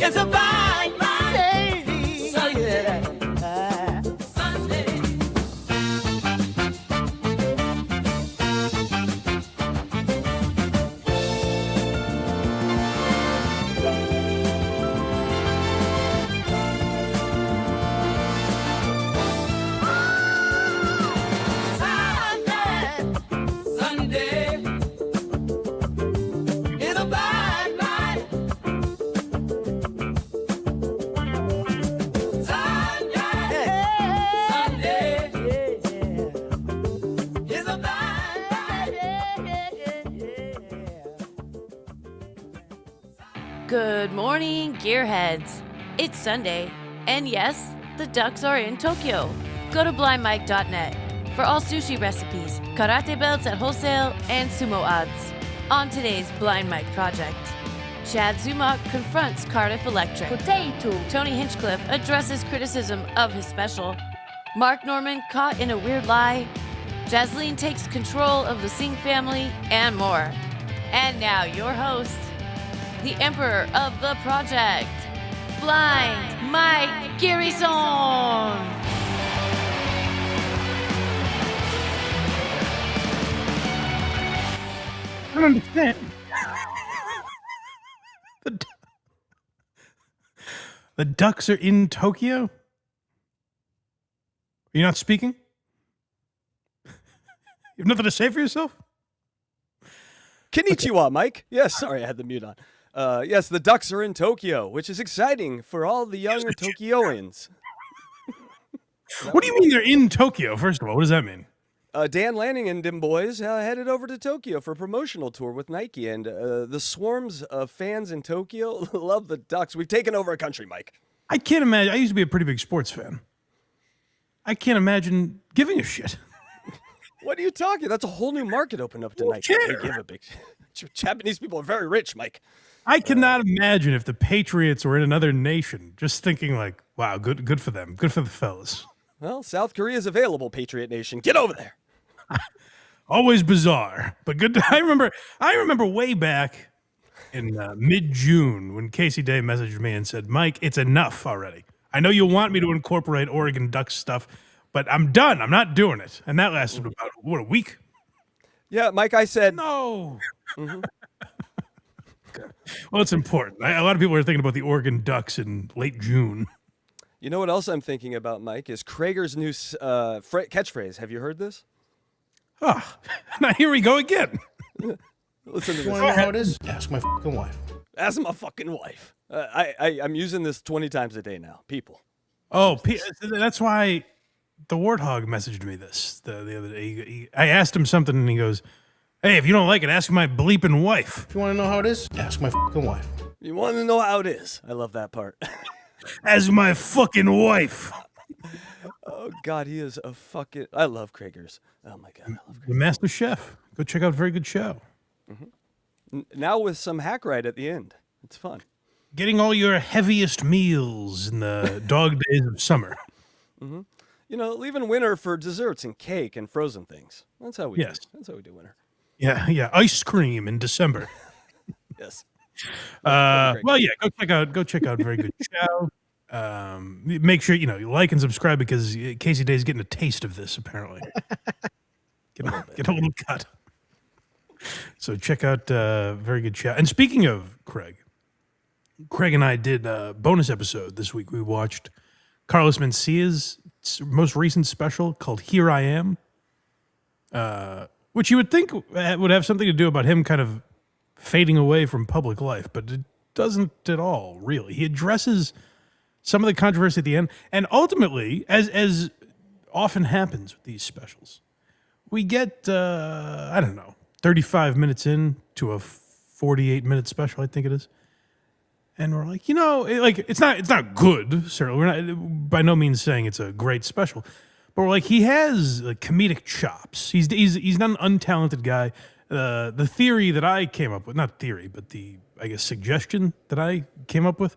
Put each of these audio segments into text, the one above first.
It's a fine, fine day. Sunday. Sunday. Good morning, gearheads. It's Sunday, and yes, the Ducks are in Tokyo. Go to blindmike.net for all sushi recipes, karate belts at wholesale, and sumo odds. On today's Blind Mike project, Chad Zumock confronts Cardiff Electric. Potato. Tony Hinchcliffe addresses criticism of his special. Mark Norman caught in a weird lie. Jasleen takes control of the Singh family, and more. And now your host, the emperor of the project, Blind Mike Garrison. I don't understand. The Ducks are in Tokyo? Are you not speaking? You have nothing to say for yourself? Konnichiwa, Mike. Yes, sorry, I had the mute on. Yes, the Ducks are in Tokyo, which is exciting for all the younger Tokyoans. What do you mean they're in Tokyo, first of all? What does that mean? Dan Lanning and them boys headed over to Tokyo for a promotional tour with Nike, and the swarms of fans in Tokyo love the Ducks. We've taken over a country, Mike. I can't imagine. I used to be a pretty big sports fan. I can't imagine giving a shit. What are you talking? That's a whole new market opened up to Nike. They give a big... Japanese people are very rich, Mike. I cannot imagine if the Patriots were in another nation, just thinking like, wow, good for them. Good for the fellas. Well, South Korea is available, Patriot Nation. Get over there. Always bizarre, but good. I remember way back in mid-June when Casey Day messaged me and said, Mike, it's enough already. I know you want me to incorporate Oregon Ducks stuff, but I'm done. I'm not doing it. And that lasted about, a week? Yeah, Mike, I said... No. Mm-hmm. Well, it's important. A lot of people are thinking about the Oregon Ducks in late June. You know what else I'm thinking about, Mike, is Krager's new catchphrase. Have you heard this? Oh, now here we go again. Listen to this. You want to know how it is? Ask my fucking wife. Ask my fucking wife. I'm using this 20 times a day now, people. Oh, that's why the Warthog messaged me this the other day. I asked him something, and he goes, hey, if you don't like it, ask my bleeping wife. If you want to know how it is, ask my fucking wife. You want to know how it is? I love that part. As my fucking wife. Oh, God, he is a fucking... I love Krager's. Oh, my God, I love Krager's. The Master Chef. Go check out a very good show. Mm-hmm. Now with some HACKRIDE at the end. It's fun. Getting all your heaviest meals in the dog days of summer. Mm-hmm. You know, leaving winter for desserts and cake and frozen things. That's how we do. That's how we do winter. Yeah. Ice cream in December. Yes. Well, yeah, go check out a very good show. Make sure, you like and subscribe because Casey Day's getting a taste of this, apparently. Get a little cut. So check out very good show. And speaking of Craig and I did a bonus episode this week. We watched Carlos Mencia's most recent special called Here I Am, which you would think would have something to do about him kind of fading away from public life, but it doesn't at all, really. He addresses some of the controversy at the end, and ultimately, as often happens with these specials, we get, 35 minutes in to a 48-minute special, I think it is. And we're like, it's not good, certainly. We're not by no means saying it's a great special, but we're like, he has comedic chops. He's not an untalented guy. The theory that I came up with, not theory, but the suggestion that I came up with,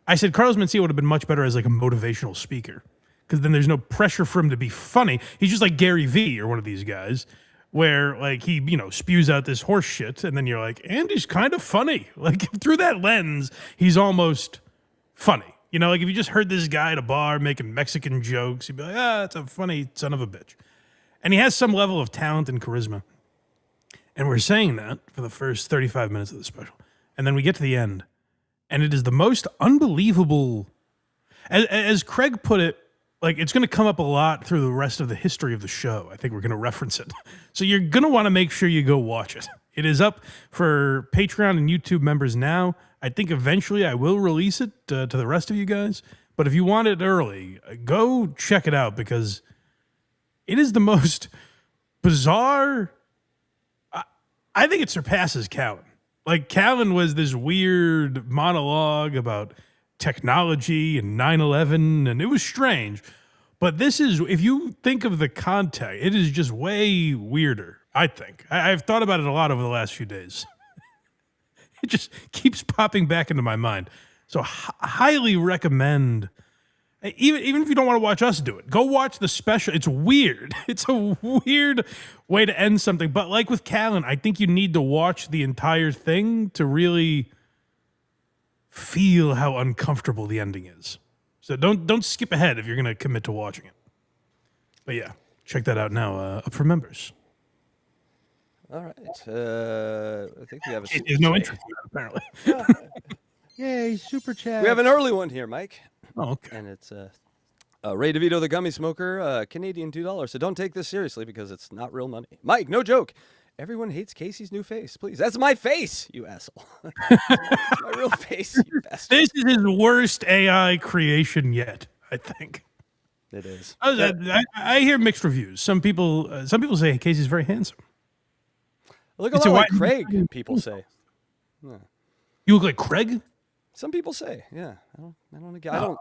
I said Carlos Mencia would have been much better as like a motivational speaker, because then there's no pressure for him to be funny. He's just like Gary Vee or one of these guys, where like he spews out this horse shit, and then you're like, and he's kind of funny. Like through that lens, he's almost funny. You know, like if you just heard this guy at a bar making Mexican jokes, you'd be like, that's a funny son of a bitch. And he has some level of talent and charisma. And we're saying that for the first 35 minutes of the special. And then we get to the end. And it is the most unbelievable, as Craig put it, like it's going to come up a lot through the rest of the history of the show. I think we're going to reference it. So you're going to want to make sure you go watch it. It is up for Patreon and YouTube members now. I think eventually I will release it to the rest of you guys. But if you want it early, go check it out because it is the most bizarre. I think it surpasses Callan. Like, Callan was this weird monologue about technology and 9/11, and it was strange. But this is, if you think of the context, it is just way weirder, I think. I've thought about it a lot over the last few days. It just keeps popping back into my mind. So highly recommend, even if you don't want to watch us do it, go watch the special. It's weird. It's a weird way to end something. But like with Callan, I think you need to watch the entire thing to really feel how uncomfortable the ending is. So don't skip ahead if you're going to commit to watching it. But yeah, check that out now. Up for members. All right. I think we have a. There's no interest in that, apparently. Yay, super chat. We have an early one here, Mike. Oh, okay. And it's Ray DeVito, the gummy smoker, Canadian $2. So don't take this seriously because it's not real money. Mike, no joke. Everyone hates Casey's new face. Please, that's my face, you asshole. That's my real face, you bastard. This is his worst AI creation yet, I think. It is. I hear mixed reviews. Some people say Casey's very handsome. I look a lot like Craig, people say. Yeah. You look like Craig? Some people say, yeah.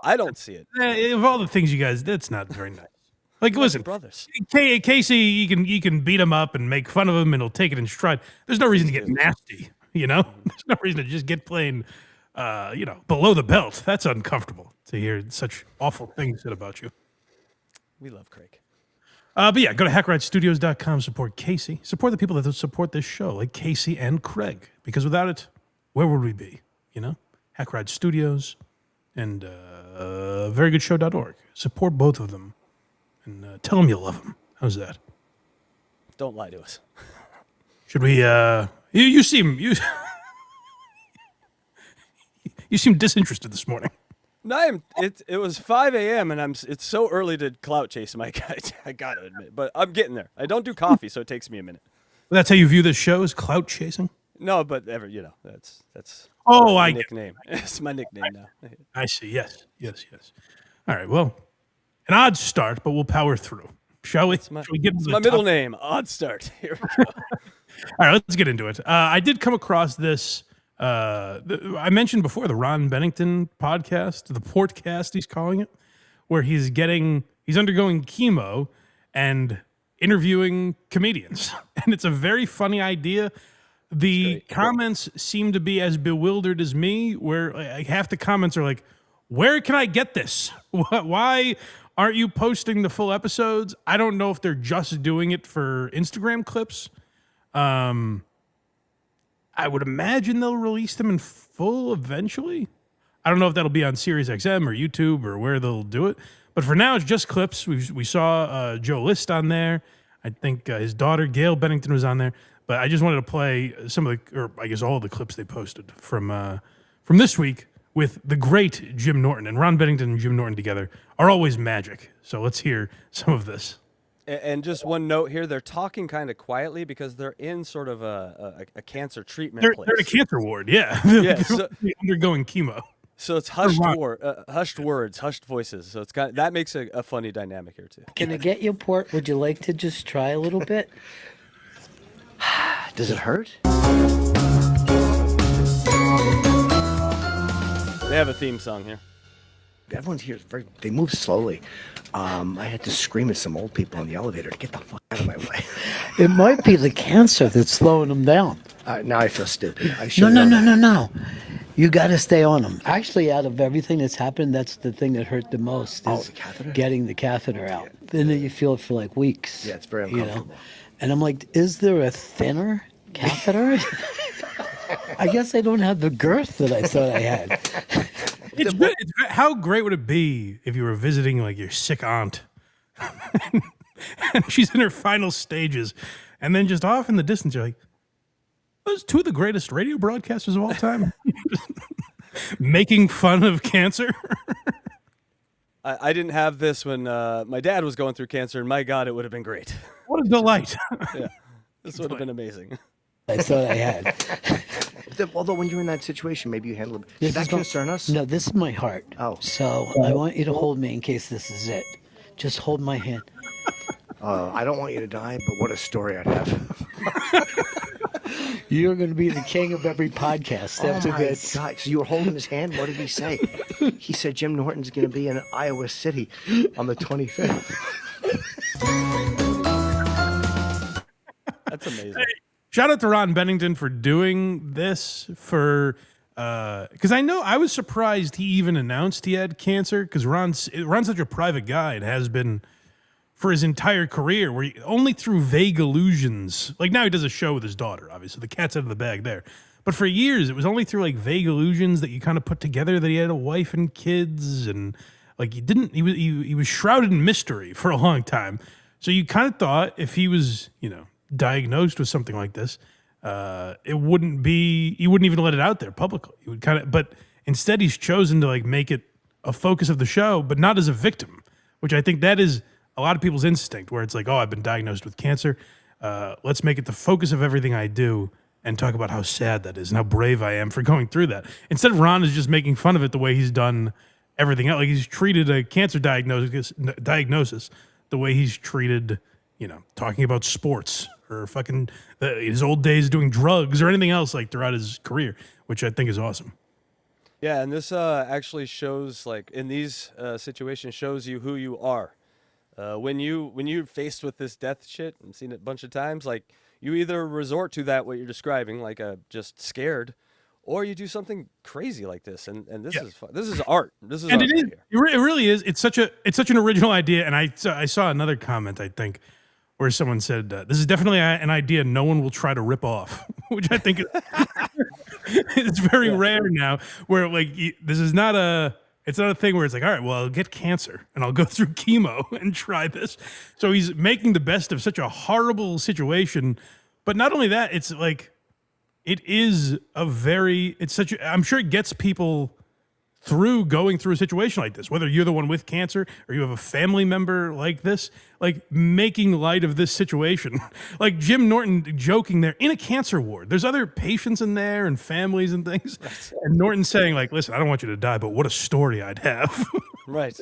I don't see it. Of all the things you guys, that's not very nice. Like, listen, brothers. Casey, you can beat him up and make fun of him, and he'll take it in stride. There's no reason to get nasty, you know. There's no reason to just get plain, below the belt. That's uncomfortable to hear such awful things said about you. We love Craig. But yeah, go to HackRideStudios.com, support Casey. Support the people that support this show, like Casey and Craig. Because without it, where would we be? You know? HackRide Studios and verygoodshow.org. Support both of them. And tell them you love them. How's that? Don't lie to us. Should we, you seem disinterested this morning. No, it was 5 a.m. and it's so early to clout chase, Mike. I gotta admit, but I'm getting there. I don't do coffee, so it takes me a minute. That's how you view this show, is clout chasing? No, but that's my nickname. It's my nickname now. I see. Yes. All right. Well, an odd start, but we'll power through. Shall we? Shall we get into my middle name. Odd start. Here we go. All right, let's get into it. I did come across this. I mentioned before the Ron Bennington podcast, the Portcast, he's calling it, where he's undergoing chemo and interviewing comedians, and it's a very funny idea. The comments seem to be as bewildered as me, where like, half the comments are like, "Where can I get this? Why aren't you posting the full episodes?" I don't know if they're just doing it for Instagram clips. I would imagine they'll release them in full eventually. I don't know if that'll be on SiriusXM or YouTube or where they'll do it. But for now, it's just clips. We saw Joe List on there. I think his daughter, Gail Bennington, was on there. But I just wanted to play some of the, or I guess all of the clips they posted from this week with the great Jim Norton. And Ron Bennington and Jim Norton together are always magic. So let's hear some of this. And just one note here, they're talking kind of quietly because they're in sort of a cancer treatment place. They're in a cancer ward, yeah. Yeah, so, undergoing chemo. So it's hushed words, hushed voices. So that makes a funny dynamic here too. Can I get you a port? Would you like to just try a little bit? Does it hurt? They have a theme song here. Everyone's here. They move slowly. I had to scream at some old people in the elevator to get the fuck out of my way. It might be the cancer that's slowing them down. Now I feel stupid. No. You got to stay on them. Actually, out of everything that's happened, that's the thing that hurt the most. Is the catheter? Getting the catheter out. Then you feel it for like weeks. Yeah, it's very uncomfortable. And I'm like, is there a thinner catheter? I guess I don't have the girth that I thought I had. It's good. It's good. How great would it be if you were visiting like your sick aunt, and she's in her final stages, and then just off in the distance, you're like, "Those two of the greatest radio broadcasters of all time, making fun of cancer." I didn't have this when my dad was going through cancer, and my God, it would have been great. What a delight! Yeah, this would have been amazing. I thought I had. Although when you're in that situation, maybe you handle it. This Does that is my- concern us? No, this is my heart. Oh. So I want you to hold me in case this is it. Just hold my hand. I don't want you to die, but what a story I'd have. You're going to be the king of every podcast after Oh my this. God. So you were holding his hand? What did he say? He said Jim Norton's going to be in Iowa City on the 25th. That's amazing. Shout out to Ron Bennington for doing this because I know I was surprised he even announced he had cancer because Ron's such a private guy and has been for his entire career, where only through vague illusions, like now he does a show with his daughter, obviously the cat's out of the bag there. But for years, it was only through like vague illusions that you kind of put together that he had a wife and kids, and like he was shrouded in mystery for a long time. So you kind of thought if he was, diagnosed with something like this, he wouldn't even let it out there publicly. He would but instead he's chosen to like make it a focus of the show, but not as a victim, which I think that is a lot of people's instinct, where it's like, oh, I've been diagnosed with cancer. Let's make it the focus of everything I do and talk about how sad that is and how brave I am for going through that. Instead, Ron is just making fun of it the way he's done everything else. Like he's treated a cancer diagnosis the way he's treated, talking about sports or fucking his old days doing drugs or anything else like throughout his career, which I think is awesome. Yeah, and this actually shows, like, in these situations, shows you who you are. When you're faced with this death shit, I've seen it a bunch of times, like, you either resort to that, what you're describing, like just scared, or you do something crazy like this. And this is fun. This is art. This is And art it is. right here. It really is. It's such an original idea. And I saw another comment, I think, where someone said, this is definitely an idea no one will try to rip off, which I think is very rare now, where like this is not it's not a thing where it's like, all right, well, I'll get cancer and I'll go through chemo and try this. So he's making the best of such a horrible situation. But not only that, it's like, I'm sure it gets people through going through a situation like this, whether you're the one with cancer or you have a family member like this, like making light of this situation. Like Jim Norton joking there in a cancer ward. There's other patients in there and families and things. And Norton saying like, listen, I don't want you to die, but what a story I'd have. Right.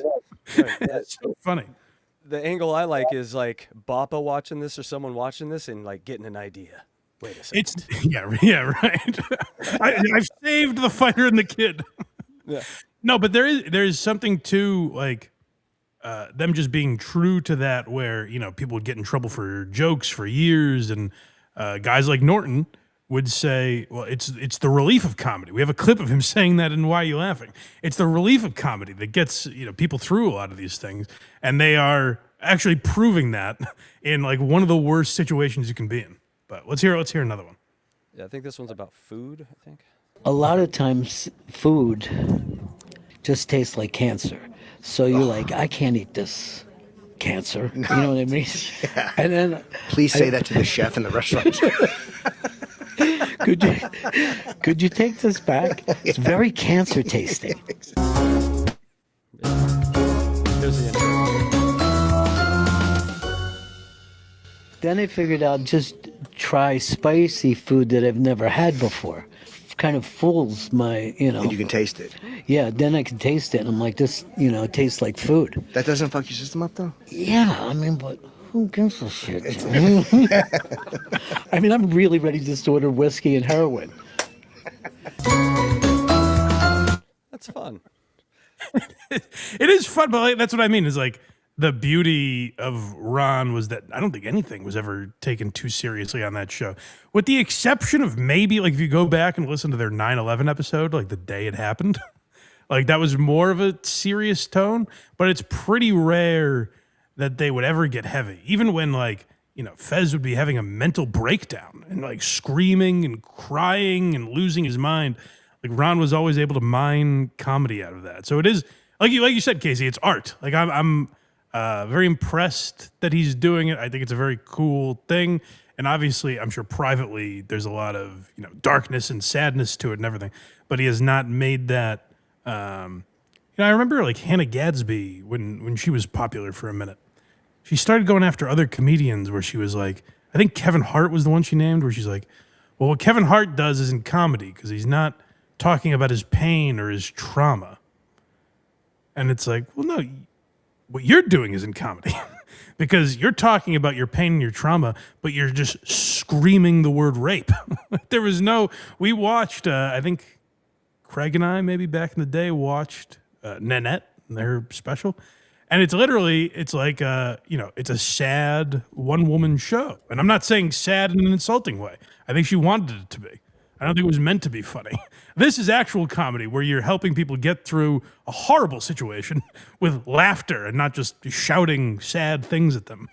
That's so funny. The angle I like is like Bappa watching this or someone watching this and like getting an idea. Wait a second. Yeah, right. I've saved the fighter and the kid. Yeah. No, but there's something to like them just being true to that, where people would get in trouble for jokes for years, and guys like Norton would say, well, it's the relief of comedy. We have a clip of him saying that in Why Are You Laughing? It's the relief of comedy that gets people through a lot of these things, and they are actually proving that in like one of the worst situations you can be in. But let's hear another one. Yeah, I think this one's about food, I think. A lot of times, food just tastes like cancer. So you're like, I can't eat this cancer. You know what I mean? Yeah. And then, Please say that to the chef in the restaurant. could you take this back? It's very cancer tasting. Here's the intro. Then I figured out just try spicy food that I've never had before. Kind of fools my, And you can taste it. Yeah, then I can taste it, and I'm like, this, it tastes like food. That doesn't fuck your system up, though? Yeah, I mean, but who gives a shit? I mean, I'm really ready to just order whiskey and heroin. That's fun. It is fun, but like, that's what I mean is like the beauty of Ron was that I don't think anything was ever taken too seriously on that show, with the exception of maybe like if you go back and listen to their 9/11 episode, like the day it happened, like that was more of a serious tone. But it's pretty rare that they would ever get heavy, even when like Fez would be having a mental breakdown and like screaming and crying and losing his mind. Like Ron was always able to mine comedy out of that. So it is like you said, Casey. It's art. Like I'm very impressed that he's doing it. I think it's a very cool thing. And obviously, I'm sure privately there's a lot of darkness and sadness to it and everything. But he has not made that. I remember like Hannah Gadsby when she was popular for a minute. She started going after other comedians where she was like, I think Kevin Hart was the one she named, where she's like, well, what Kevin Hart does is in comedy because he's not talking about his pain or his trauma. And it's like, well, no, what you're doing is in comedy because you're talking about your pain and your trauma, but you're just screaming the word rape. We watched, I think Craig and I maybe back in the day watched Nanette, their special. And it's literally, it's like, it's a sad one-woman show. And I'm not saying sad in an insulting way. I think she wanted it to be. I don't think it was meant to be funny. This is actual comedy where you're helping people get through a horrible situation with laughter and not just shouting sad things at them.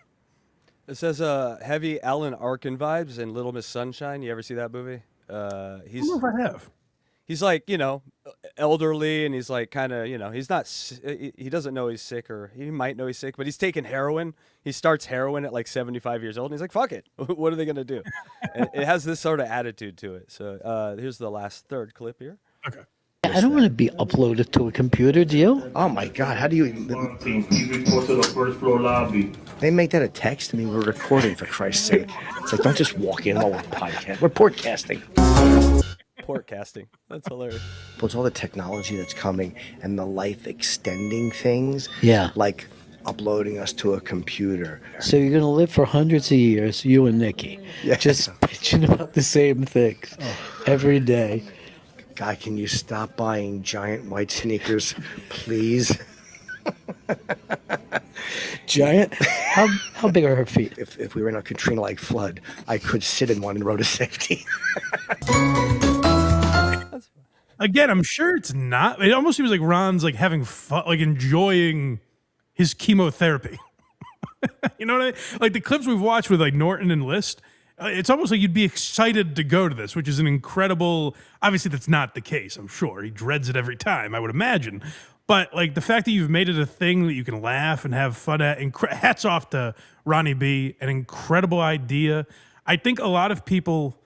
It says heavy Alan Arkin vibes in Little Miss Sunshine. You ever see that movie? I don't know if I have. He's like, elderly, and he's like kind of, he's not, he doesn't know he's sick, or he might know he's sick, but he's taking heroin. He starts heroin at like 75 years old, and he's like, fuck it. What are they going to do? And it has this sort of attitude to it. So here's the last third clip here. Okay. I don't want to be uploaded to a computer, do you? Oh my God, how do you? He reported the first floor lobby. They make that a text? I mean, we're recording, for Christ's sake. It's like, don't just walk in while we're podcast. We're podcasting. Port casting. That's hilarious. But it's all the technology that's coming and the life extending things. Yeah. Like uploading us to a computer. So you're going to live for hundreds of years, you and Nikki, Yeah. just bitching about the same things every day. God, can you stop buying giant white sneakers, please? Giant? How big are her feet? If we were in a Katrina-like flood, I could sit in one and row to safety. Again, I'm sure it's not. It almost seems like Ron's like having fun, like enjoying his chemotherapy. You know what I mean? Like the clips we've watched with like Norton and List, it's almost like you'd be excited to go to this, which is an incredible. Obviously, that's not the case. I'm sure he dreads it every time, I would imagine. But like the fact that you've made it a thing that you can laugh and have fun at, hats off to Ronnie B. An incredible idea. I think a lot of people,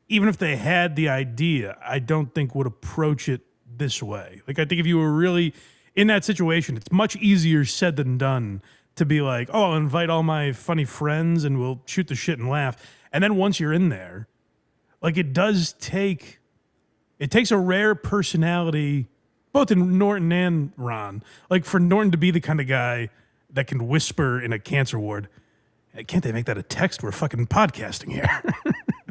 even if they had the idea, I don't think would approach it this way. Like I think if you were really in that situation, it's much easier said than done to be like, oh, I'll invite all my funny friends and we'll shoot the shit and laugh. And then once you're in there, like it takes a rare personality, both in Norton and Ron. Like for Norton to be the kind of guy that can whisper in a cancer ward, can't they make that a text? We're fucking podcasting here.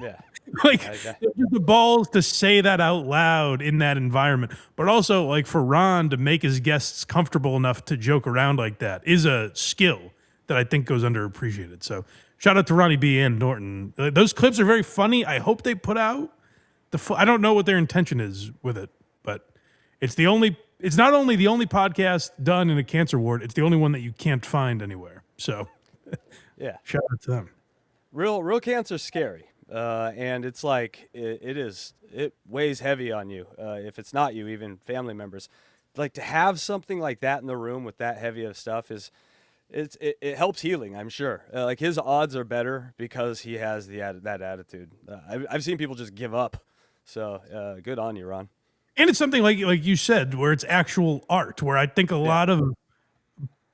Yeah. Like the balls to say that out loud in that environment, but also like for Ron to make his guests comfortable enough to joke around like that is a skill that I think goes underappreciated. So shout out to Ronnie B and Norton. Those clips are very funny. I hope they put out I don't know what their intention is with it, but it's not only the only podcast done in a cancer ward, it's the only one that you can't find anywhere. So Yeah. shout out to them. Real cancer's scary. And it's like it weighs heavy on you. If it's not you, even family members, like to have something like that in the room with that heavy of stuff it helps healing. I'm sure. Like his odds are better because he has that attitude. I've seen people just give up. So good on you, Ron. And it's something like you said, where it's actual art. Where I think a lot of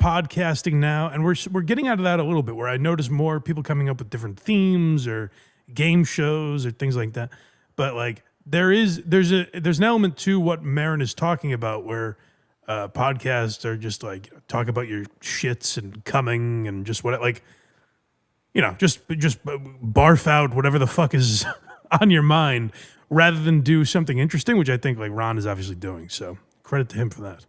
podcasting now, and we're getting out of that a little bit. Where I notice more people coming up with different themes or game shows or things like that. But like there's an element to what Marin is talking about where podcasts are just like talk about your shits and coming and just what just barf out whatever the fuck is on your mind rather than do something interesting, which I think like Ron is obviously doing. So credit to him for that.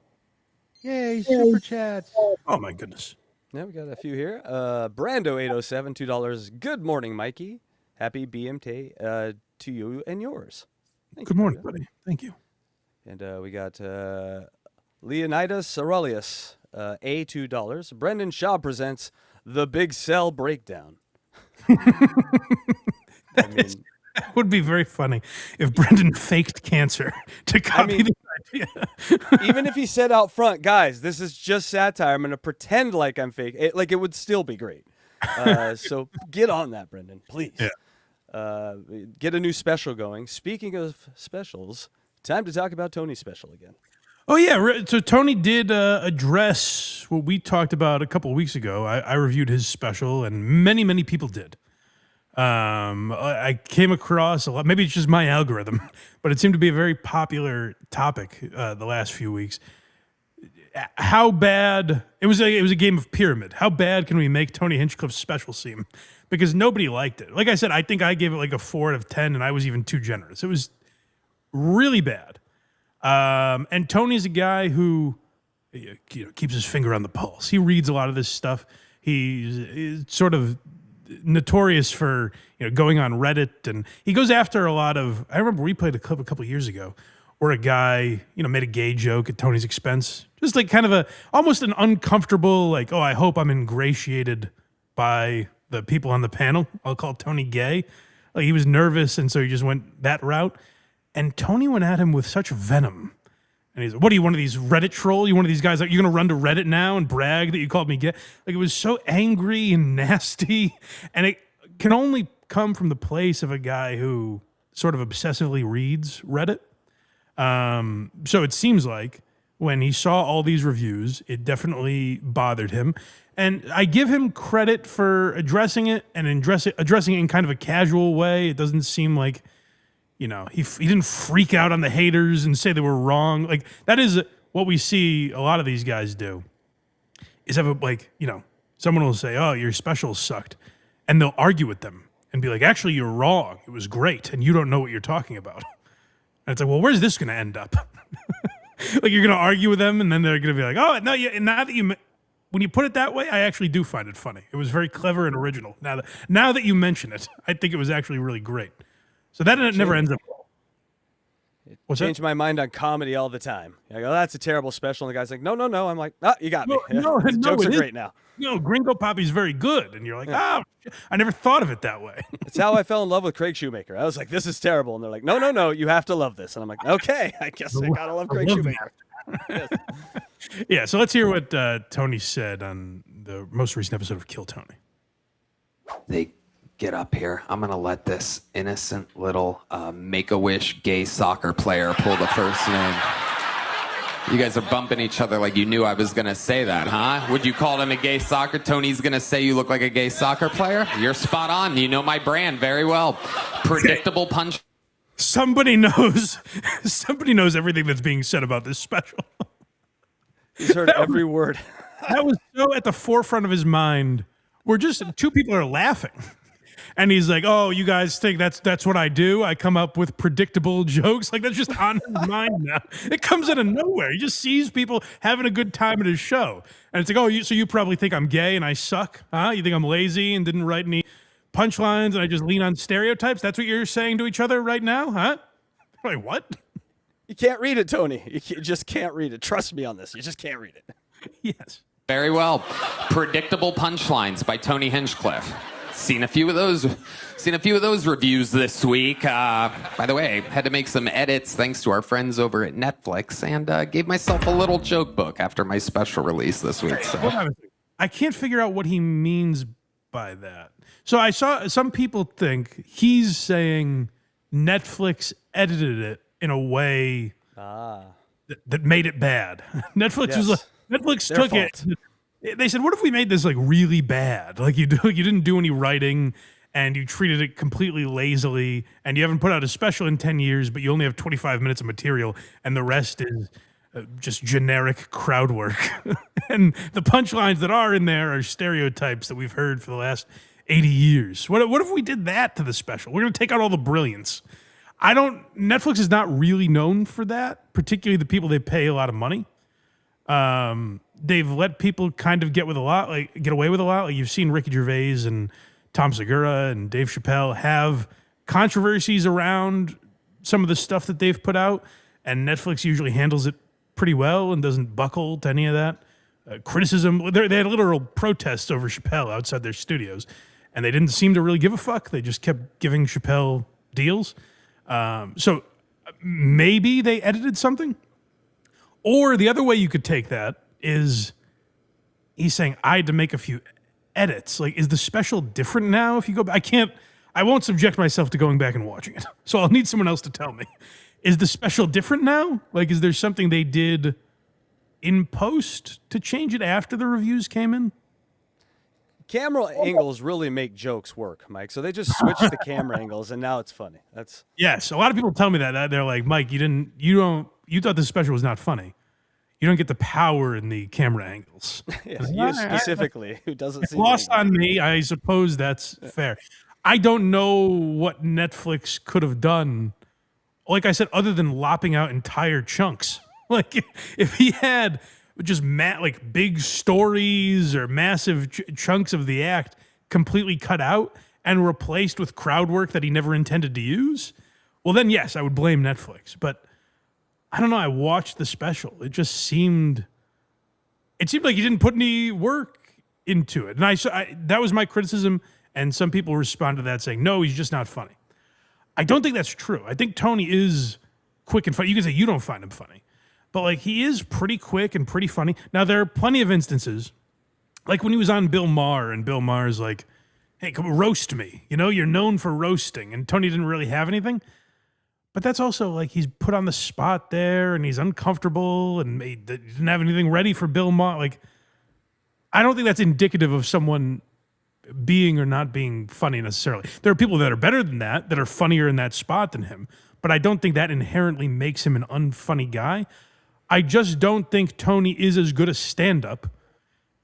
Yay, super chats. Oh my goodness. Yeah, we got a few here. Brando807, $2. Good morning, Mikey. Happy BMT to you and yours. Good morning, buddy. Thank you. And we got Leonidas Aurelius, $2. Brendan Shaw presents The Big Cell Breakdown. I mean, It would be very funny if Brendan faked cancer to copy the idea. Even if he said out front, guys, this is just satire. I'm going to pretend like I'm fake. It would still be great. So get on that, Brendan, please. Yeah. Get a new special going. Speaking of specials, time to talk about Tony's special again. Oh, yeah. So Tony did address what we talked about a couple of weeks ago. I reviewed his special, and many, many people did. I came across a lot. Maybe it's just my algorithm, but it seemed to be a very popular topic the last few weeks. How bad it was a game of pyramid. How bad can we make Tony Hinchcliffe's special seem? Because nobody liked it. Like I said, I think I gave it like a 4 out of 10, and I was even too generous. It was really bad. And Tony's a guy who keeps his finger on the pulse. He reads a lot of this stuff. He's sort of notorious for going on Reddit, and he goes after a lot of. I remember we played a clip a couple of years ago where a guy made a gay joke at Tony's expense, just like kind of almost an uncomfortable like, oh, I hope I'm ingratiated by the people on the panel. I'll call Tony gay. Like he was nervous, and so he just went that route. And Tony went at him with such venom. And he's like, what are you, one of these Reddit troll? You one of these guys, you're going to run to Reddit now and brag that you called me gay? Like, it was so angry and nasty. And it can only come from the place of a guy who sort of obsessively reads Reddit. So it seems like when he saw all these reviews, it definitely bothered him. And I give him credit for addressing it and addressing it in kind of a casual way. It doesn't seem like, he didn't freak out on the haters and say they were wrong. Like, that is what we see a lot of these guys do, is have someone will say, oh, your special sucked. And they'll argue with them and be like, actually, you're wrong. It was great. And you don't know what you're talking about. And it's like, well, where's this going to end up? Like, you're going to argue with them, and then they're going to be like, oh, no, when you put it that way, I actually do find it funny. It was very clever and original. Now that you mention it, I think it was actually really great. So that never ends up well. It changed my mind on comedy all the time. I go, that's a terrible special. And the guy's like, no. I'm like, you got me. The jokes are great now. Gringo Poppy's very good. And you're like, I never thought of it that way. It's how I fell in love with Craig Shoemaker. I was like, this is terrible. And they're like, no, you have to love this. And I'm like, okay, I guess I got to love Craig Shoemaker. Yes. Yeah, so let's hear what Tony said on the most recent episode of Kill Tony. They get up here. I'm going to let this innocent little Make-A-Wish gay soccer player pull the first name. You guys are bumping each other like you knew I was going to say that, huh? Would you call him a gay soccer? Tony's going to say you look like a gay soccer player? You're spot on. You know my brand very well. Predictable punch. Somebody knows everything that's being said about this special. He's heard every word. That was so at the forefront of his mind. We're just two people are laughing. And he's like, oh, you guys think that's what I do? I come up with predictable jokes? Like, that's just on his mind now. It comes out of nowhere. He just sees people having a good time at his show. And it's like, oh, so you probably think I'm gay and I suck? Huh? You think I'm lazy and didn't write any punchlines and I just lean on stereotypes? That's what you're saying to each other right now? Huh? Like, what? You can't read it, Tony. You just can't read it. Trust me on this. You just can't read it. Yes. Very well. Predictable punchlines by Tony Hinchcliffe. Seen a few of those reviews this week. By the way, had to make some edits thanks to our friends over at Netflix, and gave myself a little joke book after my special release this week. So. I can't figure out what he means by that. So I saw some people think he's saying Netflix edited it in a way that made it bad. Netflix took it. They said, what if we made this like really bad? Like you didn't do any writing and you treated it completely lazily and you haven't put out a special in 10 years, but you only have 25 minutes of material and the rest is just generic crowd work. And the punchlines that are in there are stereotypes that we've heard for the last 80 years. What if we did that to the special? We're going to take out all the brilliance. Netflix is not really known for that, particularly the people they pay a lot of money. They've let people kind of get away with a lot. Like you've seen Ricky Gervais and Tom Segura and Dave Chappelle have controversies around some of the stuff that they've put out, and Netflix usually handles it pretty well and doesn't buckle to any of that criticism. They had literal protests over Chappelle outside their studios, and they didn't seem to really give a fuck. They just kept giving Chappelle deals. So maybe they edited something. Or the other way you could take that is he's saying, I had to make a few edits. Like, is the special different now if you go back? I won't subject myself to going back and watching it. So I'll need someone else to tell me. Is the special different now? Like, is there something they did in post to change it after the reviews came in? Camera angles really make jokes work, Mike. So they just switched the camera angles, and now it's funny. Yes. A lot of people tell me that. They're like, Mike, you thought this special was not funny. You don't get the power in the camera angles. Yeah, you specifically, who doesn't see lost on me. I suppose that's fair. I don't know what Netflix could have done. Like I said, other than lopping out entire chunks. Like if he had just like big stories or massive chunks of the act completely cut out and replaced with crowd work that he never intended to use, well then yes, I would blame Netflix. But I don't know. I watched the special. It seemed like he didn't put any work into it. And that was my criticism. And some people respond to that saying, no, he's just not funny. I don't think that's true. I think Tony is quick and funny. You can say you don't find him funny, but like he is pretty quick and pretty funny. Now there are plenty of instances, like when he was on Bill Maher and Bill Maher's like, hey, come roast me. You know, you're known for roasting. And Tony didn't really have anything. But that's also like he's put on the spot there and he's uncomfortable and he didn't have anything ready for Bill Maher. Like, I don't think that's indicative of someone being or not being funny necessarily. There are people that are better than that are funnier in that spot than him. But I don't think that inherently makes him an unfunny guy. I just don't think Tony is as good a stand-up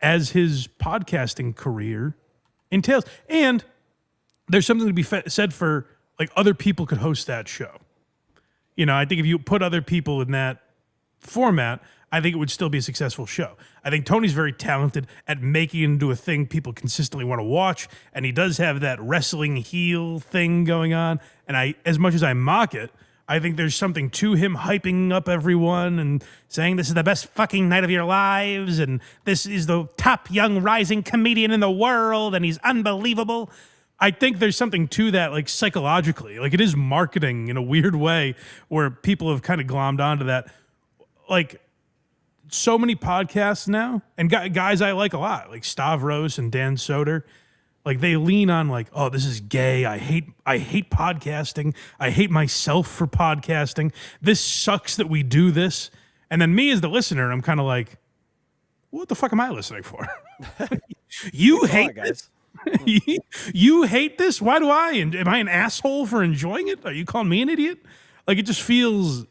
as his podcasting career entails. And there's something to be said for like other people could host that show. You know, I think if you put other people in that format, I think it would still be a successful show. I think Tony's very talented at making it into a thing people consistently want to watch, and he does have that wrestling heel thing going on. And as much as I mock it, I think there's something to him hyping up everyone and saying this is the best fucking night of your lives, and this is the top young rising comedian in the world, and he's unbelievable. I think there's something to that, like psychologically. Like it is marketing in a weird way where people have kind of glommed onto that. Like so many podcasts now, and guys I like a lot, like Stavros and Dan Soder, like they lean on like, oh, this is gay. I hate podcasting. I hate myself for podcasting. This sucks that we do this. And then me as the listener, I'm kind of like, what the fuck am I listening for? You hate this? You hate this? Why do I? And am I an asshole for enjoying it? Are you calling me an idiot? Like it just feels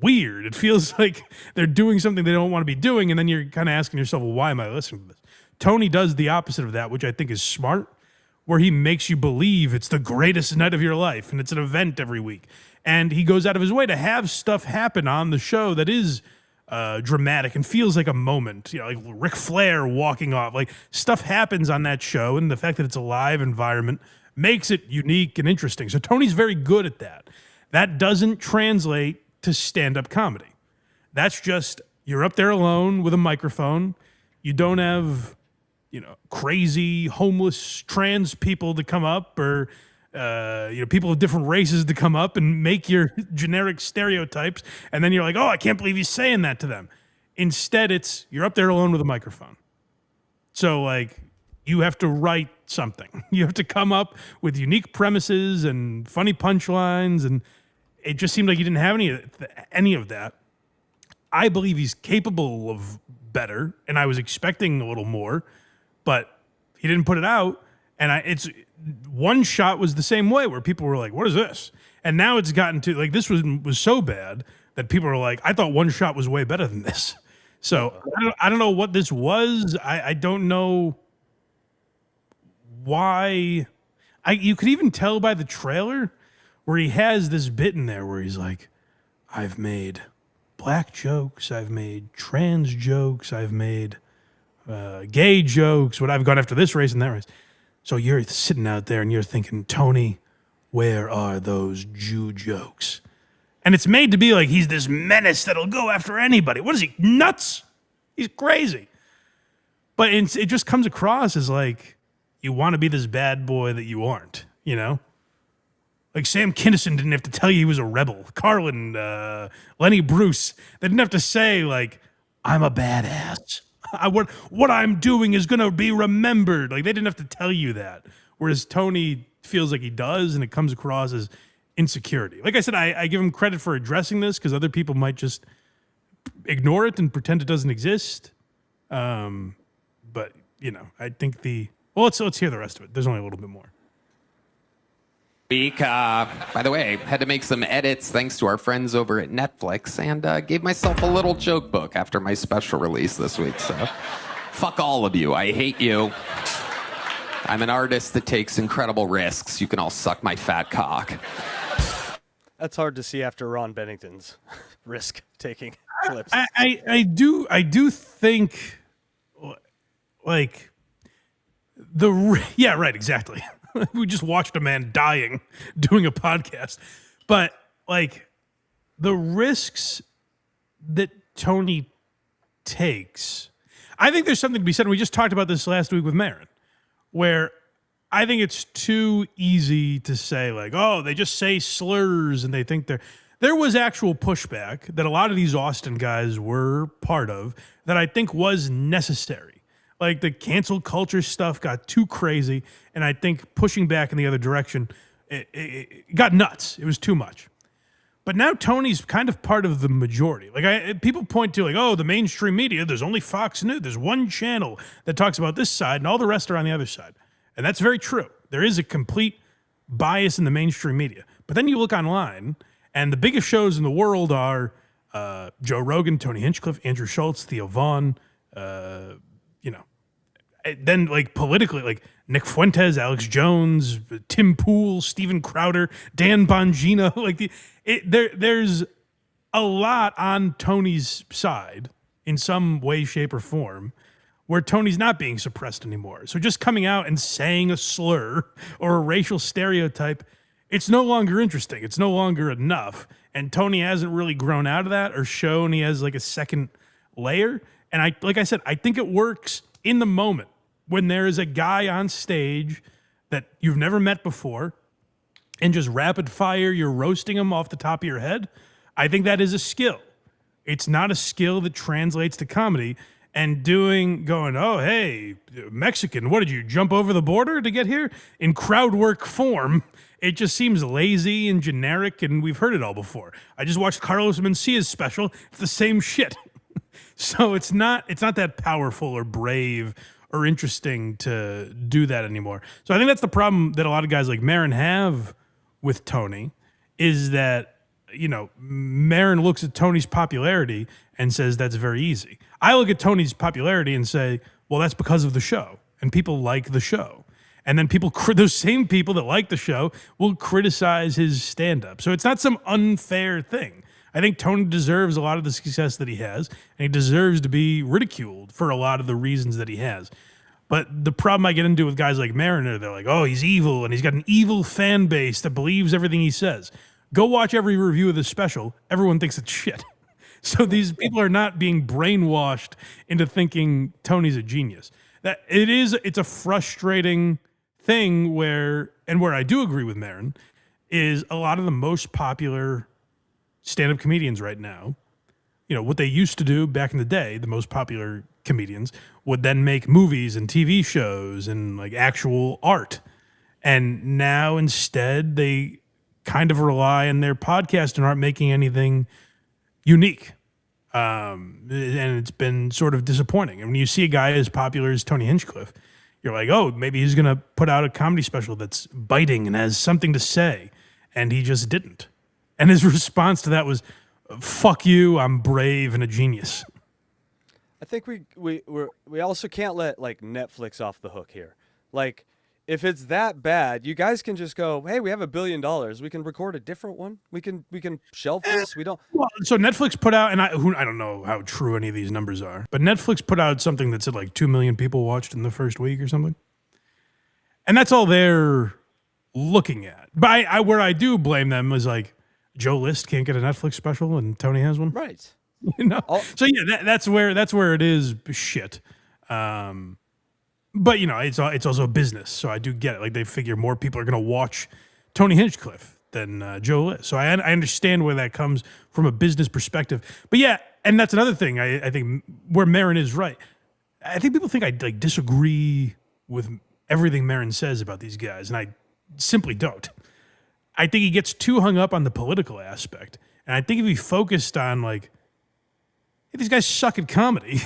weird. It feels like they're doing something they don't want to be doing, and then you're kind of asking yourself, well, why am I listening to this? Tony does the opposite of that, which I think is smart, where he makes you believe it's the greatest night of your life and it's an event every week. And he goes out of his way to have stuff happen on the show that is dramatic and feels like a moment, you know, like Ric Flair walking off. Like stuff happens on that show, and the fact that it's a live environment makes it unique and interesting. So Tony's very good at that. That doesn't translate to stand-up comedy. That's just you're up there alone with a microphone. You don't have, you know, crazy homeless trans people to come up or you know, people of different races to come up and make your generic stereotypes, and then you're like, oh, I can't believe he's saying that to them. Instead, it's you're up there alone with a microphone. So, like, you have to write something. You have to come up with unique premises and funny punchlines, and it just seemed like you didn't have any of that. I believe he's capable of better, and I was expecting a little more, but he didn't put it out. And it's one shot was the same way where people were like, what is this? And now it's gotten to like, this was so bad that people were like, I thought one shot was way better than this. So I don't know what this was. I don't know why. You could even tell by the trailer where he has this bit in there where he's like, I've made black jokes. I've made trans jokes. I've made gay jokes. What I've gone after this race and that race. So you're sitting out there and you're thinking, Tony, where are those Jew jokes? And it's made to be like he's this menace that'll go after anybody. What is he, nuts? He's crazy. But it just comes across as like you want to be this bad boy that you aren't, you know? Like Sam Kinison didn't have to tell you he was a rebel. Carlin, Lenny Bruce, they didn't have to say like, I'm a badass. What I'm doing is going to be remembered. Like they didn't have to tell you that. Whereas Tony feels like he does, and it comes across as insecurity. Like I said, I give him credit for addressing this because other people might just ignore it and pretend it doesn't exist. But you know, I think let's hear the rest of it. There's only a little bit more. Week. By the way, had to make some edits thanks to our friends over at Netflix, and gave myself a little joke book after my special release this week. So, fuck all of you. I hate you. I'm an artist that takes incredible risks. You can all suck my fat cock. That's hard to see after Ron Bennington's risk-taking clips. I do think, like, yeah, right, exactly. We just watched a man dying doing a podcast. But, like, the risks that Tony takes, I think there's something to be said. And we just talked about this last week with Marin, where I think it's too easy to say, like, oh, they just say slurs and they think there was actual pushback that a lot of these Austin guys were part of that I think was necessary. Like the cancel culture stuff got too crazy, and I think pushing back in the other direction, it got nuts. It was too much. But now Tony's kind of part of the majority. Like people point to like, oh, the mainstream media, there's only Fox News. There's one channel that talks about this side, and all the rest are on the other side. And that's very true. There is a complete bias in the mainstream media. But then you look online, and the biggest shows in the world are Joe Rogan, Tony Hinchcliffe, Andrew Schultz, Theo Vaughn, then like politically, like Nick Fuentes, Alex Jones, Tim Pool, Steven Crowder, Dan Bongino, like there's a lot on Tony's side in some way, shape, or form where Tony's not being suppressed anymore. So just coming out and saying a slur or a racial stereotype, it's no longer interesting. It's no longer enough. And Tony hasn't really grown out of that or shown he has like a second layer. And like I said, I think it works in the moment when there is a guy on stage that you've never met before and just rapid fire, you're roasting him off the top of your head. I think that is a skill. It's not a skill that translates to comedy. And going, oh, hey, Mexican, what did you jump over the border to get here? In crowd work form, it just seems lazy and generic, and we've heard it all before. I just watched Carlos Mencia's special. It's the same shit. So it's not that powerful or brave or interesting to do that anymore. So I think that's the problem that a lot of guys like Marin have with Tony is that, you know, Marin looks at Tony's popularity and says that's very easy. I look at Tony's popularity and say, well, that's because of the show, and people like the show. And then those same people that like the show will criticize his stand-up. So it's not some unfair thing. I think Tony deserves a lot of the success that he has, and he deserves to be ridiculed for a lot of the reasons that he has. But the problem I get into with guys like Mariner, they're like, oh, he's evil, and he's got an evil fan base that believes everything he says. Go watch every review of this special. Everyone thinks it's shit. So these people are not being brainwashed into thinking Tony's a genius. It's a frustrating thing where I do agree with Marin, is a lot of the most popular stand-up comedians right now, you know, what they used to do back in the day, the most popular comedians would then make movies and TV shows and like actual art. And now instead they kind of rely on their podcast and aren't making anything unique. And it's been sort of disappointing. And when you see a guy as popular as Tony Hinchcliffe, you're like, oh, maybe he's going to put out a comedy special that's biting and has something to say. And he just didn't. And his response to that was, fuck you, I'm brave and a genius. I think we also can't let like Netflix off the hook here. Like, if it's that bad, you guys can just go, hey, we have $1 billion. We can record a different one. We can shelf this. We don't. Well, so Netflix put out, and I don't know how true any of these numbers are, but Netflix put out something that said like 2 million people watched in the first week or something. And that's all they're looking at. But where I do blame them is like Joe List can't get a Netflix special and Tony has one. Right. You know? So yeah, that's where it is shit. But you know, it's also a business, so I do get it. Like they figure more people are going to watch Tony Hinchcliffe than Joe List. So I understand where that comes from a business perspective. But yeah, and that's another thing I think where Marin is right. I think people think I like disagree with everything Marin says about these guys, and I simply don't. I think he gets too hung up on the political aspect. And I think if he focused on like, hey, these guys suck at comedy.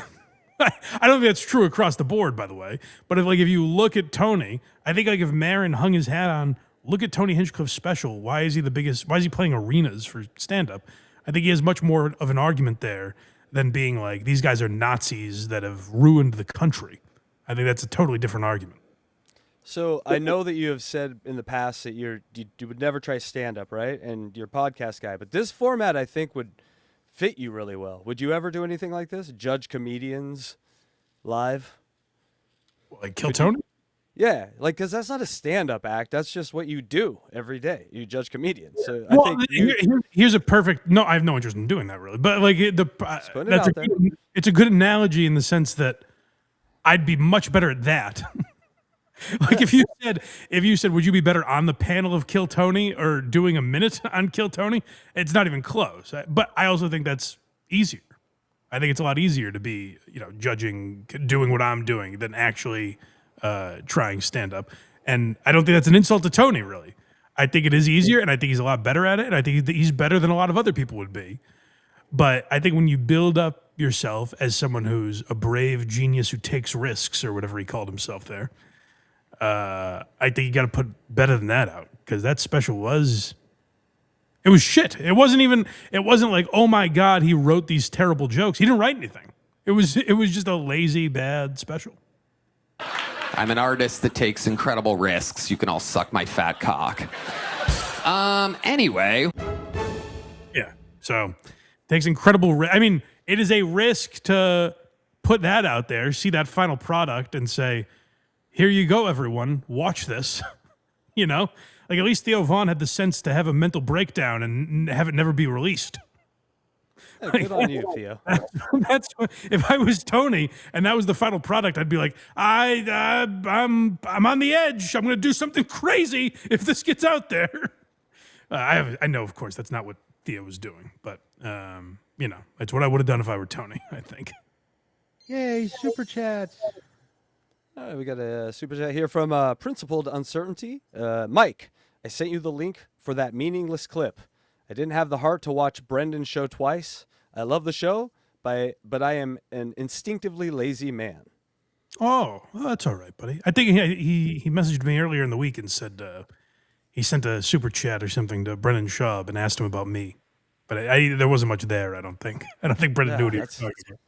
I don't think that's true across the board, by the way. But if you look at Tony, I think like if Marin hung his hat on, look at Tony Hinchcliffe's special. Why is he the biggest? Why is he playing arenas for stand-up? I think he has much more of an argument there than being like, these guys are Nazis that have ruined the country. I think that's a totally different argument. So I know that you have said in the past that you would never try stand-up, right? And you're a podcast guy. But this format, I think, would fit you really well. Would you ever do anything like this? Judge comedians live? Like Kill Tony? Yeah, like, because that's not a stand-up act. That's just what you do every day. You judge comedians. So Well, I think here's a perfect. No, I have no interest in doing that really. But like it's a good analogy in the sense that I'd be much better at that. Like if you said, would you be better on the panel of Kill Tony or doing a minute on Kill Tony? It's not even close. But I also think that's easier. I think it's a lot easier to be, judging, doing what I'm doing than actually trying stand up. And I don't think that's an insult to Tony, really. I think it is easier, and I think he's a lot better at it. And I think he's better than a lot of other people would be. But I think when you build up yourself as someone who's a brave genius who takes risks, or whatever he called himself there, I think you got to put better than that out, because that special was shit. It wasn't like, oh my God, he wrote these terrible jokes. He didn't write anything. It was just a lazy, bad special. I'm an artist that takes incredible risks. You can all suck my fat cock. Anyway. Yeah. So takes incredible I mean, it is a risk to put that out there, see that final product and say, here you go, everyone. Watch this. Like at least Theo Vaughn had the sense to have a mental breakdown and have it never be released. Yeah, good on you, Theo. That's if I was Tony and that was the final product, I'd be like, I'm on the edge. I'm going to do something crazy if this gets out there. I know, of course, that's not what Theo was doing, but it's what I would have done if I were Tony, I think. Yay, super chats. All right, we got a super chat here from Principled Uncertainty. Mike, I sent you the link for that meaningless clip. I didn't have the heart to watch Brendan's show twice. I love the show, but I am an instinctively lazy man. Oh, well, that's all right, buddy. I think he messaged me earlier in the week and said he sent a super chat or something to Brendan Schaub and asked him about me. But there wasn't much there, I don't think. I don't think Brendan knew what he was talking about.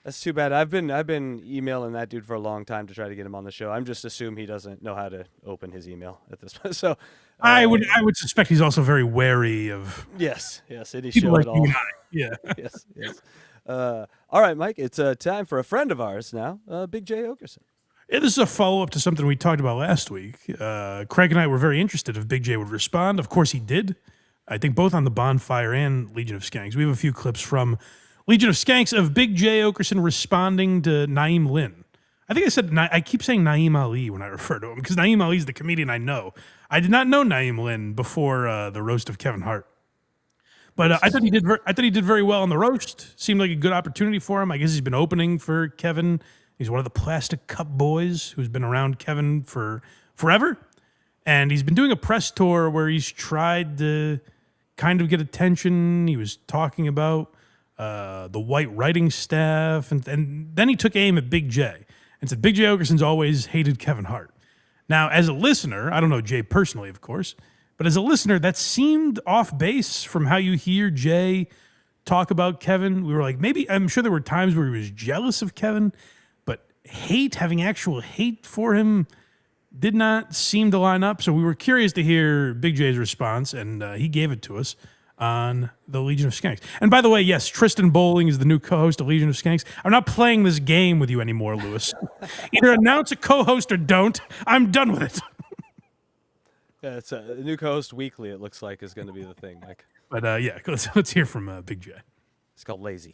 That's too bad. I've been emailing that dude for a long time to try to get him on the show. I'm just assume he doesn't know how to open his email at this point. So I would suspect he's also very wary of yes, any show at all. Yeah. yes. All right, Mike. It's time for a friend of ours now, Big J Oakerson. Yeah, this is a follow-up to something we talked about last week. Craig and I were very interested if Big J would respond. Of course he did. I think both on the Bonfire and Legion of Skanks. We have a few clips from Legion of Skanks of Big J Oakerson responding to Naeem Lynn. I think I keep saying Naeem Ali when I refer to him, because Naeem Ali is the comedian I know. I did not know Naeem Lynn before the roast of Kevin Hart. But I thought he did very well on the roast. Seemed like a good opportunity for him. I guess he's been opening for Kevin. He's one of the Plastic Cup boys who's been around Kevin for forever. And he's been doing a press tour where he's tried to kind of get attention. He was talking about the white writing staff. And then he took aim at Big J and said, Big J Oakerson's always hated Kevin Hart. Now, as a listener, I don't know Jay personally, of course, but as a listener, that seemed off base from how you hear Jay talk about Kevin. We were like, maybe, I'm sure there were times where he was jealous of Kevin, but having actual hate for him did not seem to line up. So we were curious to hear Big J's response, and he gave it to us on the Legion of Skanks. And by the way, yes, Tristan Bowling is the new co-host of Legion of Skanks. I'm not playing this game with you anymore, Lewis. Either announce a co-host or don't. I'm done with it. Yeah, it's a new co-host weekly, it looks like, is going to be the thing, Mike. But yeah, let's hear from Big J. It's called Lazy.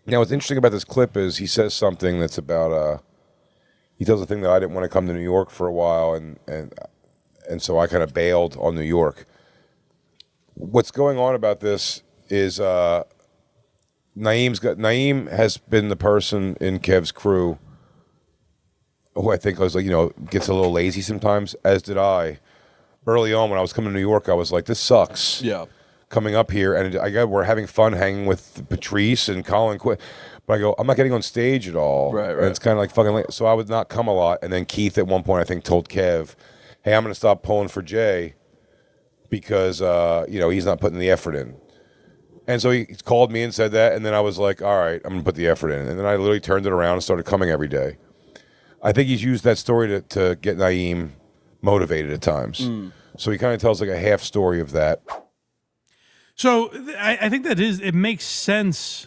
Now, what's interesting about this clip is he says something that's about, he tells a thing that I didn't want to come to New York for a while, and so I kind of bailed on New York. what's going on about this is Naeem has been the person in Kev's crew who I think was like, gets a little lazy sometimes, as did I. Early on when I was coming to New York, I was like, this sucks. Yeah. Coming up here, and we're having fun hanging with Patrice and Colin Quinn. But I go, I'm not getting on stage at all. Right. And it's kind of like fucking late. So I would not come a lot. And then Keith at one point, I think, told Kev, hey, I'm going to stop pulling for Jay because, he's not putting the effort in. And so he called me and said that. And then I was like, all right, I'm going to put the effort in. And then I literally turned it around and started coming every day. I think he's used that story to get Naeem motivated at times. So he kind of tells like a half story of that. So I think it makes sense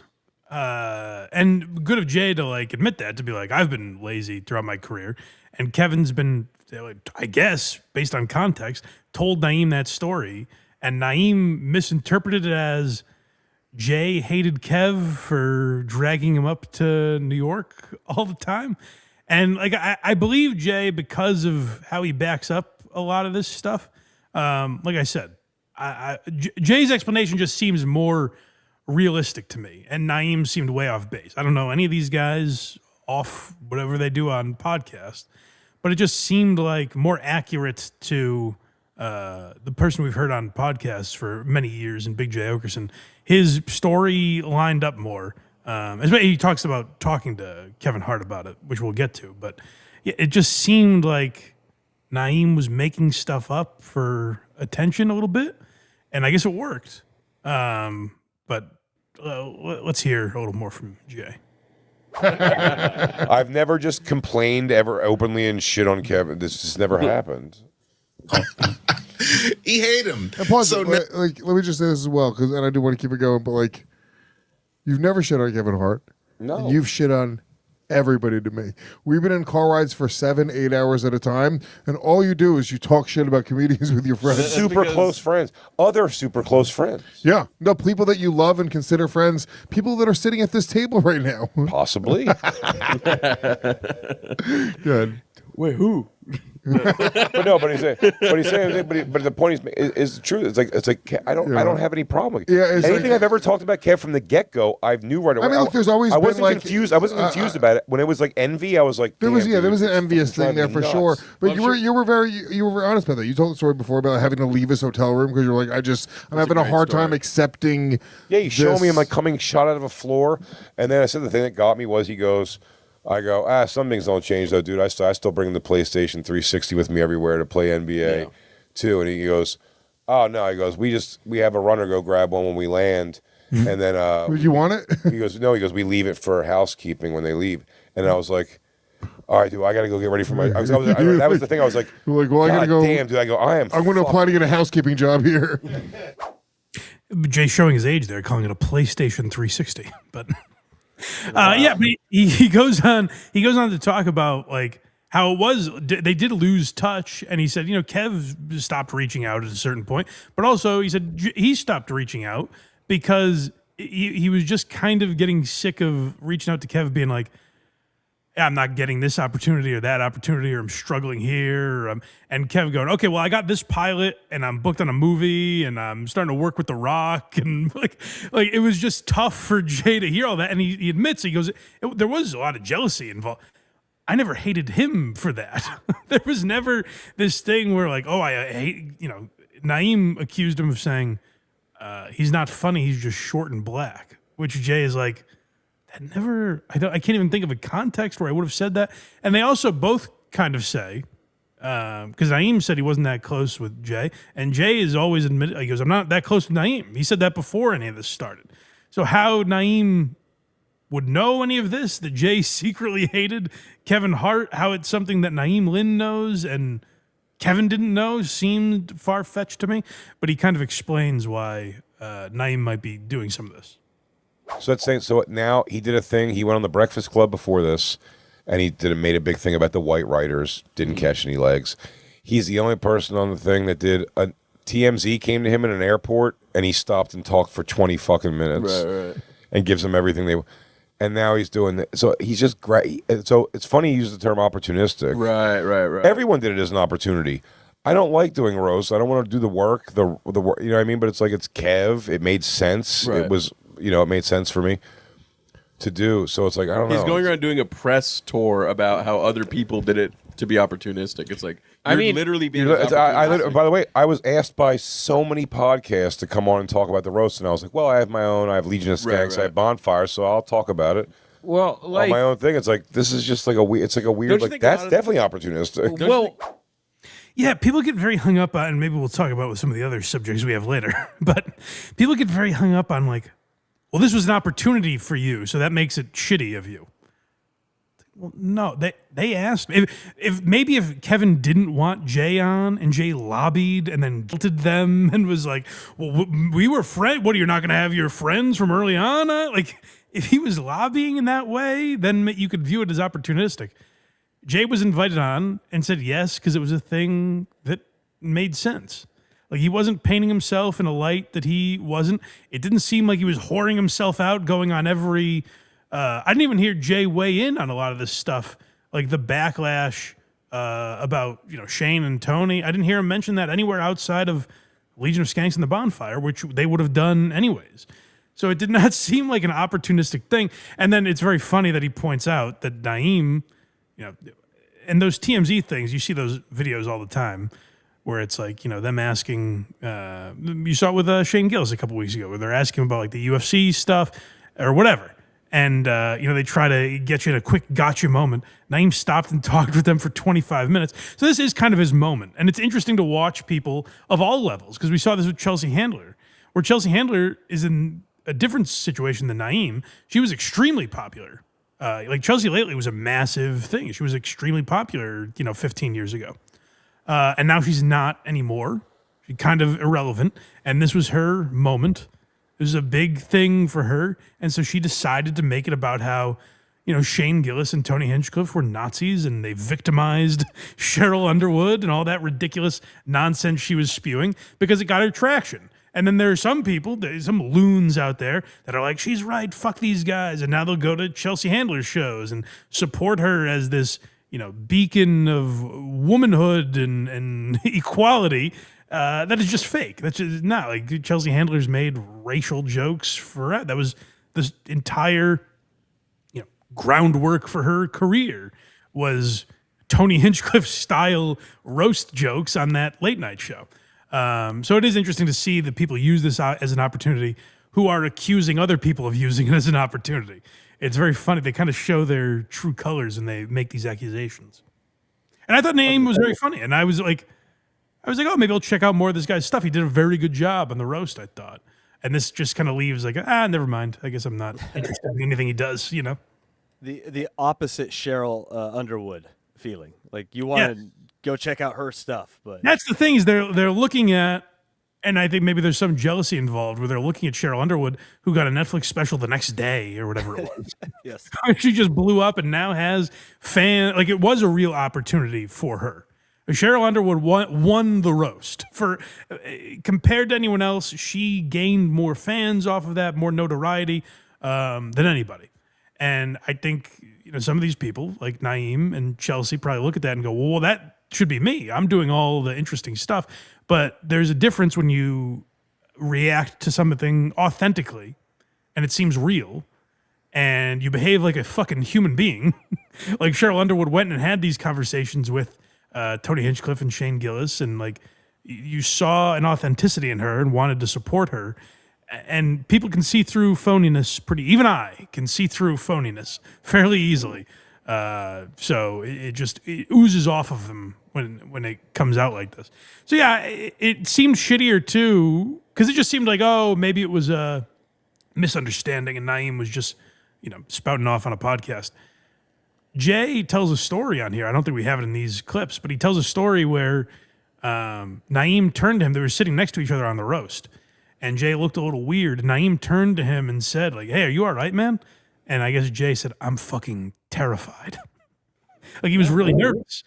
and good of Jay to like admit that, to be like, I've been lazy throughout my career. And Kevin's been, I guess, based on context, told Naeem that story. And Naeem misinterpreted it as Jay hated Kev for dragging him up to New York all the time. And like I believe Jay because of how he backs up a lot of this stuff. Like I said, Jay's explanation just seems more realistic to me, and Naeem seemed way off base. I don't know any of these guys off whatever they do on podcast, but it just seemed like more accurate to the person we've heard on podcasts for many years, and Big J Okerson. His story lined up more. He talks about talking to Kevin Hart about it, which we'll get to, but yeah, it just seemed like Naeem was making stuff up for attention a little bit, and I guess it worked. But let's hear a little more from Jay. I've never just complained ever openly and shit on Kevin. This just never happened. He hate him. And pause. Let me just say this as well, and I do want to keep it going, but like, you've never shit on Kevin Hart. No. And you've shit on everybody to me. We've been in car rides for 7-8 hours at a time, and all you do is you talk shit about comedians with your friends. Super close friends. Other super close friends. Yeah. No, people that you love and consider friends. People that are sitting at this table right now. Possibly. Good. Wait, who? But the point is true. It's like I don't have any problem. Yeah, anything I've ever talked about Kev from the get go, I knew right away. I mean, look, there's always I been wasn't like confused. I wasn't confused about it when it was like envy. I was like, there was dude, an envious thing there for nuts. sure. But you were very honest about that. You told the story before about having to leave his hotel room because you're like, I'm having a hard time accepting. Yeah, you show me I'm like coming shot out of a floor, and then I said the thing that got me was I go, some things don't change though, dude. I still bring the PlayStation 360 with me everywhere to play NBA too. And he goes, oh no, he goes, we have a runner go grab one when we land, and then would you want it? He goes, no, we leave it for housekeeping when they leave. And I was like, all right, dude, I gotta go get ready for my. That was the thing. I was like, well, I gotta go. Damn, dude. I go, I'm going to apply to get a housekeeping job here. Jay showing his age there, calling it a PlayStation 360, but. But he goes on to talk about like how it was, they did lose touch, and he said, Kev stopped reaching out at a certain point, but also he said he stopped reaching out because he was just kind of getting sick of reaching out to Kev, being like, I'm not getting this opportunity or that opportunity, or I'm struggling here. And Kev going, okay, well, I got this pilot and I'm booked on a movie and I'm starting to work with The Rock. And like it was just tough for Jay to hear all that. And he admits, he goes, there was a lot of jealousy involved. I never hated him for that. There was never this thing where like, oh, I hate, Naeem accused him of saying he's not funny, he's just short and black, which Jay is like, I can't even think of a context where I would have said that. And they also both kind of say, because Naeem said he wasn't that close with Jay, and Jay is always admitted, he goes, I'm not that close with Naeem. He said that before any of this started. So how Naeem would know any of this, that Jay secretly hated Kevin Hart, how it's something that Naeem Lynn knows and Kevin didn't know, seemed far-fetched to me. But he kind of explains why Naeem might be doing some of this. So that's saying. So now he did a thing. He went on the Breakfast Club before this, and he made a big thing about the white writers didn't catch any legs. He's the only person on the thing that did. TMZ came to him in an airport, and he stopped and talked for 20 fucking minutes, right. And gives them everything they. And now he's doing that. So he's just great. So it's funny he used the term opportunistic. Right. Everyone did it as an opportunity. I don't like doing roasts. I don't want to do the work, the work. You know what I mean? But it's like it's Kev. It made sense. Right. It was, it made sense for me to do. So it's like I don't know. He's going around doing a press tour about how other people did it to be opportunistic. It's like you're literally being. By the way, I was asked by so many podcasts to come on and talk about the roast, and I was like, well, I have my own. I have Legion of Skanks. I have Bonfire, so I'll talk about it. Well, on my own thing. It's like this is just like it's like a weird. Like that's definitely opportunistic. Well. Yeah, people get very hung up on, and maybe we'll talk about with some of the other subjects we have later, but people get very hung up on like, well, this was an opportunity for you, so that makes it shitty of you. Well, no, they asked me. If Kevin didn't want Jay on and Jay lobbied and then guilted them and was like, well, we were friends. What, you're not going to have your friends from early on? Like, if he was lobbying in that way, then you could view it as opportunistic. Jay was invited on and said yes because it was a thing that made sense. Like he wasn't painting himself in a light that he wasn't. It didn't seem like he was whoring himself out, going on every. I didn't even hear Jay weigh in on a lot of this stuff, like the backlash about Shane and Tony. I didn't hear him mention that anywhere outside of Legion of Skanks and the Bonfire, which they would have done anyways. So it did not seem like an opportunistic thing. And then it's very funny that he points out that Naeem. And those TMZ things, you see those videos all the time where it's like, them asking, you saw it with Shane Gillis a couple weeks ago, where they're asking about like the UFC stuff or whatever. And, they try to get you in a quick gotcha moment. Naeem stopped and talked with them for 25 minutes. So this is kind of his moment. And it's interesting to watch people of all levels, because we saw this with Chelsea Handler, where Chelsea Handler is in a different situation than Naeem. She was extremely popular. Like Chelsea lately was a massive thing. She was extremely popular, 15 years ago. And now she's not anymore. She's kind of irrelevant. And this was her moment. It was a big thing for her. And so she decided to make it about how, Shane Gillis and Tony Hinchcliffe were Nazis and they victimized Cheryl Underwood and all that ridiculous nonsense she was spewing because it got her traction. And then there are some people, some loons out there that are like, she's right, fuck these guys. And now they'll go to Chelsea Handler's shows and support her as this, beacon of womanhood and equality that is just fake. That's just not like Chelsea Handler's made racial jokes for that was this entire, groundwork for her career was Tony Hinchcliffe style roast jokes on that late night show. So it is interesting to see that people use this as an opportunity who are accusing other people of using it as an opportunity. It's very funny. They kind of show their true colors and they make these accusations. And I thought Naeem was very funny. And I was like, oh, maybe I'll check out more of this guy's stuff. He did a very good job on the roast, I thought. And this just kind of leaves like, never mind. I guess I'm not interested in anything he does, The opposite Cheryl Underwood feeling. Like you want to go check out her stuff, but that's the thing is they're looking at, and I think maybe there's some jealousy involved where they're looking at Cheryl Underwood, who got a Netflix special the next day or whatever it was. Yes, she just blew up and now has like it was a real opportunity for her. Cheryl Underwood won the roast for compared to anyone else. She gained more fans off of that, more notoriety than anybody. And I think some of these people like Naeem and Chelsea probably look at that and go, well, that should be me. I'm doing all the interesting stuff. But there's a difference when you react to something authentically and it seems real and you behave like a fucking human being. Like Cheryl Underwood went and had these conversations with Tony Hinchcliffe and Shane Gillis, and like you saw an authenticity in her and wanted to support her. And people can see through phoniness even I can see through phoniness fairly easily. So it oozes off of them when it comes out like this. So yeah, it seemed shittier too, because it just seemed like, oh, maybe it was a misunderstanding and Naeem was just, spouting off on a podcast. Jay tells a story on here. I don't think we have it in these clips, but he tells a story where Naeem turned to him. They were sitting next to each other on the roast. And Jay looked a little weird. Naeem turned to him and said, like, hey, are you all right, man? And I guess Jay said, I'm fucking terrified. Like he was really nervous.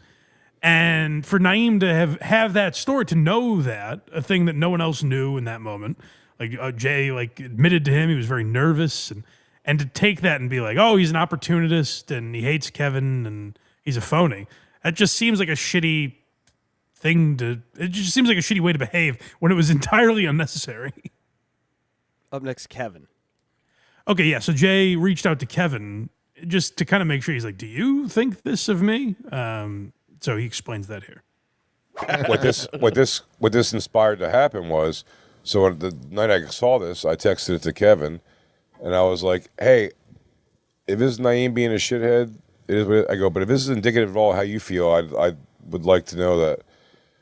And for Naeem to have that story, to know that, a thing that no one else knew in that moment, like Jay admitted to him he was very nervous, and to take that and be like, oh, he's an opportunist and he hates Kevin and he's a phony. That just seems like a shitty thing to. It just seems like a shitty way to behave when it was entirely unnecessary. Up next, Kevin. Okay, yeah. So Jay reached out to Kevin just to kind of make sure. He's like, "Do you think this of me?" So he explains that here. what this inspired to happen was, so the night I saw this, I texted it to Kevin, and I was like, "Hey, if this is Naeem being a shithead, it is what it, I go. But if this is indicative of all how you feel, I would like to know that."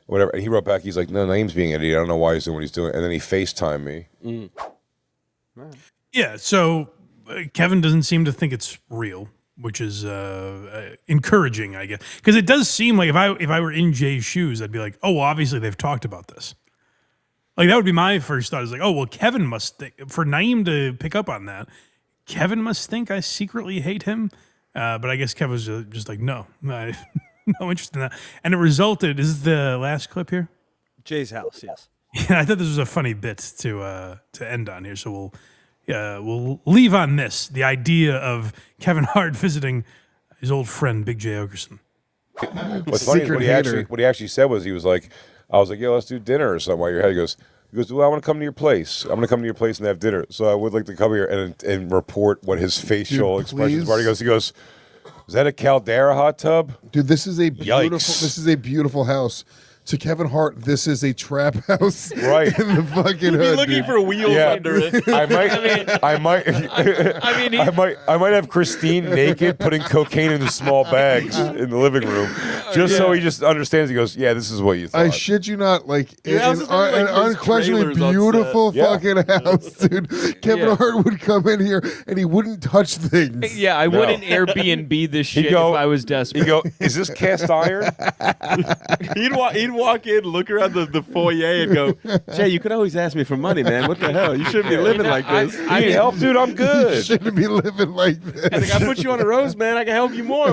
Whatever. And he wrote back, he's like, "No, Naeem's being an idiot. I don't know why he's doing what he's doing." And then he FaceTimed me. Yeah. So Kevin doesn't seem to think it's real, which is encouraging, I guess, because it does seem like if I were in Jay's shoes, I'd be like, "Oh, well, obviously they've talked about this." Like that would be my first thought. Is like, "Oh, well, Kevin must think for Naeem to pick up on that. Kevin must think I secretly hate him." But I guess Kevin was just like, "No, no interest in that." And it resulted. Is this the last clip here? Jay's house, yes. Yeah, I thought this was a funny bit to end on here, so we'll leave on this, the idea of Kevin Hart visiting his old friend Big J Okerson. What's funny is what he actually said was, he was like, I was like, "Yeah, let's do dinner or something while you're here." He goes, "Well, I want to come to your place. I'm going to come to your place and have dinner. So I would like to come here and report what his facial expressions were." He goes, "Is that a Caldera hot tub?" Dude, this is a beautiful. Yikes. This is a beautiful house. To Kevin Hart, this is a trap house, right? In the fucking He'd be hood, looking dude. for wheels under it. I might have Christine naked putting cocaine into small bags in the living room, just so he just understands. He goes, "Yeah, this is what you thought." I shit you not, like Yeah, an unquestionably beautiful fucking house, dude. Kevin Hart would come in here and he wouldn't touch things. Yeah, I wouldn't Airbnb this shit if I was desperate. He'd go, "Is this cast iron?" He'd walk in, look around the foyer, and go, "Jay, you could always ask me for money, man. What the hell? You shouldn't be living like this. I need help, dude. I'm good. You shouldn't be living like this." I think I put you on a rose, man. I can help you more.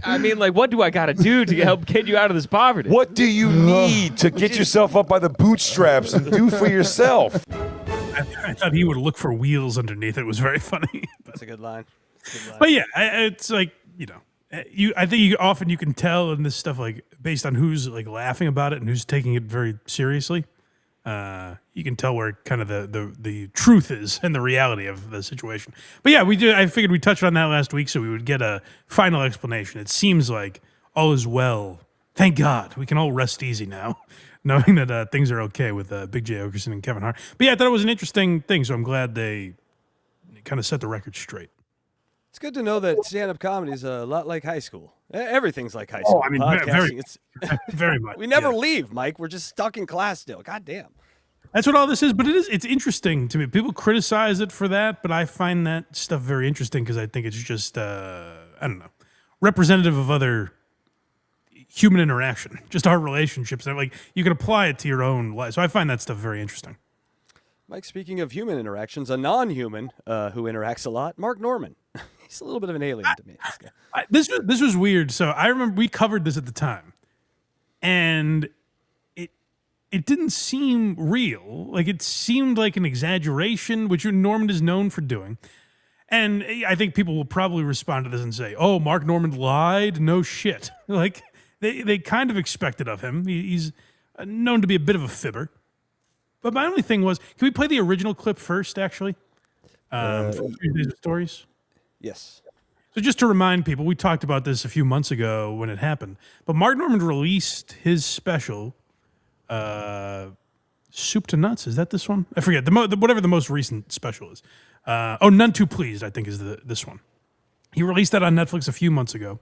I mean, like, what do I got to do to help get you out of this poverty? What do you need to get yourself up by the bootstraps and do for yourself? I thought he would look for wheels underneath. It was very funny. That's a good line. But yeah, it's like, I think you can tell in this stuff, like based on who's like laughing about it and who's taking it very seriously. You can tell where kind of the truth is and the reality of the situation. But yeah, I figured we touched on that last week, so we would get a final explanation. It seems like all is well. Thank God. We can all rest easy now, knowing that things are okay with Big J Okerson and Kevin Hart. But yeah, I thought it was an interesting thing, so I'm glad they kind of set the record straight. It's good to know that stand-up comedy is a lot like high school. Everything's like high school. Oh, I mean, Podcasting, very much. We never leave, Mike. We're just stuck in class still. God damn. That's what all this is, but it's interesting to me. People criticize it for that, but I find that stuff very interesting because I think it's just, I don't know, representative of other human interaction, just our relationships. Like, you can apply it to your own life. So I find that stuff very interesting. Mike, speaking of human interactions, a non-human who interacts a lot, Mark Norman. He's a little bit of an alien to me. This guy. This was weird. So I remember we covered this at the time, and it didn't seem real. Like, it seemed like an exaggeration, which Norman is known for doing. And I think people will probably respond to this and say, "Oh, Mark Norman lied? No shit." Like, they kind of expect it of him. He's known to be a bit of a fibber. But my only thing was, can we play the original clip first, actually? From Tuesdays with Stories? Yes. So just to remind people, we talked about this a few months ago when it happened. But Mark Norman released his special, Soup to Nuts. Is that this one? I forget. Whatever the most recent special is. None Too Pleased, I think, is this one. He released that on Netflix a few months ago.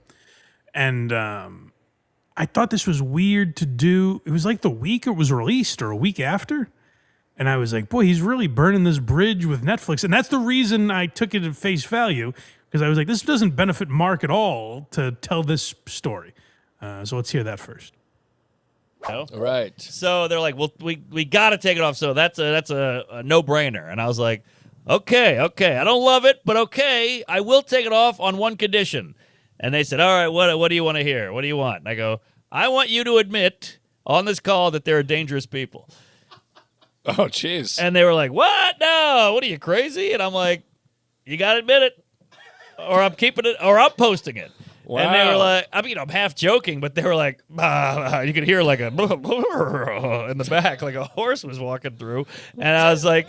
And I thought this was weird to do. It was like the week it was released or a week after. And I was like, boy, he's really burning this bridge with Netflix. And that's the reason I took it at face value, because I was like, this doesn't benefit Mark at all to tell this story. So let's hear that first. All right. So they're like, well, we got to take it off. So that's a no-brainer. And I was like, okay. I don't love it, but okay. I will take it off on one condition. And they said, all right, what do you want to hear? What do you want? And I go, I want you to admit on this call that there are dangerous people. Oh, jeez. And they were like, what? No, what are you, crazy? And I'm like, you got to admit it, or I'm keeping it, or I'm posting it. And they were Wow. like, I mean, I'm half joking, but they were like, you could hear like a in the back, like a horse was walking through. And I was like,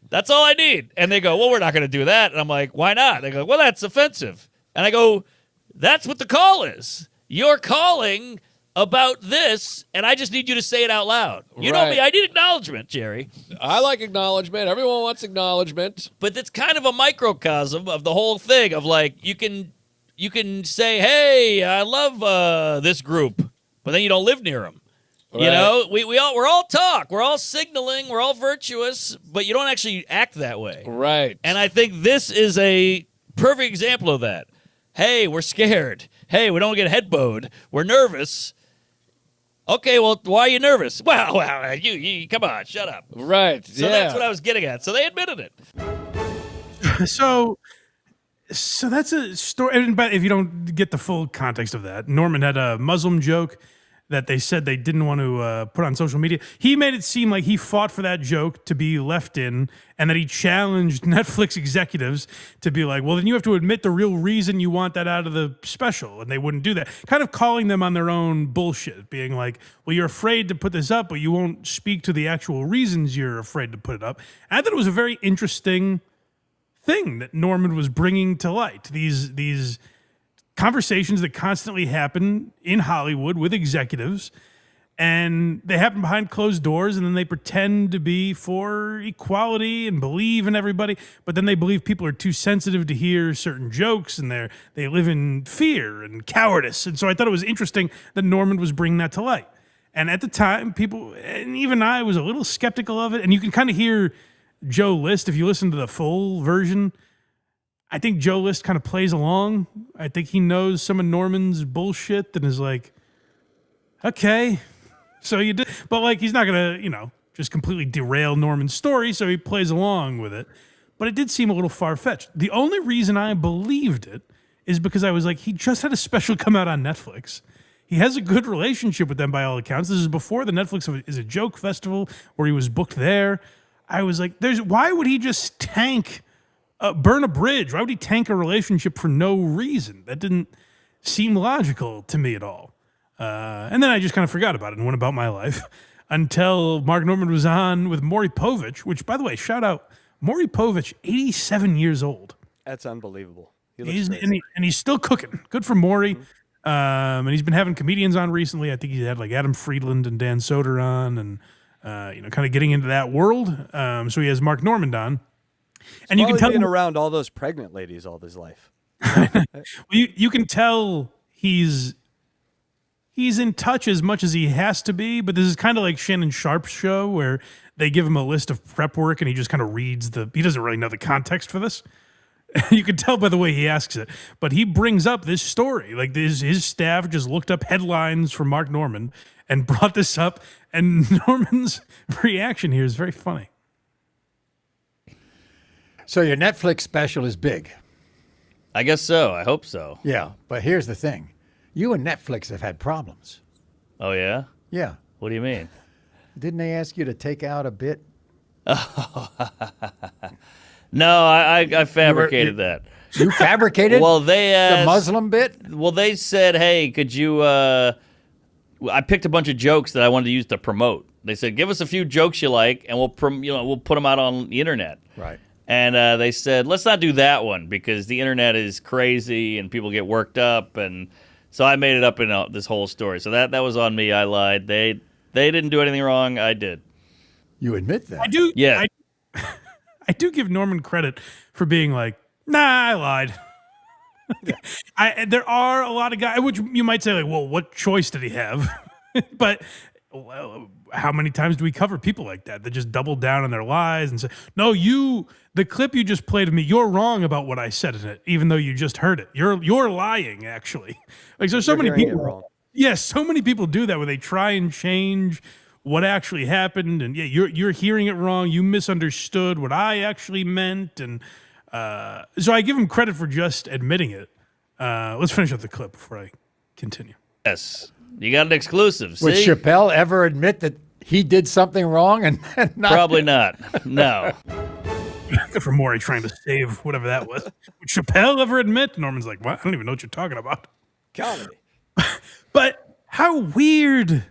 that's all I need. And they go, well, we're not going to do that. And I'm like, why not? They go, well, that's offensive. And I go, that's what the call is. You're calling about this, and I just need you to say it out loud. You know me. I need acknowledgement, Jerry. I like acknowledgement. Everyone wants acknowledgement. But it's kind of a microcosm of the whole thing of like, you can say, hey, I love this group, but then you don't live near them. You know, we're all talk. We're all signaling. We're all virtuous, but you don't actually act that way. Right. And I think this is a perfect example of that. Hey, we're scared. Hey, we don't get head bowed. We're nervous. Okay, well, why are you nervous? Well, you come on, shut up. Right. So that's what I was getting at. So they admitted it. So that's a story. But if you don't get the full context of that, Norman had a Muslim joke that they said they didn't want to put on social media. He made it seem like he fought for that joke to be left in, and that he challenged Netflix executives to be like, well, then you have to admit the real reason you want that out of the special, and they wouldn't do that. Kind of calling them on their own bullshit, being like, well, you're afraid to put this up, but you won't speak to the actual reasons you're afraid to put it up. And I thought it was a very interesting thing that Norman was bringing to light. These conversations that constantly happen in Hollywood with executives, and they happen behind closed doors, and then they pretend to be for equality and believe in everybody, but then they believe people are too sensitive to hear certain jokes, and they live in fear and cowardice. And so I thought it was interesting that Norman was bringing that to light. And at the time, people, and even I, was a little skeptical of it. And you can kind of hear Joe List, if you listen to the full version, I think Joe List kind of plays along. I think he knows some of Norman's bullshit and is like, okay, so you did. But like, he's not going to, just completely derail Norman's story, so he plays along with it. But it did seem a little far-fetched. The only reason I believed it is because I was like, he just had a special come out on Netflix. He has a good relationship with them by all accounts. This is before the Netflix is a Joke Festival where he was booked there. I was like, why would he just burn a bridge? Why would he tank a relationship for no reason? That didn't seem logical to me at all. And then I just kind of forgot about it and went about my life until Mark Norman was on with Maury Povich, which, by the way, shout out, Maury Povich, 87 years old. That's unbelievable. And he's still cooking. Good for Maury. And he's been having comedians on recently. I think he had like Adam Friedland and Dan Soder on, and kind of getting into that world. So he has Mark Norman on. And you can tell being around all those pregnant ladies all his life. you can tell he's in touch as much as he has to be, but this is kind of like Shannon Sharp's show where they give him a list of prep work and he just kind of reads he doesn't really know the context for this. You can tell by the way he asks it, but he brings up this story. Like his staff just looked up headlines for Mark Norman and brought this up, and Norman's reaction here is very funny. So your Netflix special is big. I guess so. I hope so. Yeah, but here's the thing. You and Netflix have had problems. Oh, yeah? Yeah. What do you mean? Didn't they ask you to take out a bit? No, I fabricated that. You fabricated? Well, they asked, the Muslim bit? Well, they said, hey, could you... I picked a bunch of jokes that I wanted to use to promote. They said, give us a few jokes you like, and we'll put them out on the internet. Right. And they said, let's not do that one because the internet is crazy and people get worked up. And so I made it up in this whole story. So that was on me. I lied. They didn't do anything wrong. I did. You admit that? I do. Yeah. I do give Norman credit for being like, nah, I lied. There are a lot of guys, which you might say like, well, what choice did he have? But how many times do we cover people like that just double down on their lies and say, no, the clip you just played of me, you're wrong about what I said in it, even though you just heard it. You're lying, actually. Like there's so many people. Yes, so many people do that where they try and change what actually happened, and yeah, you're hearing it wrong. You misunderstood what I actually meant, and so I give him credit for just admitting it. Let's finish up the clip before I continue. Yes, you got an exclusive. Would Chappelle ever admit that he did something wrong and not? Probably not. No. Good for Maury trying to save whatever that was. Would Chappelle ever admit? Norman's like, what? I don't even know what you're talking about. Comedy. But how weird.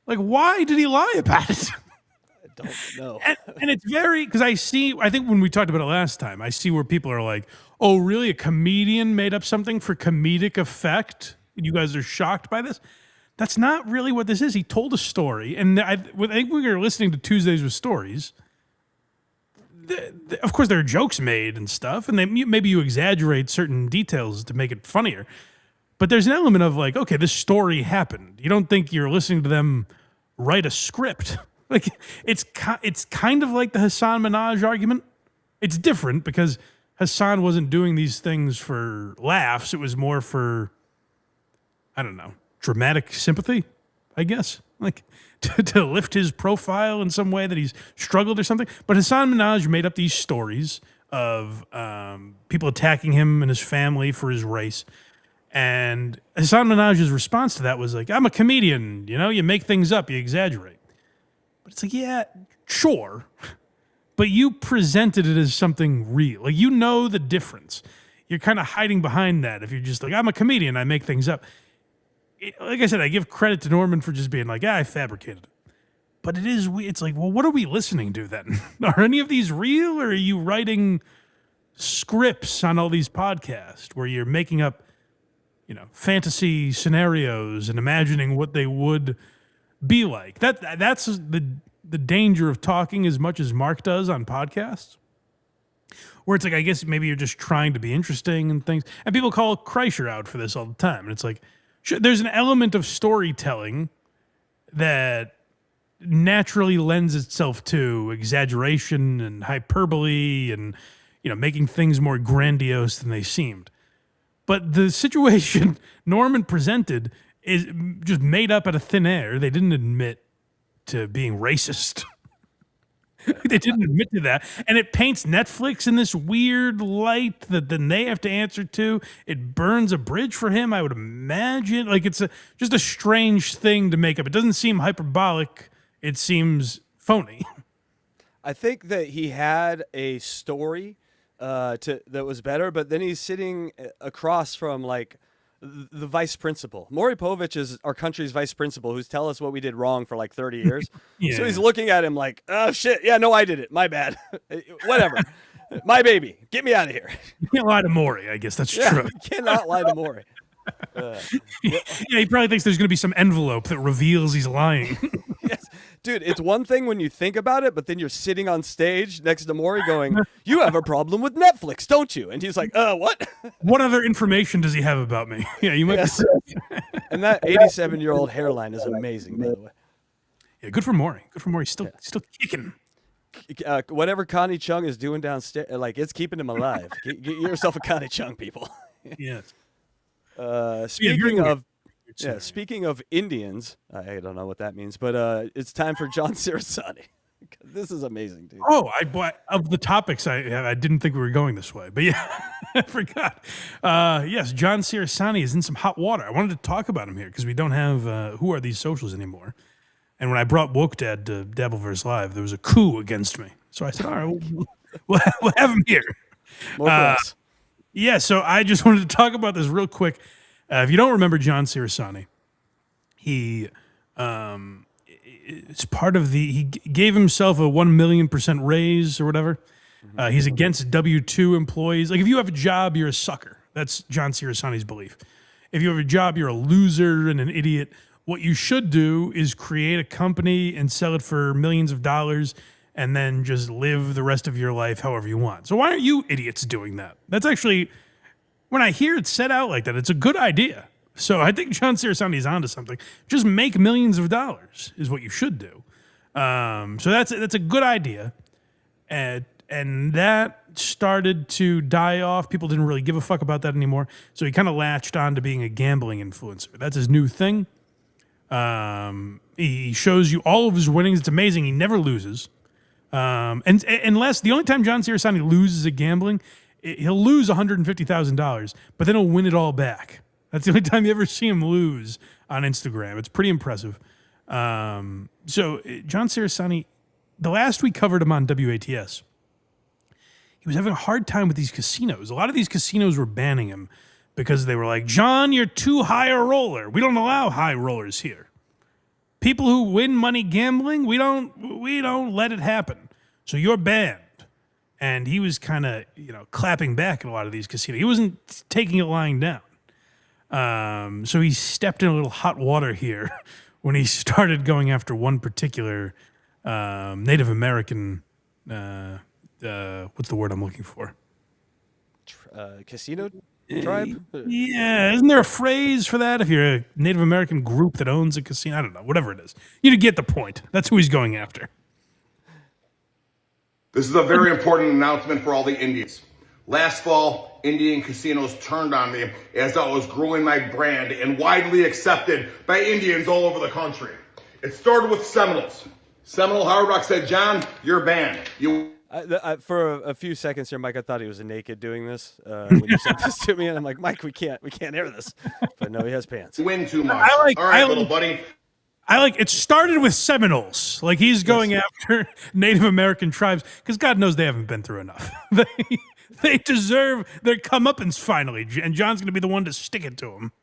Like, why did he lie about it? I don't know. And it's very, because I think when we talked about it last time, I see where people are like, oh, really? A comedian made up something for comedic effect? You guys are shocked by this? That's not really what this is. He told a story. And I think we were listening to Tuesdays with Stories. Of course, there are jokes made and stuff, and maybe you exaggerate certain details to make it funnier. But there's an element of like, okay, this story happened. You don't think you're listening to them write a script. Like, it's kind of like the Hassan Minhaj argument. It's different because Hassan wasn't doing these things for laughs. It was more for, I don't know, dramatic sympathy, I guess. Like, to lift his profile in some way that he's struggled or something. But Hassan Minhaj made up these stories of people attacking him and his family for his race. And Hassan Minhaj's response to that was like, I'm a comedian, you make things up, you exaggerate. But it's like, yeah, sure. But you presented it as something real. Like, the difference. You're kind of hiding behind that if you're just like, I'm a comedian, I make things up. Like I said, I give credit to Norman for just being like, I fabricated it. But it's like, well, what are we listening to then? Are any of these real, or are you writing scripts on all these podcasts where you're making up, fantasy scenarios and imagining what they would be like? That's the danger of talking as much as Mark does on podcasts. Where it's like, I guess maybe you're just trying to be interesting and things. And people call Kreischer out for this all the time. And it's like, there's an element of storytelling that naturally lends itself to exaggeration and hyperbole and, making things more grandiose than they seemed. But the situation Norman presented is just made up out of thin air. They didn't admit to being racist. They didn't admit to that. And it paints Netflix in this weird light that then they have to answer to. It burns a bridge for him, I would imagine. Like, it's just a strange thing to make up. It doesn't seem hyperbolic. It seems phony. I think that he had a story that was better, but then he's sitting across from, like, the vice principal. Maury Povich is our country's vice principal who's tell us what we did wrong for like 30 years. Yeah. So he's looking at him like, oh, shit. Yeah, no, I did it. My bad. Whatever. My baby. Get me out of here. You can't lie to Maury. I guess that's true. You cannot lie to Maury. Yeah, he probably thinks there's going to be some envelope that reveals he's lying. Yes. Dude, it's one thing when you think about it, but then you're sitting on stage next to Maury going, you have a problem with Netflix, don't you? And he's like, what? What other information does he have about me? Yeah, you might be. And that 87-year-old hairline is amazing, by the way. Yeah, good for Maury. Good for Maury. Still kicking. Whatever Connie Chung is doing downstairs, like, it's keeping him alive. Get yourself a Connie Chung, people. Yes. Speaking of Indians, I don't know what that means, but it's time for John CERASANI. This is amazing, dude. Oh, of the topics, I didn't think we were going this way, but yeah, I forgot. Yes, John CERASANI is in some hot water. I wanted to talk about him here because we don't have Who Are These Socials anymore. And when I brought Woke Dad to Dabbleverse Live, there was a coup against me. So I said, all right, we'll have him here. More for us. Yeah, so I just wanted to talk about this real quick. If you don't remember John CERASANI, he it's part of he gave himself a 1,000,000% raise or whatever. He's against W-2 employees. Like, if you have a job, you're a sucker. That's John CERASANI's belief. If you have a job, you're a loser and an idiot. What you should do is create a company and sell it for millions of dollars and then just live the rest of your life however you want. So why aren't you idiots doing that? That's actually, when I hear it said out like that, it's a good idea. So I think John CERASANI is onto something. Just make millions of dollars is what you should do. So that's a good idea. And that started to die off. People didn't really give a fuck about that anymore. So he kind of latched on to being a gambling influencer. That's his new thing. He shows you all of his winnings. It's amazing. He never loses. And unless the only time John CERASANI loses at gambling, he'll lose $150,000, but then he'll win it all back. That's the only time you ever see him lose on Instagram. It's pretty impressive. So John CERASANI, the last we covered him on WATS, he was having a hard time with these casinos. A lot of these casinos were banning him because they were like, John, you're too high a roller. We don't allow high rollers here. People who win money gambling, we don't let it happen. So you're banned. And he was kind of, clapping back at a lot of these casinos. He wasn't taking it lying down. So he stepped in a little hot water here when he started going after one particular Native American, what's the word I'm looking for? Casino tribe? Yeah, isn't there a phrase for that? If you're a Native American group that owns a casino, I don't know, whatever it is. You get the point. That's who he's going after. This is a very important announcement for all the Indians. Last fall, Indian casinos turned on me as I was growing my brand and widely accepted by Indians all over the country. It started with Seminoles. Seminole Hard Rock said, John, you're banned. For a few seconds here, Mike, I thought he was naked doing this when you sent this to me, and I'm like, Mike, we can't air this. But no, he has pants. You win too much. All right, little buddy. It started with Seminoles. Like, he's going after Native American tribes because God knows they haven't been through enough. They deserve their comeuppance finally, and John's going to be the one to stick it to them.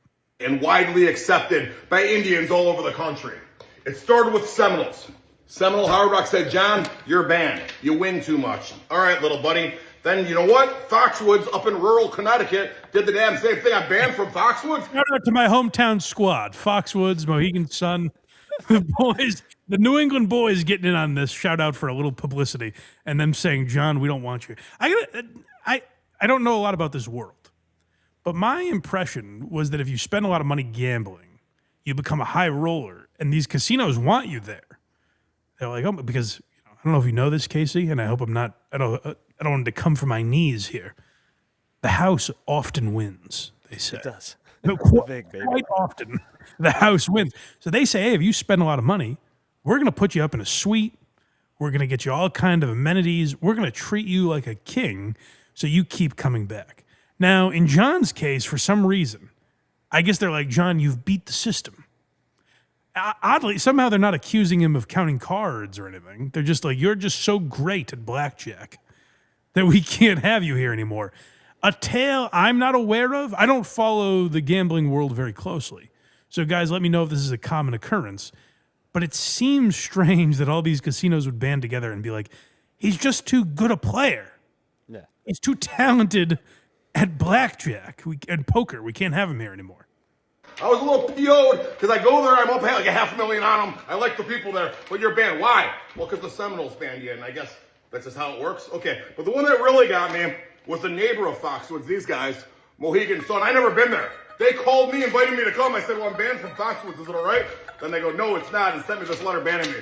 And widely accepted by Indians all over the country. It started with Seminoles. Seminole Hard Rock said, John, you're banned. You win too much. All right, little buddy. Then you know what? Foxwoods up in rural Connecticut did the damn same thing. I banned from Foxwoods. Shout out to my hometown squad, Foxwoods, Mohegan Sun. The boys, the New England boys getting in on this. Shout out for a little publicity and them saying, John, we don't want you. I don't know a lot about this world, but my impression was that if you spend a lot of money gambling, you become a high roller, and these casinos want you there. They're like, oh, because I don't know if you know this, Casey, and I hope I'm not. I don't want to come for my knees here. The house often wins. They say it does. No, quite often, the house wins. So they say, hey, if you spend a lot of money, we're going to put you up in a suite. We're going to get you all kind of amenities. We're going to treat you like a king so you keep coming back. Now, in John's case, for some reason, I guess they're like, John, you've beat the system. Oddly, somehow they're not accusing him of counting cards or anything. They're just like, you're just so great at blackjack that we can't have you here anymore. A tale I'm not aware of. I don't follow the gambling world very closely. So guys, let me know if this is a common occurrence. But it seems strange that all these casinos would band together and be like, he's just too good a player. Yeah. He's too talented at blackjack and poker. We can't have him here anymore. I was a little PO'd because I go there, I'm up like $500,000 on them. I like the people there, but you're banned. Why? Well, because the Seminoles banned you, and I guess that's just how it works. Okay, but the one that really got me was the neighbor of Foxwoods, these guys, Mohegan Sun. I never been there. They called me, invited me to come. I said, well, I'm banned from Foxwoods. Is it all right? Then they go, no, it's not, and sent me this letter banning me.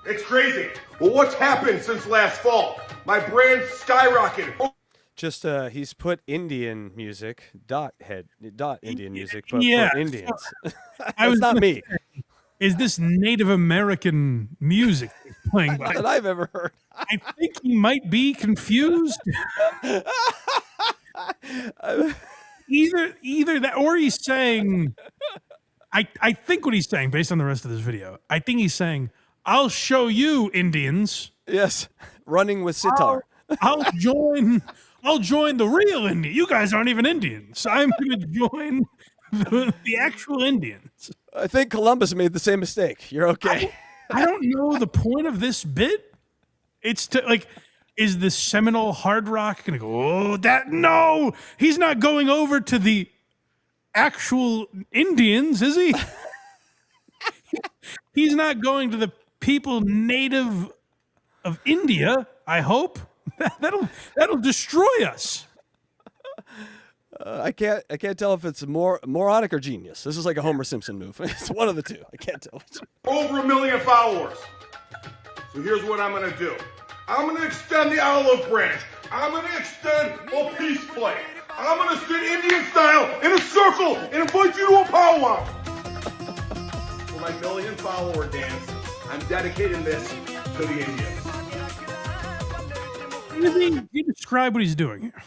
It's crazy. Well, what's happened since last fall? My brand skyrocketed. Just he's put Indian music Indian music for Indians. That's not me. Say, is this Native American music he's playing by? That I've ever heard. I think he might be confused. Either that, or he's saying. I think what he's saying, based on the rest of this video, I think he's saying, "I'll show you Indians." Yes, running with sitar. I'll join the real Indian. You guys aren't even Indians. I'm going to join the actual Indians. I think Columbus made the same mistake. You're okay. I don't know the point of this bit. It's to like, is the Seminole Hard Rock going to go, oh, that? No, he's not going over to the actual Indians, is he? He's not going to the people native of India, I hope. That'll destroy us. I can't tell if it's moronic or genius. This is like a Homer Simpson move. It's one of the two. I can't tell. Over 1 million followers. So here's what I'm gonna do. I'm gonna extend the olive branch. I'm gonna extend a peace plate. I'm gonna sit Indian style in a circle and invite you to a powwow. For my 1 million follower dance, I'm dedicating this to the Indians. Can you describe what he's doing here?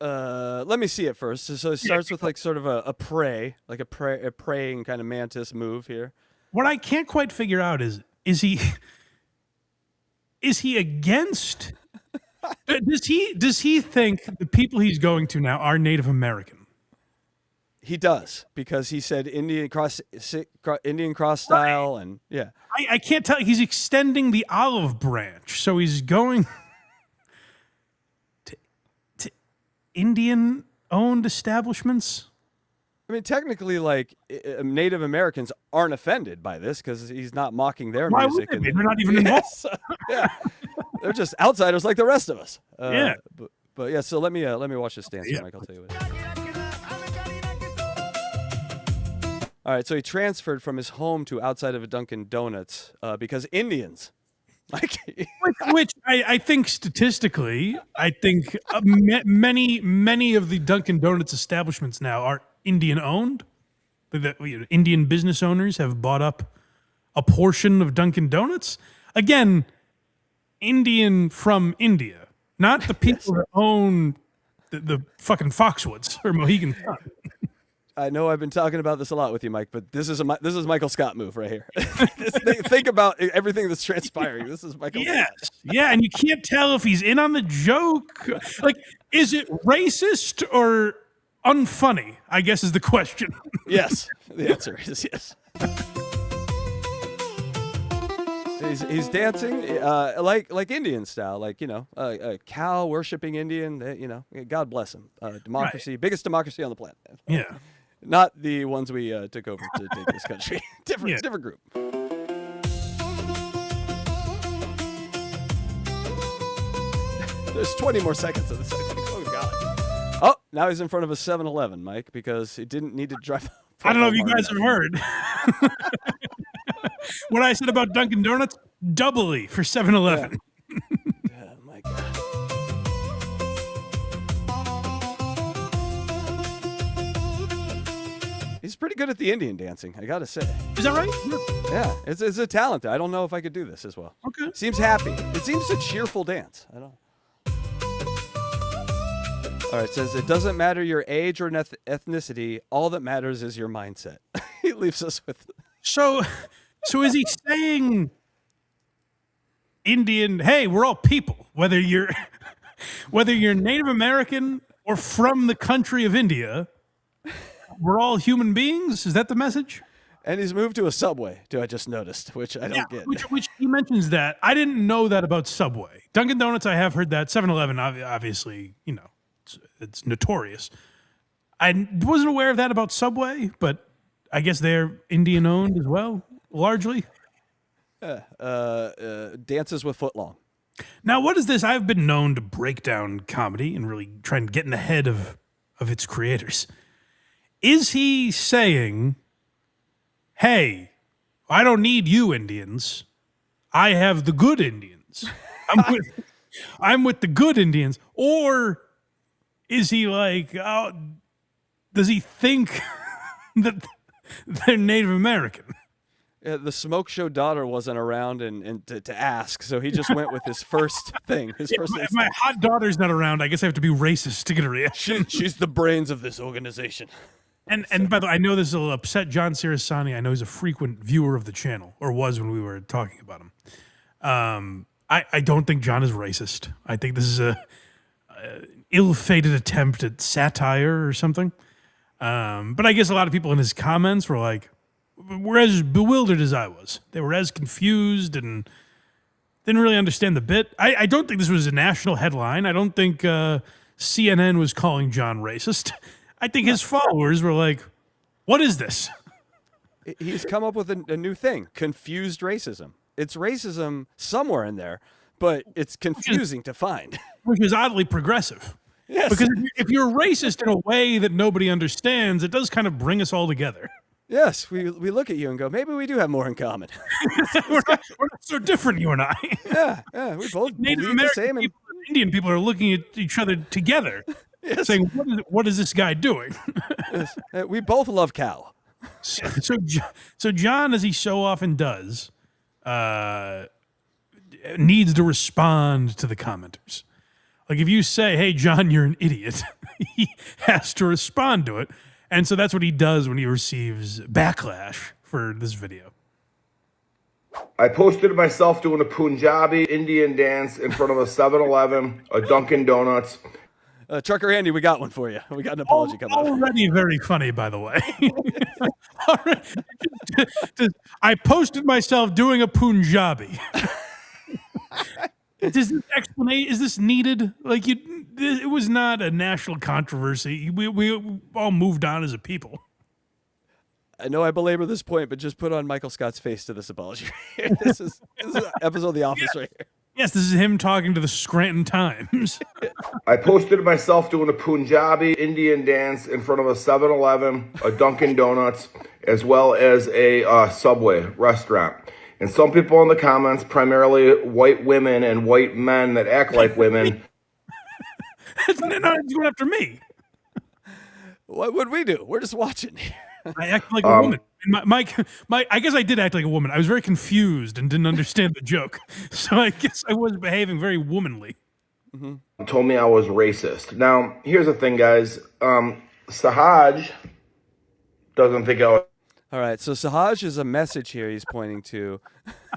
Let me see it first. So it starts with like sort of a prey, like a praying kind of mantis move here. What I can't quite figure out is he against Does he think the people he's going to now are Native American? He does, because he said Indian cross style, and yeah. I can't tell. He's extending the olive branch, so he's going to Indian-owned establishments. I mean, technically, like Native Americans aren't offended by this because he's not mocking their Why music. would they be? They're not even involved. Yeah, they're just outsiders like the rest of us. Yeah. But yeah. So let me watch this dance, Mike. I'll tell you what. All right, so he transferred from his home to outside of a Dunkin' Donuts because Indians. Like, which I think statistically, I think many of the Dunkin' Donuts establishments now are Indian owned. Indian business owners have bought up a portion of Dunkin' Donuts. Again, Indian from India, not the people that own the fucking Foxwoods or Mohegan Sun. I know I've been talking about this a lot with you, Mike, but this is Michael Scott move right here. Think about everything that's transpiring. This is Michael. Yes, yeah, and you can't tell if he's in on the joke. Like, is it racist or unfunny? I guess is the question. Yes, the answer is yes. He's dancing like Indian style, like, you know, a cow worshiping Indian. You know, God bless him. Democracy, biggest democracy on the planet. Yeah. Not the ones we took over to take this country. Different group. There's 20 more seconds of this. Oh, God. Oh, now he's in front of a 7-Eleven, Mike, because he didn't need to drive. I don't know if you guys have heard. What I said about Dunkin' Donuts, doubly for 7-Eleven. Oh, my God. He's pretty good at the Indian dancing, I gotta say. Is that right? Yeah, it's a talent. I don't know if I could do this as well. Okay. Seems happy. It seems a cheerful dance. I don't. All right, it says it doesn't matter your age or ethnicity. All that matters is your mindset. He leaves us with. So is he saying Indian? Hey, we're all people, whether you're Native American or from the country of India. We're all human beings? Is that the message? And he's moved to a Subway, I just noticed, which I don't get. Which he mentions that. I didn't know that about Subway. Dunkin' Donuts, I have heard that. 7-Eleven, obviously, you know, it's notorious. I wasn't aware of that about Subway, but I guess they're Indian-owned as well, largely. Dances with footlong. Now, what is this? I've been known to break down comedy and really try and get in the head of its creators. Is he saying, hey, I don't need you Indians. I have the good Indians. I'm with the good Indians. Or is he like, does he think that they're Native American? Yeah, the smoke show daughter wasn't around and to ask, so he just went with his first thing. If my hot daughter's not around, I guess I have to be racist to get a reaction. She's the brains of this organization. And by the way, I know this will upset John CERASANI. I know he's a frequent viewer of the channel, or was when we were talking about him. I don't think John is racist. I think this is a ill-fated attempt at satire or something. But I guess a lot of people in his comments were like, were as bewildered as I was. They were as confused and didn't really understand the bit. I don't think this was a national headline. I don't think CNN was calling John racist. I think his followers were like, what is this? He's come up with a new thing, confused racism. It's racism somewhere in there, but it's confusing to find. Which is oddly progressive. Yes. Because if you're racist in a way that nobody understands, it does kind of bring us all together. Yes, we look at you and go, maybe we do have more in common. we're not so different, you and I. Yeah, we both Native believe American the same. people and Indian people are looking at each other together, saying, what is this guy doing? Yes. We both love cow. So John, as he so often does, needs to respond to the commenters. Like if you say, hey, John, you're an idiot, he has to respond to it. And so that's what he does when he receives backlash for this video. I posted myself doing a Punjabi Indian dance in front of a 7-Eleven, a Dunkin' Donuts. Trucker Andy, we got one for you. We got an apology coming up. Already very funny, by the way. I posted myself doing a Punjabi. Is this explanation? Is this needed? Like it was not a national controversy. We all moved on as a people. I know I belabor this point, but just put on Michael Scott's face to this apology. This is an episode of The Office right here. Yes, this is him talking to the Scranton Times. I posted myself doing a Punjabi Indian dance in front of a 7-Eleven, a Dunkin' Donuts, as well as a Subway restaurant. And some people in the comments, primarily white women and white men that act like women. It's going after me. What would we do? We're just watching here. I act like a woman. I guess I did act like a woman. I was very confused and didn't understand the joke. So I guess I was behaving very womanly. Told me I was racist. Now, here's the thing, guys. Sahaj doesn't think I was. All right, so Sahaj is a message here he's pointing to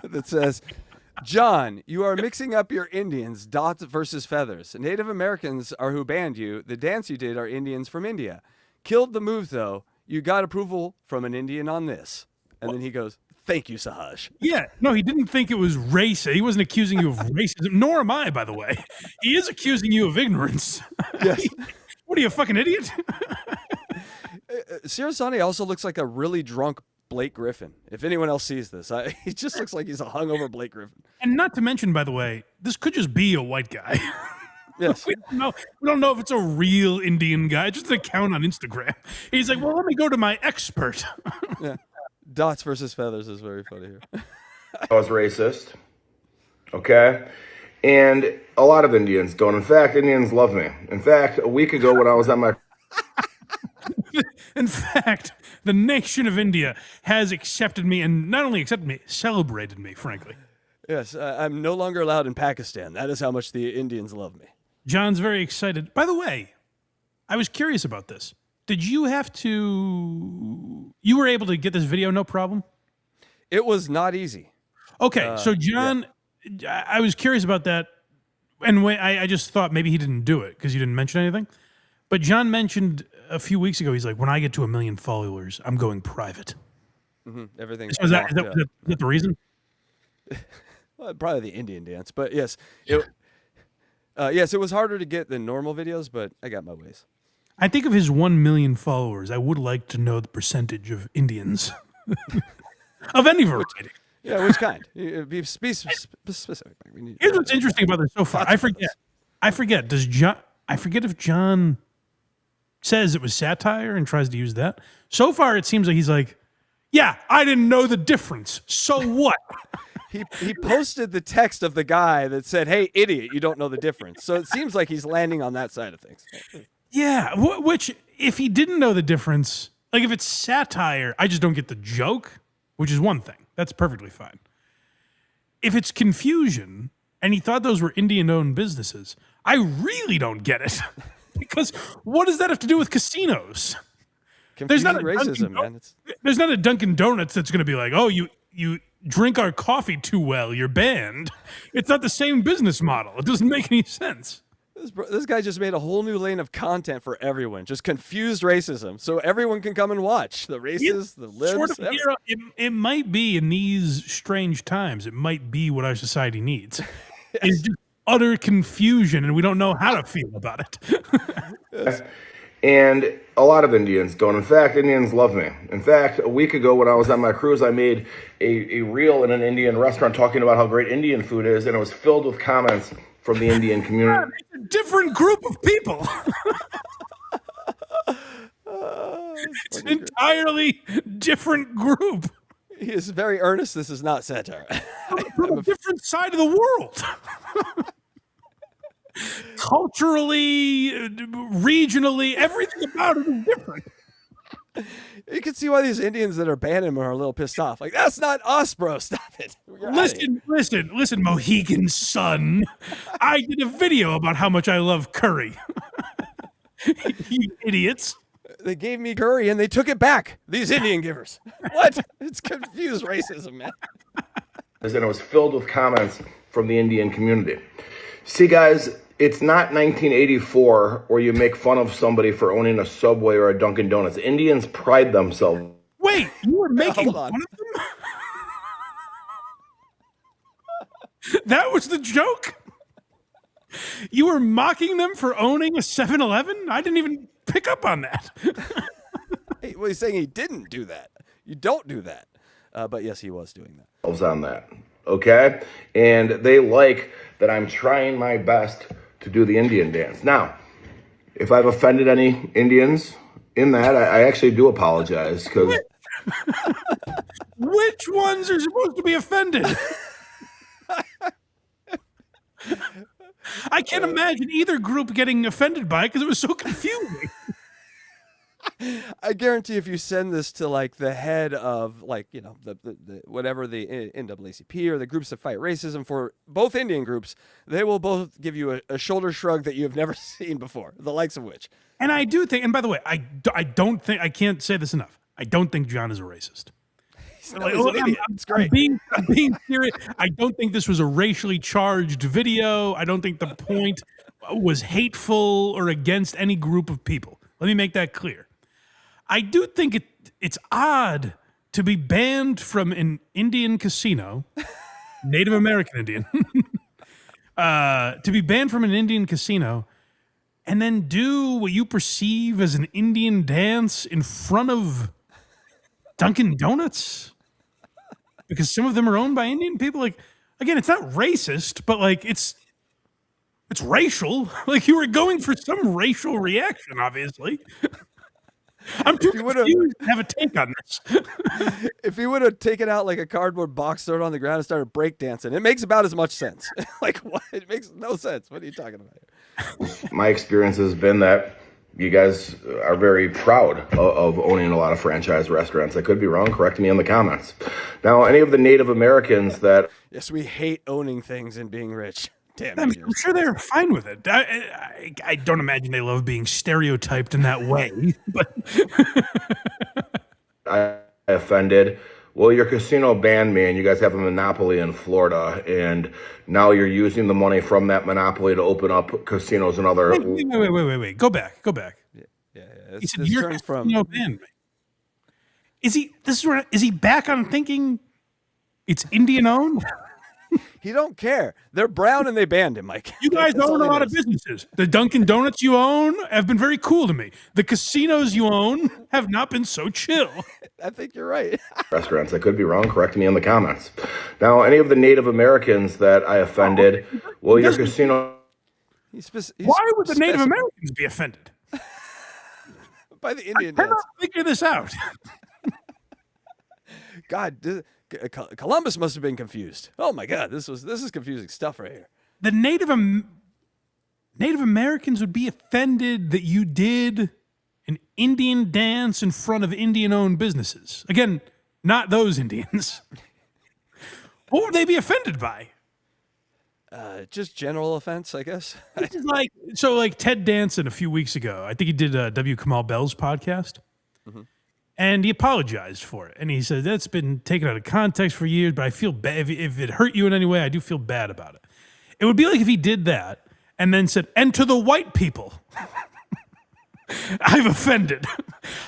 that says, John, you are mixing up your Indians, dots versus feathers. Native Americans are who banned you. The dance you did are Indians from India. Killed the move, though. You got approval from an Indian on this. And then he goes, thank you, Sahaj. Yeah, no, he didn't think it was racist. He wasn't accusing you of racism, nor am I, by the way. He is accusing you of ignorance. Yes. What are you, a fucking idiot? CERASANI also looks like a really drunk Blake Griffin. If anyone else sees this, he just looks like he's a hungover Blake Griffin. And not to mention, by the way, this could just be a white guy. Yes. We don't know if it's a real Indian guy. It's just an account on Instagram. He's like, well, let me go to my expert. Yeah. Dots versus feathers is very funny here. I was racist. Okay? And a lot of Indians don't. In fact, Indians love me. In fact, a week ago when I was at my... In fact, the nation of India has accepted me, and not only accepted me, celebrated me, frankly. Yes, I'm no longer allowed in Pakistan. That is how much the Indians love me. John's very excited. By the way, I was curious about this. Did you have to... You were able to get this video, no problem? It was not easy. Okay, so John... Yeah. I was curious about that, and I just thought maybe he didn't do it because you didn't mention anything. But John mentioned a few weeks ago, he's like, when I get to 1 million followers, I'm going private. Everything's... So is that the reason? Well, probably the Indian dance, but yes. Yes, it was harder to get than normal videos, but I got my ways. I think of his 1 million followers, I would like to know the percentage of Indians. Of any variety. Yeah, which kind? Be specific. Here's what's interesting about this so far. I forget. I forget if John says it was satire and tries to use that. So far, it seems like he's like, yeah, I didn't know the difference. So what? He posted the text of the guy that said, hey, idiot, you don't know the difference. So it seems like he's landing on that side of things. Yeah, which, if he didn't know the difference, like if it's satire, I just don't get the joke, which is one thing. That's perfectly fine. If it's confusion, and he thought those were Indian-owned businesses, I really don't get it. Because what does that have to do with casinos? There's not racism, man. There's not a Dunkin' Donuts that's going to be like, oh, you drink our coffee too well, you're banned. It's not the same business model. It doesn't make any sense. This guy just made a whole new lane of content for everyone. Just confused racism, so everyone can come and watch. The racists, the libs. Sort of, it might be in these strange times. It might be what our society needs. It's just utter confusion, and we don't know how to feel about it. Yes. And a lot of Indians don't. In fact, Indians love me. In fact, a week ago when I was on my cruise, I made a reel in an Indian restaurant talking about how great Indian food is, and it was filled with comments from the Indian community. It's a different group of people. It's an entirely different group. He is very earnest. This is not satire. From a different side of the world. Culturally, regionally, everything about it is different. You can see why these Indians that are banning him are a little pissed off. Like, that's not us, bro. Stop it. Listen, Mohegan Sun. I did a video about how much I love curry. You idiots. They gave me curry and they took it back. These Indian givers. What? It's confused racism, man. And it was filled with comments from the Indian community. See, guys, it's not 1984 where you make fun of somebody for owning a Subway or a Dunkin' Donuts. Indians pride themselves. Wait, you were making Hold on. fun of them? That was the joke? You were mocking them for owning a 7-Eleven? I didn't even pick up on that. Hey, well, he's saying he didn't do that. You don't do that. But yes, he was doing that. On that, okay? And they like that I'm trying my best to do the Indian dance. Now, if I've offended any Indians in that, I actually do apologize because Which ones are supposed to be offended? I can't imagine either group getting offended by it because it was so confusing. I guarantee if you send this to like the head of like, you know, the whatever the NAACP or the groups that fight racism for both Indian groups, they will both give you a shoulder shrug that you have never seen before, the likes of which. And I do think, and by the way, I don't think, I can't say this enough. I don't think John is a racist. He's an idiot. It's great. I'm being serious. I don't think this was a racially charged video. I don't think the point was hateful or against any group of people. Let me make that clear. I do think it's odd to be banned from an Indian casino, Native American Indian, to be banned from an Indian casino and then do what you perceive as an Indian dance in front of Dunkin' Donuts? Because some of them are owned by Indian people. Like, again, it's not racist, but like it's racial. Like you were going for some racial reaction, obviously. I'm too confused to have a take on this. If he would have taken out like a cardboard box, thrown it on the ground, and started breakdancing, it makes about as much sense. Like, what? It makes no sense. What are you talking about? my experience has been that you guys are very proud of owning a lot of franchise restaurants. I could be wrong. Correct me in the comments. Now, any of the Native Americans that... Yes, we hate owning things and being rich. Damn, I'm sure they're fine with it. I don't imagine they love being stereotyped in that way. But I offended. Well, your casino banned me, and you guys have a monopoly in Florida, and now you're using the money from that monopoly to open up casinos and other... Wait. Go back. Yeah. He said your casino banned me. Is he back on thinking it's Indian owned? He don't care. They're brown and they banned him, Mike. You guys own a lot of businesses. The Dunkin' Donuts you own have been very cool to me. The casinos you own have not been so chill. I think you're right. Restaurants. I could be wrong. Correct me in the comments. Now, any of the Native Americans that I offended, well, your casino... Why would the Native Americans be offended? By the Indian I cannot figure this out. God, Columbus must have been confused. Oh my God, this is confusing stuff right here. The Native Americans would be offended that you did an Indian dance in front of Indian-owned businesses. Again, not those Indians. What would they be offended by? Just general offense, I guess. This is like Ted Danson a few weeks ago. I think he did W. Kamau Bell's podcast. Mm-hmm. And he apologized for it. And he said, that's been taken out of context for years, but I feel bad. If it hurt you in any way, I do feel bad about it. It would be like if he did that and then said, and to the white people, I've offended.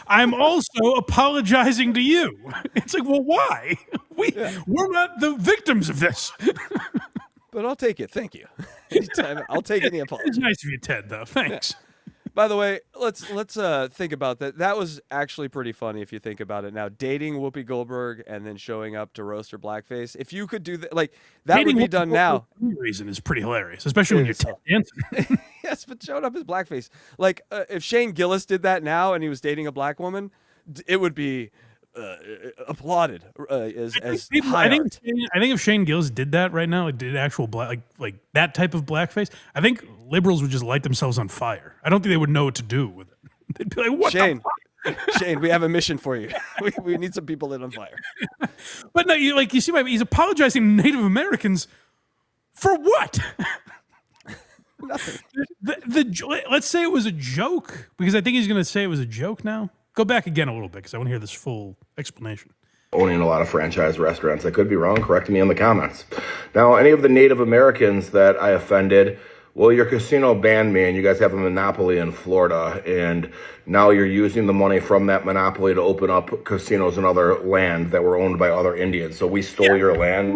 I'm also apologizing to you. It's like, well, why? We're not the victims of this. But I'll take it. Thank you. Anytime, I'll take any apology. It's nice of you, Ted, though. Thanks. By the way, let's think about that. That was actually pretty funny if you think about it. Now, dating Whoopi Goldberg and then showing up to roast her blackface. If you could do that, like that Dating would be Whoopi done now. Reason is pretty hilarious, especially when you're Ted Danson. Yes, but showing up as blackface. Like if Shane Gillis did that now and he was dating a black woman, it would be applauded as high art. I think if Shane Gillis did that right now, like did actual black, like that type of blackface, I think liberals would just light themselves on fire. I don't think they would know what to do with it. They'd be like, "What Shane, the fuck?" Shane, we have a mission for you. we need some people lit on fire. But no, you see, he's apologizing to Native Americans for what? Nothing. Let's say it was a joke, because I think he's going to say it was a joke now. Go back again a little bit because I want to hear this full explanation. owning a lot of franchise restaurants. I could be wrong. Correct me in the comments. Now, any of the Native Americans that I offended, well, your casino banned me, and you guys have a monopoly in Florida, and now you're using the money from that monopoly to open up casinos in other land that were owned by other Indians. So we stole your land.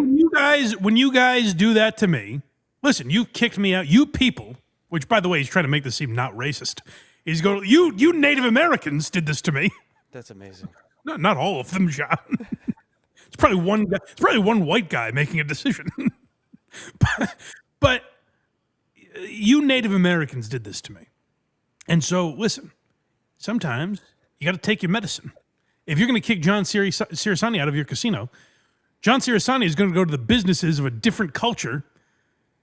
When you guys do that to me, listen, you kicked me out. You people, which by the way, he's trying to make this seem not racist. He's going, you Native Americans did this to me. That's amazing. No, not all of them, John. It's probably one guy. It's probably one white guy making a decision. but you Native Americans did this to me. And so, listen, sometimes you got to take your medicine. If you're going to kick John Cerasani out of your casino, John Cerasani is going to go to the businesses of a different culture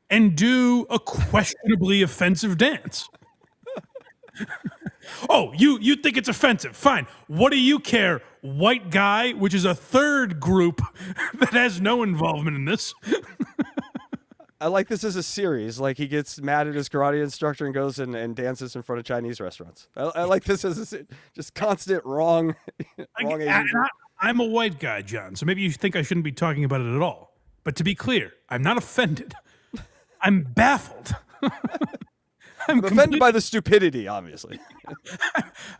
and do a questionably offensive dance. Oh, you think it's offensive? Fine. What do you care, white guy, which is a third group that has no involvement in this? I like this as a series. Like he gets mad at his karate instructor and goes and dances in front of Chinese restaurants. I like this as just constant wrong Asian. I'm a white guy, John, so maybe you think I shouldn't be talking about it at all. But to be clear, I'm not offended. I'm baffled. I'm offended by the stupidity, obviously.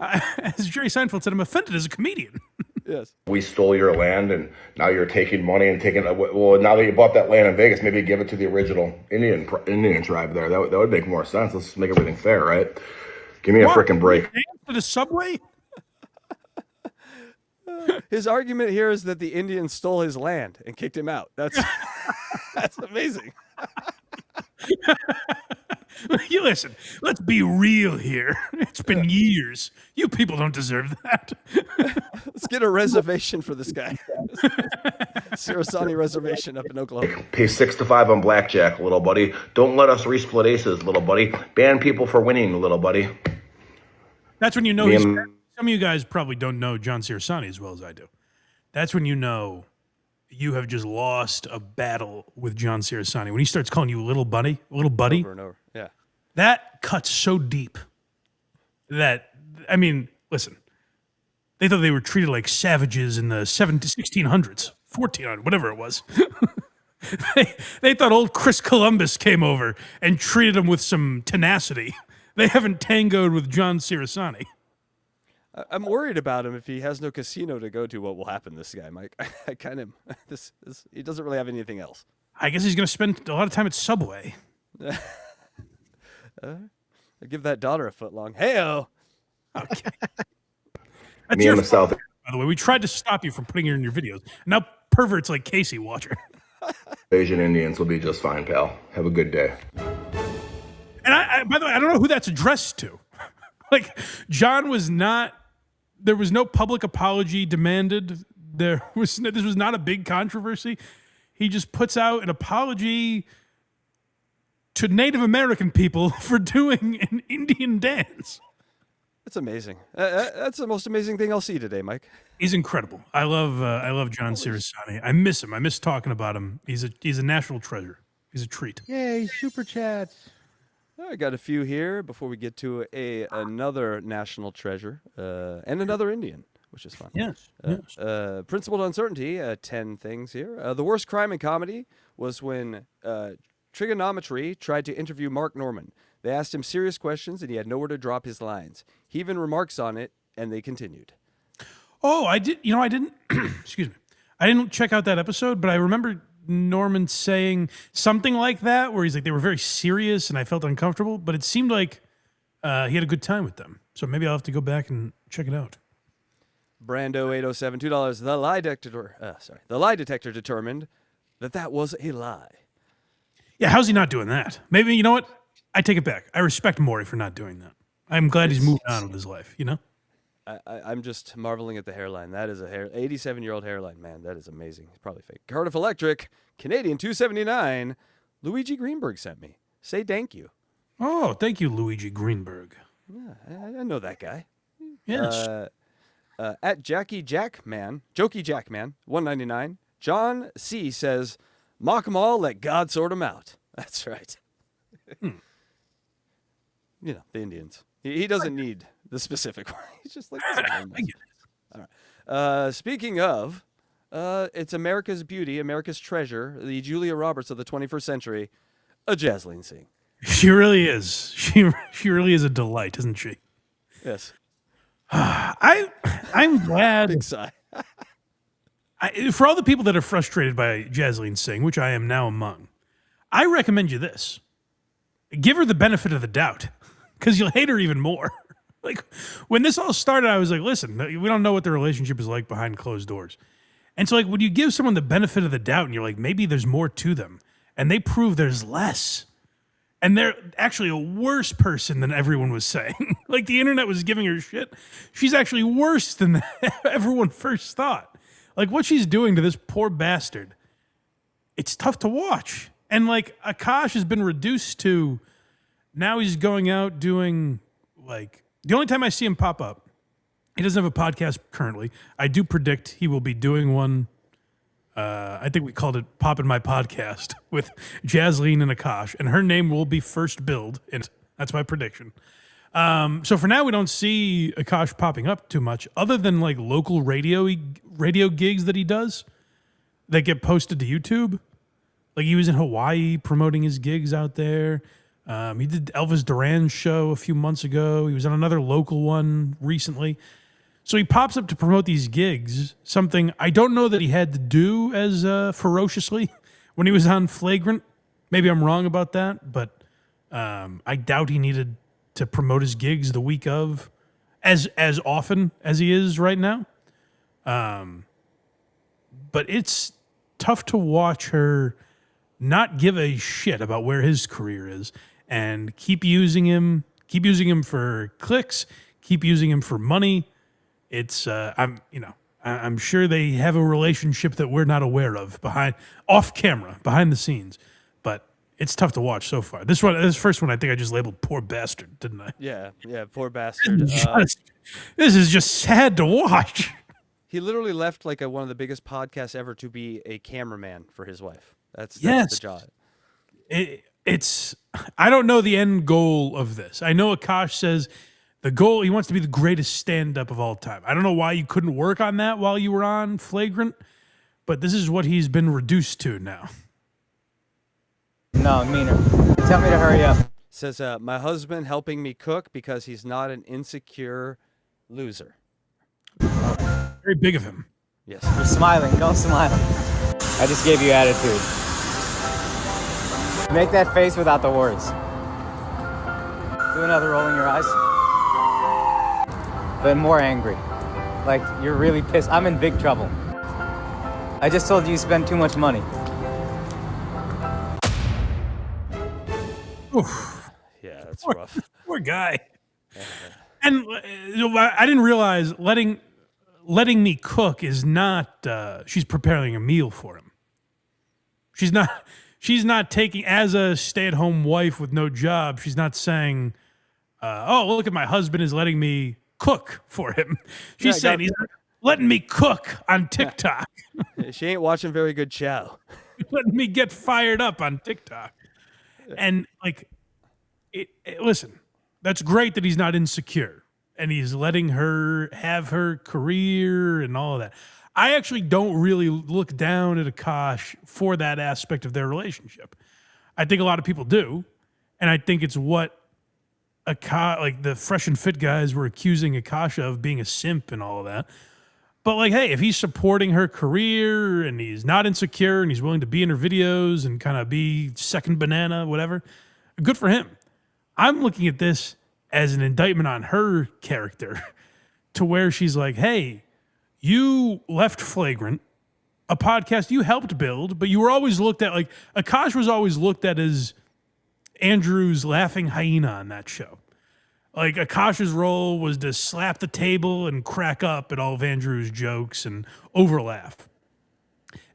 As Jerry Seinfeld said, I'm offended as a comedian. Yes. We stole your land, and now you're taking money and taking. Well, now that you bought that land in Vegas, maybe give it to the original Indian tribe there. That would make more sense. Let's make everything fair, right? Give me a freaking break. To the subway? His argument here is that the Indians stole his land and kicked him out. That's amazing. You listen, let's be real here. It's been years. You people don't deserve that. Let's get a reservation for this guy. Cerasani reservation up in Oklahoma. Pay 6 to 5 on blackjack, little buddy. Don't let us resplit aces, little buddy. Ban people for winning, little buddy. That's when you know he's. Some of you guys probably don't know John Cerasani as well as I do. That's when you know you have just lost a battle with John Cerasani. When he starts calling you little buddy, Over and over. Yeah. That cuts so deep that, I mean, listen, they thought they were treated like savages in the 1600s, 1400s, whatever it was. They thought old Chris Columbus came over and treated them with some tenacity. They haven't tangoed with John Cerasani. I'm worried about him if he has no casino to go to. What will happen to this guy, Mike? I kind of he doesn't really have anything else. I guess he's going to spend a lot of time at Subway. I give that daughter a foot long. Hey-o. Okay. Me in the South. By the way, we tried to stop you from putting it in your videos. Now perverts like Casey watch it. Asian Indians will be just fine, pal. Have a good day. And I by the way, I don't know who that's addressed to. Like, John was not. There was no public apology demanded. This was not a big controversy. He just puts out an apology to Native American people for doing an Indian dance. That's amazing. That's the most amazing thing I'll see today, Mike. He's incredible. I love John Cerasani. I miss him. I miss talking about him. He's a national treasure. He's a treat. Yay, super chats. I got a few here before we get to another national treasure and another Indian, which is fun. Yes. Principled uncertainty, 10 things here. The worst crime in comedy was when Trigonometry tried to interview Mark Norman. They asked him serious questions, and he had nowhere to drop his lines. He even remarks on it, and they continued. Oh, I did. You know, I didn't. Excuse me. I didn't check out that episode, but I remember Norman saying something like that, where he's like, they were very serious, and I felt uncomfortable. But it seemed like he had a good time with them. So maybe I'll have to go back and check it out. Brando 807, $2. The lie detector determined that was a lie. Yeah, how's he not doing that? Maybe, you know what? I take it back. I respect Maury for not doing that. I'm glad he's moved on with his life, you know? I'm just marveling at the hairline. That is 87-year-old hairline, man. That is amazing. It's probably fake. Cardiff Electric, Canadian 279. Luigi Greenberg sent me. Say thank you. Oh, thank you, Luigi Greenberg. Yeah, I know that guy. Yes. At Jokey Jackman, 199. John C. says, mock them all, let God sort them out. That's right. You know, the Indians. He doesn't need the specific one. He's just like, all right. Speaking of It's America's beauty, America's treasure, the Julia Roberts of the 21st century, a Jasleen Singh. She really is. She really is a delight, isn't she? Yes. I'm glad. Big sigh. For all the people that are frustrated by Jasleen Singh, which I am now among, I recommend you this. Give her the benefit of the doubt, because you'll hate her even more. Like, when this all started, I was like, listen, we don't know what the relationship is like behind closed doors. And so, like, when you give someone the benefit of the doubt and you're like, maybe there's more to them, and they prove there's less, and they're actually a worse person than everyone was saying. Like, the internet was giving her shit. She's actually worse than everyone first thought. Like, what she's doing to this poor bastard, it's tough to watch. And, like, Akash has been reduced to, now he's going out doing, like, the only time I see him pop up, he doesn't have a podcast currently. I do predict he will be doing one. I think we called it Poppin' My Podcast with Jasleen and Akash, and her name will be first billed, and that's my prediction. So for now, we don't see Akash popping up too much, other than like local radio gigs that he does that get posted to YouTube. Like he was in Hawaii promoting his gigs out there. He did Elvis Duran's show a few months ago. He was on another local one recently. So he pops up to promote these gigs, something I don't know that he had to do as ferociously when he was on Flagrant. Maybe I'm wrong about that, but I doubt he needed to promote his gigs the week of as often as he is right now. But it's tough to watch her not give a shit about where his career is and keep using him for clicks, keep using him for money. It's I'm sure they have a relationship that we're not aware of off camera, behind the scenes, but it's tough to watch so far. This first one, I think I just labeled poor bastard, didn't I? Yeah, poor bastard. This is just sad to watch. He literally left like one of the biggest podcasts ever to be a cameraman for his wife. That's Yes. the job. It's I don't know the end goal of this. I know Akash says the goal, he wants to be the greatest stand-up of all time. I don't know why you couldn't work on that while you were on Flagrant, but this is what he's been reduced to now. No, meaner. Tell me to hurry up. Says, my husband helping me cook because he's not an insecure loser. Very big of him. Yes. You're smiling. Don't smile. I just gave you attitude. Make that face without the words. Do another roll in your eyes. But more angry. Like you're really pissed. I'm in big trouble. I just told you you spend too much money. Oof. Yeah, that's rough. Poor guy. And I didn't realize letting me cook is not. She's preparing a meal for him. She's not taking, as a stay-at-home wife with no job. She's not saying, "Oh, look at my husband is letting me cook for him." She's saying he's letting me cook on TikTok. She ain't watching very good chow. Letting me get fired up on TikTok. And like, listen, that's great that he's not insecure and he's letting her have her career and all of that. I actually don't really look down at Akash for that aspect of their relationship. I think a lot of people do, and I think it's what like the Fresh and Fit guys were accusing Akash of, being a simp and all of that. But like, hey, if he's supporting her career and he's not insecure and he's willing to be in her videos and kind of be second banana, whatever, good for him. I'm looking at this as an indictment on her character, to where she's like, hey, you left Flagrant, a podcast you helped build, but you were always looked at like, Akash was always looked at as Andrew's laughing hyena on that show. Like, Akash's role was to slap the table and crack up at all of Andrew's jokes and overlaugh.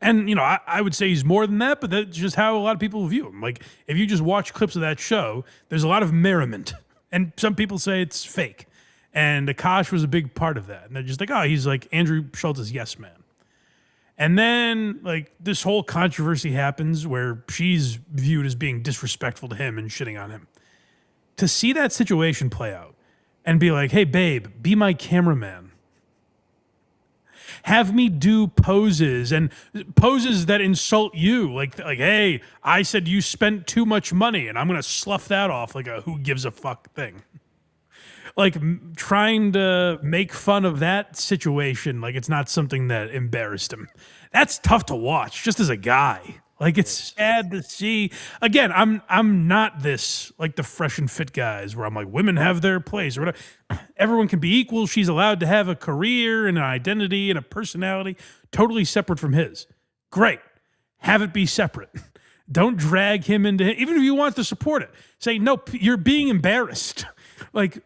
And, you know, I would say he's more than that, but that's just how a lot of people view him. Like, if you just watch clips of that show, there's a lot of merriment. And some people say it's fake. And Akash was a big part of that. And they're just like, oh, he's like Andrew Schultz's yes man. And then, like, this whole controversy happens where she's viewed as being disrespectful to him and shitting on him. To see that situation play out and be like, hey, babe, be my cameraman. have me do poses and poses that insult you. Like, hey, I said you spent too much money and I'm going to slough that off like a who gives a fuck thing. Like trying to make fun of that situation like it's not something that embarrassed him. That's tough to watch just as a guy. Like it's sad to see. Again, I'm not this like the fresh and fit guys where I'm like women have their place or whatever. Everyone can be equal. She's allowed to have a career and an identity and a personality totally separate from his. Great. Have it be separate. Don't drag him into it. Even if you want to support it. Say, no, you're being embarrassed. Like,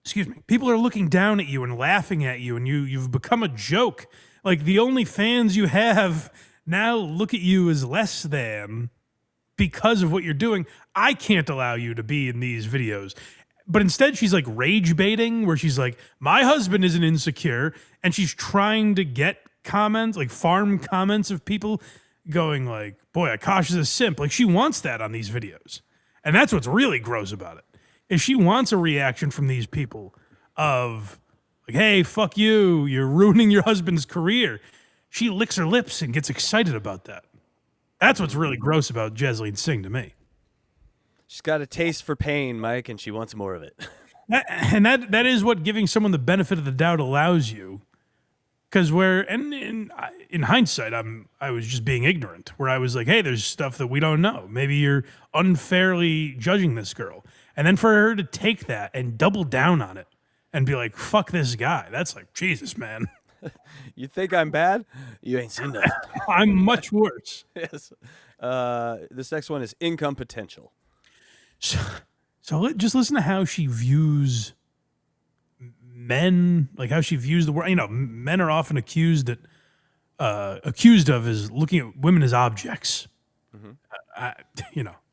excuse me, people are looking down at you and laughing at you, and you've become a joke. Like the only fans you have now look at you as less than because of what you're doing. I can't allow you to be in these videos. But instead, she's like rage baiting, where she's like, my husband isn't insecure, and she's trying to get comments, like farm comments of people going like, boy, Akash is a simp. Like she wants that on these videos. And that's what's really gross about it. Is she wants a reaction from these people of like, hey, fuck you, you're ruining your husband's career. She licks her lips and gets excited about that. That's what's really gross about Jasleen Singh to me. She's got a taste for pain, Mike, and she wants more of it. That is what giving someone the benefit of the doubt allows you. Because in hindsight, I was just being ignorant, where I was like, hey, there's stuff that we don't know. Maybe you're unfairly judging this girl. And then for her to take that and double down on it and be like, fuck this guy. That's like, Jesus, man. You think I'm bad? You ain't seen nothing. I'm much worse. Yes. This next one is income potential. So just listen to how she views men, like how she views the world. You know, men are often accused of is looking at women as objects.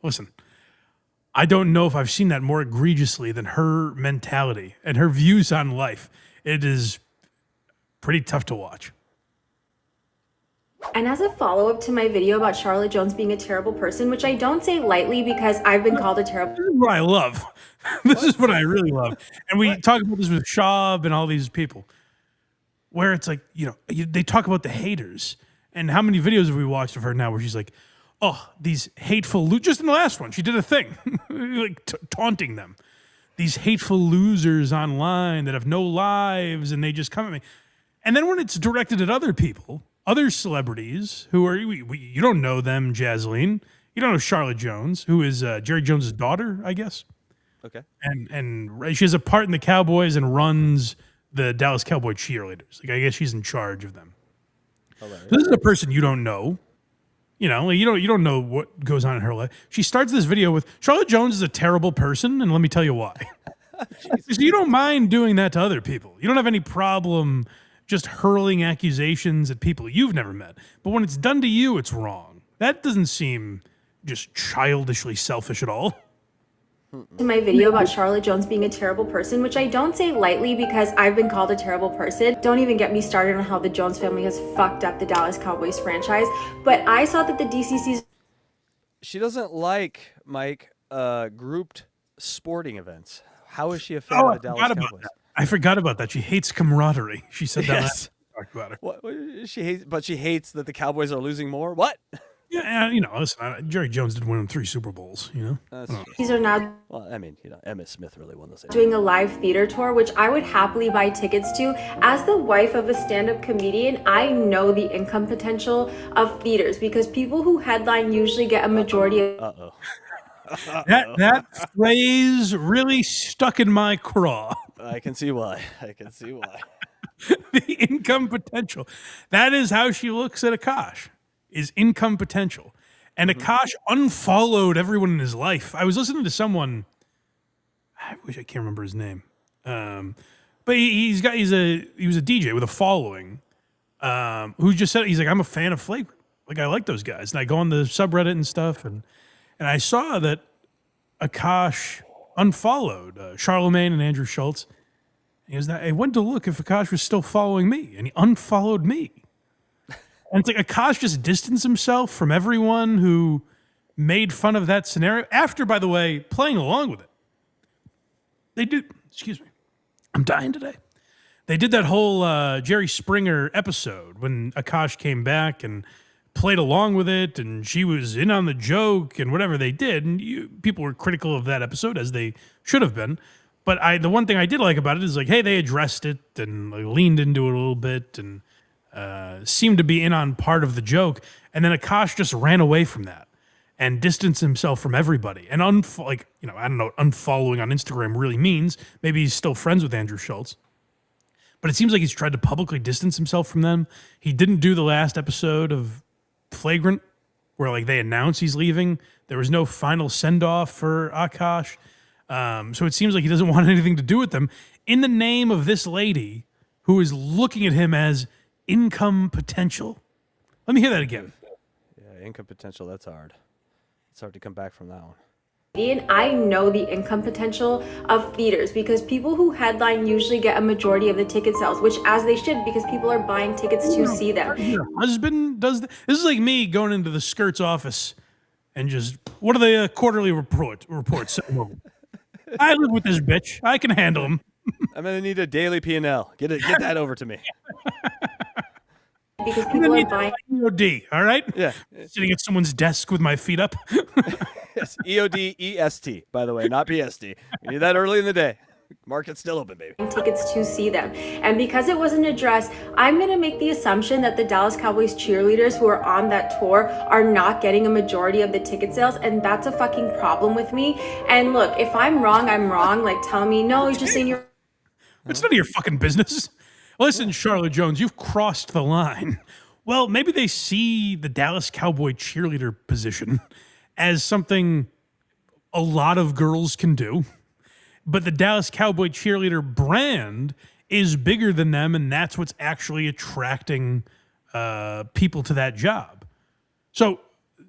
Listen, I don't know if I've seen that more egregiously than her mentality and her views on life. It is pretty tough to watch. And as a follow-up to my video about Charlotte Jones being a terrible person, which I don't say lightly because I've been called a terrible... This is what I love. This is what I really love. And we talk about this with Shab and all these people, where it's like, they talk about the haters. And how many videos have we watched of her now where she's like, oh, these hateful... Just in the last one, she did a thing, like taunting them. These hateful losers online that have no lives, and they just come at me. And then when it's directed at other people... Other celebrities who are, you don't know them, Jasleen. You don't know Charlotte Jones, who is Jerry Jones' daughter, I guess. Okay. And she has a part in the Cowboys and runs the Dallas Cowboy cheerleaders. Like, I guess she's in charge of them. So this is a person you don't know. You don't know what goes on in her life. She starts this video with, Charlotte Jones is a terrible person, and let me tell you why. So you don't mind doing that to other people. You don't have any problem just hurling accusations at people you've never met. But when it's done to you, it's wrong. That doesn't seem just childishly selfish at all. To my video about Charlotte Jones being a terrible person, which I don't say lightly because I've been called a terrible person. Don't even get me started on how the Jones family has fucked up the Dallas Cowboys franchise. But I saw that the DCC's... She doesn't like, Mike, grouped sporting events. How is she a fan of the Dallas Cowboys? I forgot about that. She hates camaraderie. She said that last time we talked about her. What she hates that the Cowboys are losing more? What? Yeah, listen, Jerry Jones did win 3 Super Bowls, These are now... Well, I mean, Emmitt Smith really won those. Doing a live theater tour, which I would happily buy tickets to. As the wife of a stand-up comedian, I know the income potential of theaters because people who headline usually get a majority of... Uh-oh. That phrase really stuck in my craw. I can see why. The income potential. That is how she looks at Akash, is income potential. And Akash unfollowed everyone in his life. I was listening to someone, I can't remember his name. But he was a DJ with a following who just said, he's like, I'm a fan of Flagrant. Like, I like those guys. And I go on the subreddit and stuff, and I saw that Akash unfollowed Charlemagne and Andrew Schultz. I went to look if Akash was still following me, and he unfollowed me. And it's like Akash just distanced himself from everyone who made fun of that scenario after, by the way, playing along with it. They do, excuse me, I'm dying today. They did that whole Jerry Springer episode when Akash came back and played along with it, and she was in on the joke and whatever they did. And people were critical of that episode, as they should have been. But the one thing I did like about it is like, hey, they addressed it and like, leaned into it a little bit and seemed to be in on part of the joke. And then Akash just ran away from that and distanced himself from everybody. And I don't know what unfollowing on Instagram really means. Maybe he's still friends with Andrew Schultz. But it seems like he's tried to publicly distance himself from them. He didn't do the last episode of Flagrant, where like they announce he's leaving. There was no final send-off for Akash. So it seems like he doesn't want anything to do with them in the name of this lady who is looking at him as income potential. Let me hear that again. Yeah, income potential, that's hard. It's hard to come back from that one. I know the income potential of theaters because people who headline usually get a majority of the ticket sales, which as they should, because people are buying tickets to see them. Your husband does this is like me going into the Skirts office and just, what are the quarterly reports? I live with this bitch. I can handle him. I'm going to need a daily P&L. Get that over to me. Because people are buying EOD, all right? Yeah. Sitting at someone's desk with my feet up. Yes, EOD-EST, by the way, not PST. You need that early in the day. Market's still open, baby. Tickets to see them. And because it wasn't addressed, I'm going to make the assumption that the Dallas Cowboys cheerleaders who are on that tour are not getting a majority of the ticket sales, and that's a fucking problem with me. And look, if I'm wrong, I'm wrong. Like, tell me, no, you're just saying you're... It's none of your fucking business. Listen, Charlotte Jones, you've crossed the line. Well, maybe they see the Dallas Cowboy cheerleader position as something a lot of girls can do. But the Dallas Cowboy cheerleader brand is bigger than them, and that's what's actually attracting people to that job. So,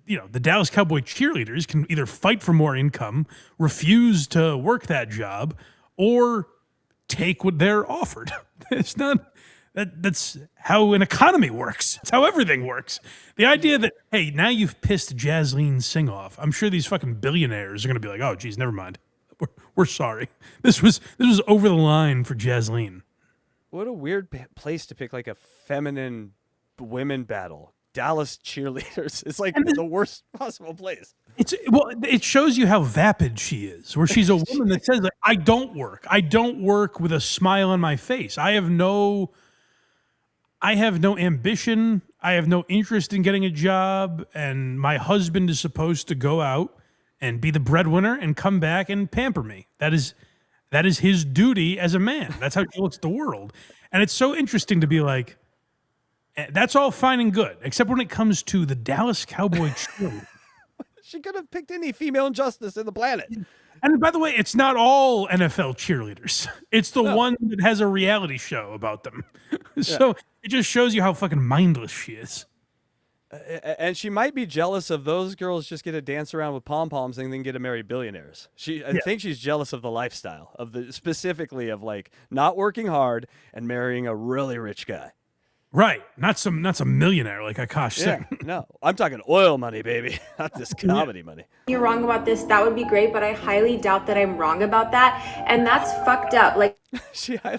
the Dallas Cowboy cheerleaders can either fight for more income, refuse to work that job, or take what they're offered. It's not that's how an economy works. It's how everything works. The idea that, hey, now you've pissed Jasleen Singh off. I'm sure these fucking billionaires are going to be like, oh, geez, never mind. We're sorry. This was over the line for Jasleen. What a weird place to pick like a feminine women battle. Dallas cheerleaders. It's like the worst possible place. It shows you how vapid she is, where she's a woman that says, like, I don't work with a smile on my face. I have no ambition. I have no interest in getting a job, and my husband is supposed to go out and be the breadwinner and come back and pamper me. That is his duty as a man. That's how she looks at the world. And it's so interesting to be like, that's all fine and good, except when it comes to the Dallas Cowboy cheerleader. She could have picked any female injustice in the planet. And by the way, it's not all NFL cheerleaders. It's the one that has a reality show about them. So it just shows you how fucking mindless she is. And she might be jealous of those girls just get to dance around with pom-poms and then get to marry billionaires. I think she's jealous of the lifestyle, specifically of like not working hard and marrying a really rich guy. Right. Not some millionaire like Akash Singh. No, I'm talking oil money, baby, not this comedy money. You're wrong about this, that would be great, but I highly doubt that I'm wrong about that. And that's fucked up. Like, It's a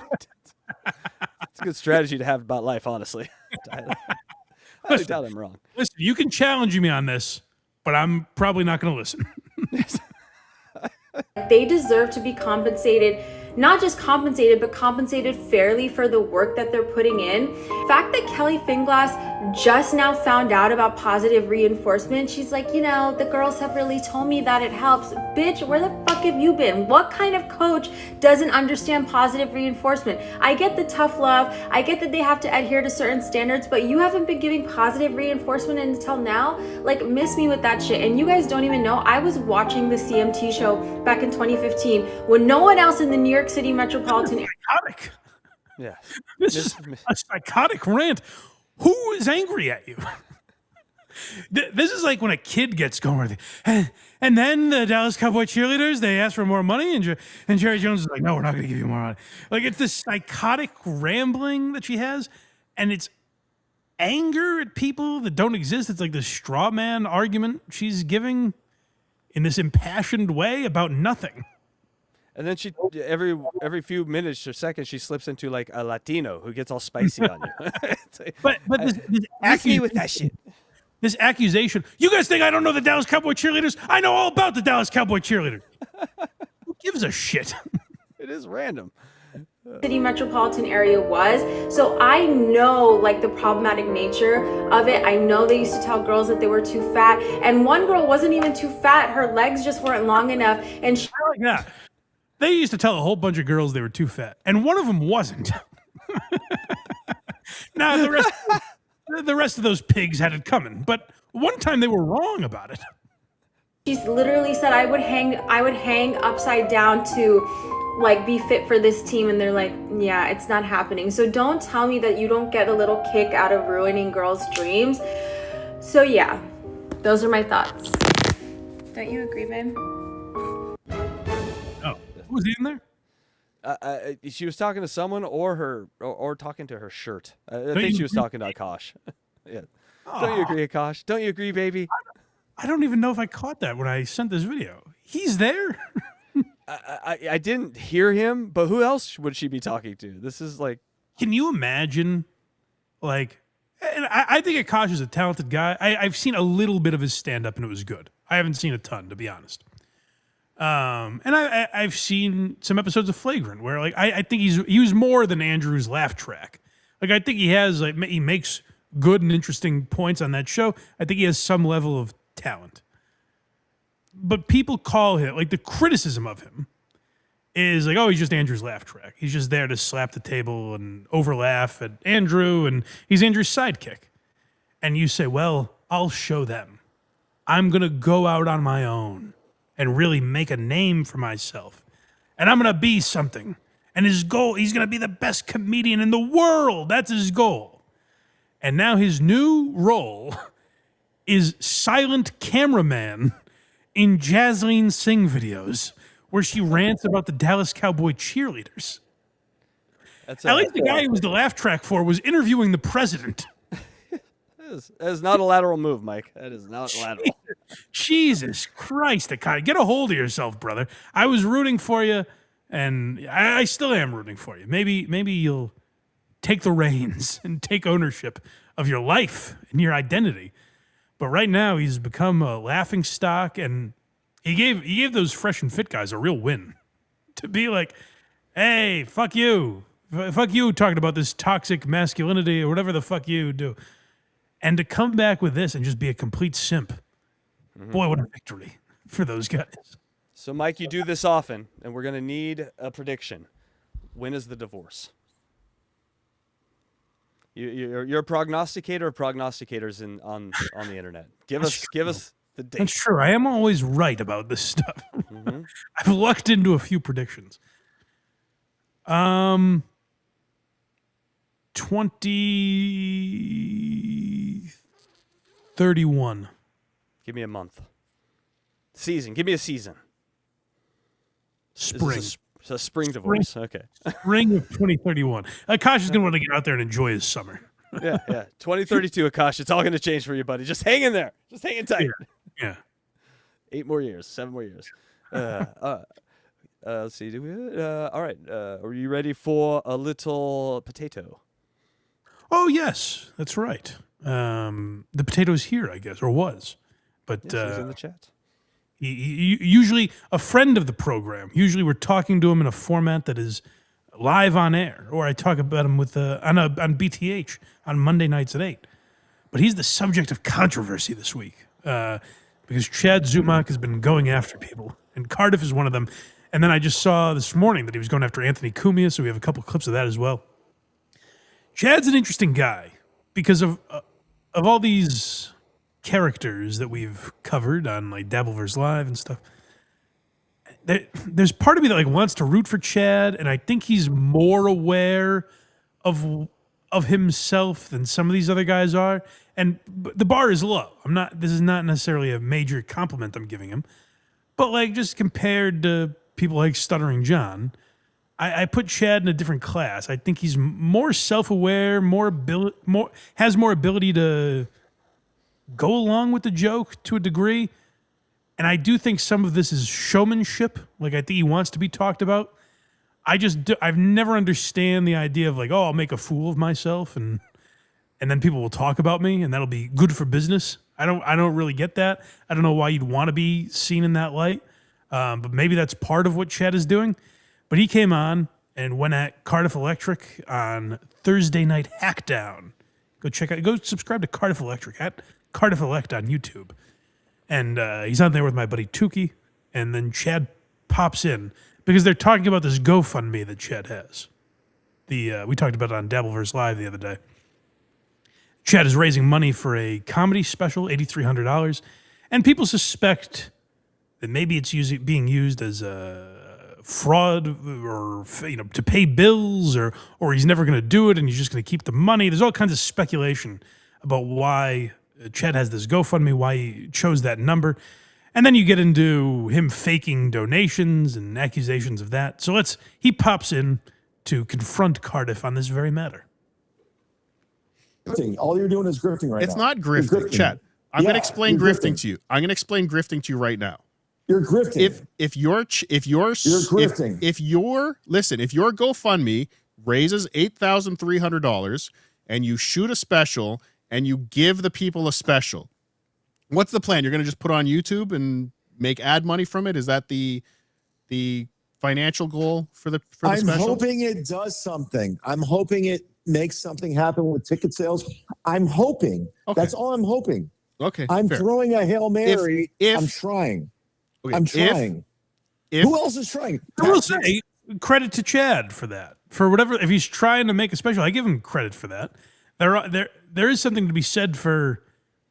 good strategy to have about life, honestly. I doubt I'm wrong. Listen, you can challenge me on this, but I'm probably not going to listen. they deserve to be compensated, not just compensated, but compensated fairly for the work that they're putting in. The fact that Kelly Finglass just now found out about positive reinforcement, she's like, the girls have really told me that it helps. Bitch, where the fuck have you been? What kind of coach doesn't understand positive reinforcement? I get the tough love. I get that they have to adhere to certain standards, but you haven't been giving positive reinforcement until now. Like, miss me with that shit. And you guys don't even know, I was watching the CMT show back in 2015 when no one else in the New York City metropolitan area. Psychotic. Yeah. This is a psychotic rant. Who is angry at you? This is like when a kid gets going. And then the Dallas Cowboy cheerleaders, they ask for more money, and Jerry Jones is like, no, we're not going to give you more money. Like, it's this psychotic rambling that she has, and it's anger at people that don't exist. It's like this straw man argument she's giving in this impassioned way about nothing. And then she every few minutes or seconds she slips into like a Latino who gets all spicy on you. But this me with that shit. This accusation. You guys think I don't know the Dallas Cowboy cheerleaders? I know all about the Dallas Cowboy cheerleaders. Who gives a shit? It is random. City metropolitan area was. So I know like the problematic nature of it. I know they used to tell girls that they were too fat, and one girl wasn't even too fat. Her legs just weren't long enough, and she They used to tell a whole bunch of girls they were too fat, and one of them wasn't. Now the rest of those pigs had it coming, but one time they were wrong about it. She's literally said I would hang upside down to like be fit for this team, and they're like, yeah, it's not happening. So don't tell me that you don't get a little kick out of ruining girls' dreams. So yeah, those are my thoughts. Don't you agree, babe? Oh, who's in there? She was talking to someone or talking to her shirt. I think she was talking to Akash. Yeah. Don't you agree, Akash? Don't you agree, baby? I don't even know if I caught that when I sent this video. He's there? I didn't hear him, but who else would she be talking to? This is like... Can you imagine, like... And I think Akash is a talented guy. I've seen a little bit of his stand-up, and it was good. I haven't seen a ton, to be honest. And I've seen some episodes of Flagrant, where like I think he was more than Andrew's laugh track. Like I think he makes good and interesting points on that show. I think he has some level of talent. But people call him, like the criticism of him is like, oh, he's just Andrew's laugh track. He's just there to slap the table and overlaugh at Andrew, and he's Andrew's sidekick. And you say, well, I'll show them. I'm going to go out on my own and really make a name for myself. And I'm going to be something. And his goal, he's going to be the best comedian in the world. That's his goal. And now his new role is silent cameraman in Jasleen Singh videos, where she rants about the Dallas Cowboy cheerleaders. At least the guy who was the laugh track for was interviewing the president. That is not a lateral move, Mike. That is not lateral. Jesus Christ, Akai. Get a hold of yourself, brother. I was rooting for you, and I still am rooting for you. Maybe you'll take the reins and take ownership of your life and your identity. But right now, he's become a laughing stock, and he gave those fresh and fit guys a real win. To be like, hey, fuck you. Fuck you talking about this toxic masculinity or whatever the fuck you do. And to come back with this and just be a complete simp. Boy, what a victory for those guys. So, Mike, you do this often, and we're going to need a prediction. When is the divorce? You're a prognosticator of prognosticators on the internet. Give us the date. That's true. I am always right about this stuff. I've lucked into a few predictions. 2031. Give me a month. Season. Give me a season. Spring. It's a spring divorce. Okay. Spring of 2031. Akash is going to want to get out there and enjoy his summer. Yeah. 2032, Akash. It's all going to change for you, buddy. Just hang in there. Just hang in tight. Yeah. 8 more years. 7 more years. Let's see. All right. Are you ready for a little potato? Oh, yes. That's right. The potato's here, I guess, or was. But yes, he's in the chat. He usually a friend of the program. Usually we're talking to him in a format that is live on air, or I talk about him with on BTH on Monday nights at 8. But he's the subject of controversy this week because Chad Zumock has been going after people, and Cardiff is one of them. And then I just saw this morning that he was going after Anthony Cumia, so we have a couple clips of that as well. Chad's an interesting guy because of all these characters that we've covered on like Dabbleverse Live and stuff. There's part of me that like wants to root for Chad, and I think he's more aware of himself than some of these other guys are. And the bar is low. This is not necessarily a major compliment I'm giving him, but like just compared to people like Stuttering John, I put Chad in a different class. I think he's more self-aware, has more ability to go along with the joke to a degree. And I do think some of this is showmanship. Like, I think he wants to be talked about. I've never understand the idea of like, oh, I'll make a fool of myself and then people will talk about me and that'll be good for business. I don't really get that. I don't know why you'd want to be seen in that light. But maybe that's part of what Chad is doing. But he came on and went at Cardiff Electric on Thursday Night Hackdown. Go subscribe to Cardiff Electric at Cardiff Elect on YouTube. And he's on there with my buddy Tukey. And then Chad pops in because they're talking about this GoFundMe that Chad has. We talked about it on Dabbleverse Live the other day. Chad is raising money for a comedy special, $8,300. And people suspect that maybe it's being used as a fraud or to pay bills or he's never going to do it and he's just going to keep the money. There's all kinds of speculation about why Chad has this GoFundMe, why he chose that number. And then you get into him faking donations and accusations of that. So he pops in to confront Cardiff on this very matter. All you're doing is grifting right now. It's not grifting, Chad. I'm going to explain grifting to you. I'm going to explain grifting to you right now. You're grifting. If your grifting. If your GoFundMe raises $8,300 and you shoot a special and you give the people a special, what's the plan? You're going to just put it on YouTube and make ad money from it? Is that the financial goal for the special? I'm hoping it does something. I'm hoping it makes something happen with ticket sales. I'm hoping. Okay. That's all I'm hoping. Okay. I'm fair. throwing a Hail Mary. If I'm trying. Okay, I'm trying. Who else is trying? I will say credit to Chad for that. For whatever, if he's trying to make a special, I give him credit for that. There is something to be said for,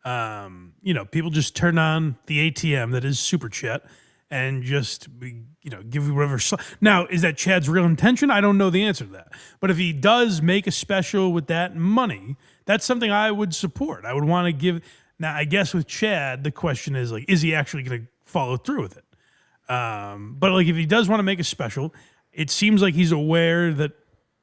people just turn on the ATM that is Super Chat and just, give you whatever. Now, is that Chad's real intention? I don't know the answer to that. But if he does make a special with that money, that's something I would support. I would want to give. Now, I guess with Chad, the question is like, is he actually going to follow through with it? But like, if he does want to make a special, it seems like he's aware that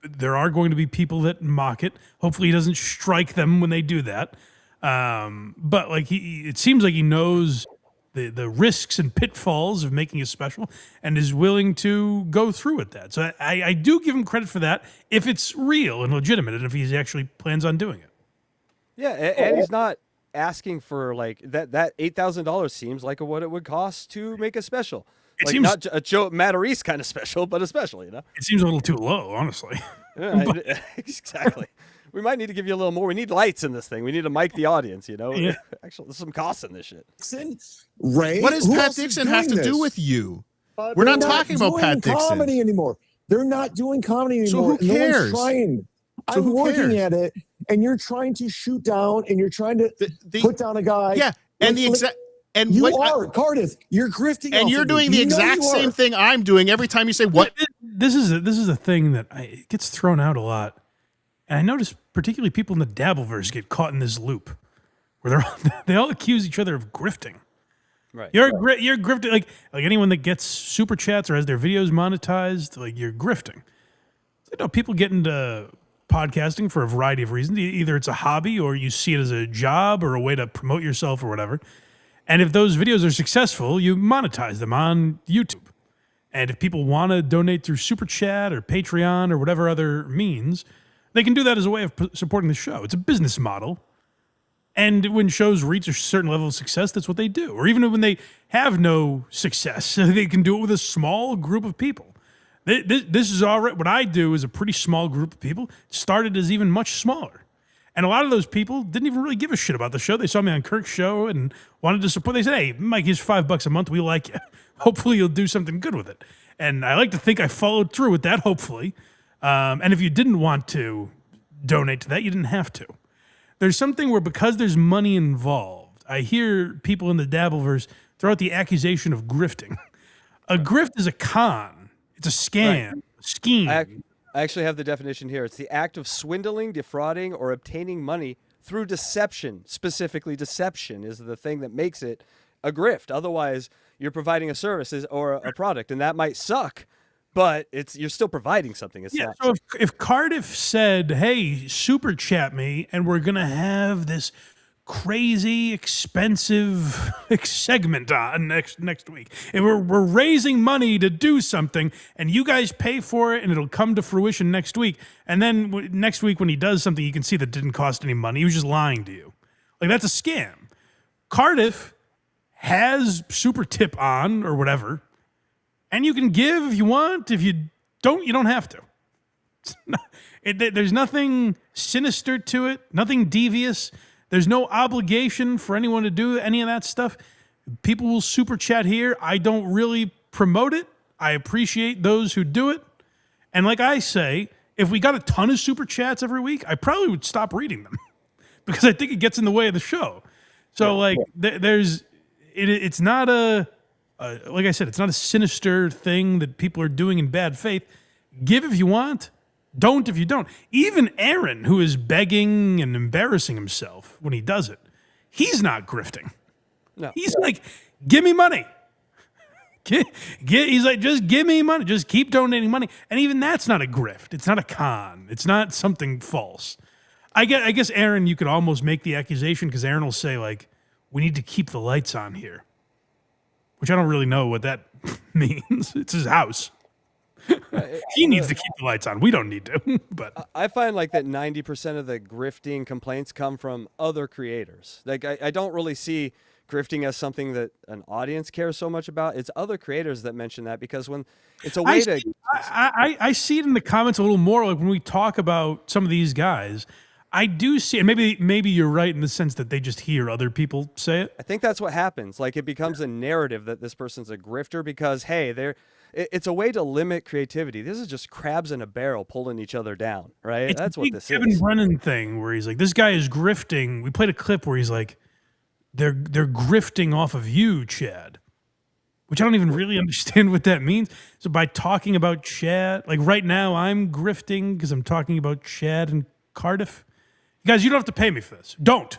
there are going to be people that mock it. Hopefully, he doesn't strike them when they do that. But like, it seems like he knows the risks and pitfalls of making a special and is willing to go through with that. So I do give him credit for that if it's real and legitimate and if he actually plans on doing it. Yeah, and he's not asking for like that $8,000 seems like what it would cost to make a special. It seems not a Joe Matarese kind of special, but a special, It seems a little too low, honestly. Yeah, exactly. We might need to give you a little more. We need lights in this thing. We need to mic the audience, Yeah. Actually, there's some costs in this shit. Ray, what does Pat Dixon have to do with you? We're not talking about Pat Dixon. Comedy anymore. They're not doing comedy anymore. So who cares? No one's trying. So I'm working at it, and you're trying to shoot down, and you're trying to put down a guy. Yeah, and the exact. And you are Cardiff. You're grifting, and you're doing the exact same thing I'm doing every time you say what. This is a thing that it gets thrown out a lot, and I notice particularly people in the Dabbleverse get caught in this loop, where they all accuse each other of grifting. Right. You're grifting like anyone that gets super chats or has their videos monetized, like you're grifting. People get into podcasting for a variety of reasons. Either it's a hobby or you see it as a job or a way to promote yourself or whatever. And if those videos are successful, you monetize them on YouTube. And if people want to donate through Super Chat or Patreon or whatever other means, they can do that as a way of supporting the show. It's a business model. And when shows reach a certain level of success, that's what they do. Or even when they have no success, they can do it with a small group of people. This is already, what I do is a pretty small group of people. It started as even much smaller. And a lot of those people didn't even really give a shit about the show. They saw me on Kirk's show and wanted to support. They said, hey, Mike, here's $5 a month. We like you. Hopefully you'll do something good with it. And I like to think I followed through with that, hopefully. And if you didn't want to donate to that, you didn't have to. There's something where because there's money involved, I hear people in the Dabbleverse throw out the accusation of grifting. A grift is a con. It's a scam, a scheme. I actually have the definition here. It's the act of swindling, defrauding, or obtaining money through deception. Specifically, deception is the thing that makes it a grift. Otherwise, you're providing a service or a product, and that might suck, but you're still providing something. It's not. So if Cardiff said, hey, super chat me, and we're going to have this crazy, expensive segment on next week. And we're raising money to do something, and you guys pay for it, and it'll come to fruition next week. And then next week when he does something, you can see that didn't cost any money. He was just lying to you. Like, that's a scam. Cardiff has super tip on or whatever, and you can give if you want. If you don't, you don't have to. There's nothing sinister to it, nothing devious. There's no obligation for anyone to do any of that stuff. People will super chat here. I don't really promote it. I appreciate those who do it. And like I say, if we got a ton of super chats every week, I probably would stop reading them because I think it gets in the way of the show. So it's not like I said, it's not a sinister thing that people are doing in bad faith. Give if you want. Don't if you don't. Even Aaron, who is begging and embarrassing himself when he does it, he's not grifting. No. He's like, give me money. He's like, just give me money. Just keep donating money. And even that's not a grift. It's not a con. It's not something false. I guess, Aaron, you could almost make the accusation because Aaron will say, like, we need to keep the lights on here, which I don't really know what that means. It's his house. He needs to keep the lights on. We don't need to. But I find like that 90% of the grifting complaints come from other creators. Like I don't really see grifting as something that an audience cares so much about. It's other creators that mention that because when it's a way I see it in the comments a little more. Like when we talk about some of these guys, I do see, and maybe you're right in the sense that they just hear other people say it. I think that's what happens. Like it becomes a narrative that this person's a grifter because, hey, it's a way to limit creativity. This is just crabs in a barrel pulling each other down, right? That's what this Kevin is. Brennan thing where he's like, this guy is grifting. We played a clip where he's like, they're grifting off of you, Chad, which I don't even really understand what that means. So by talking about Chad, like right now I'm grifting because I'm talking about Chad and Cardiff. You guys, you don't have to pay me for this. Don't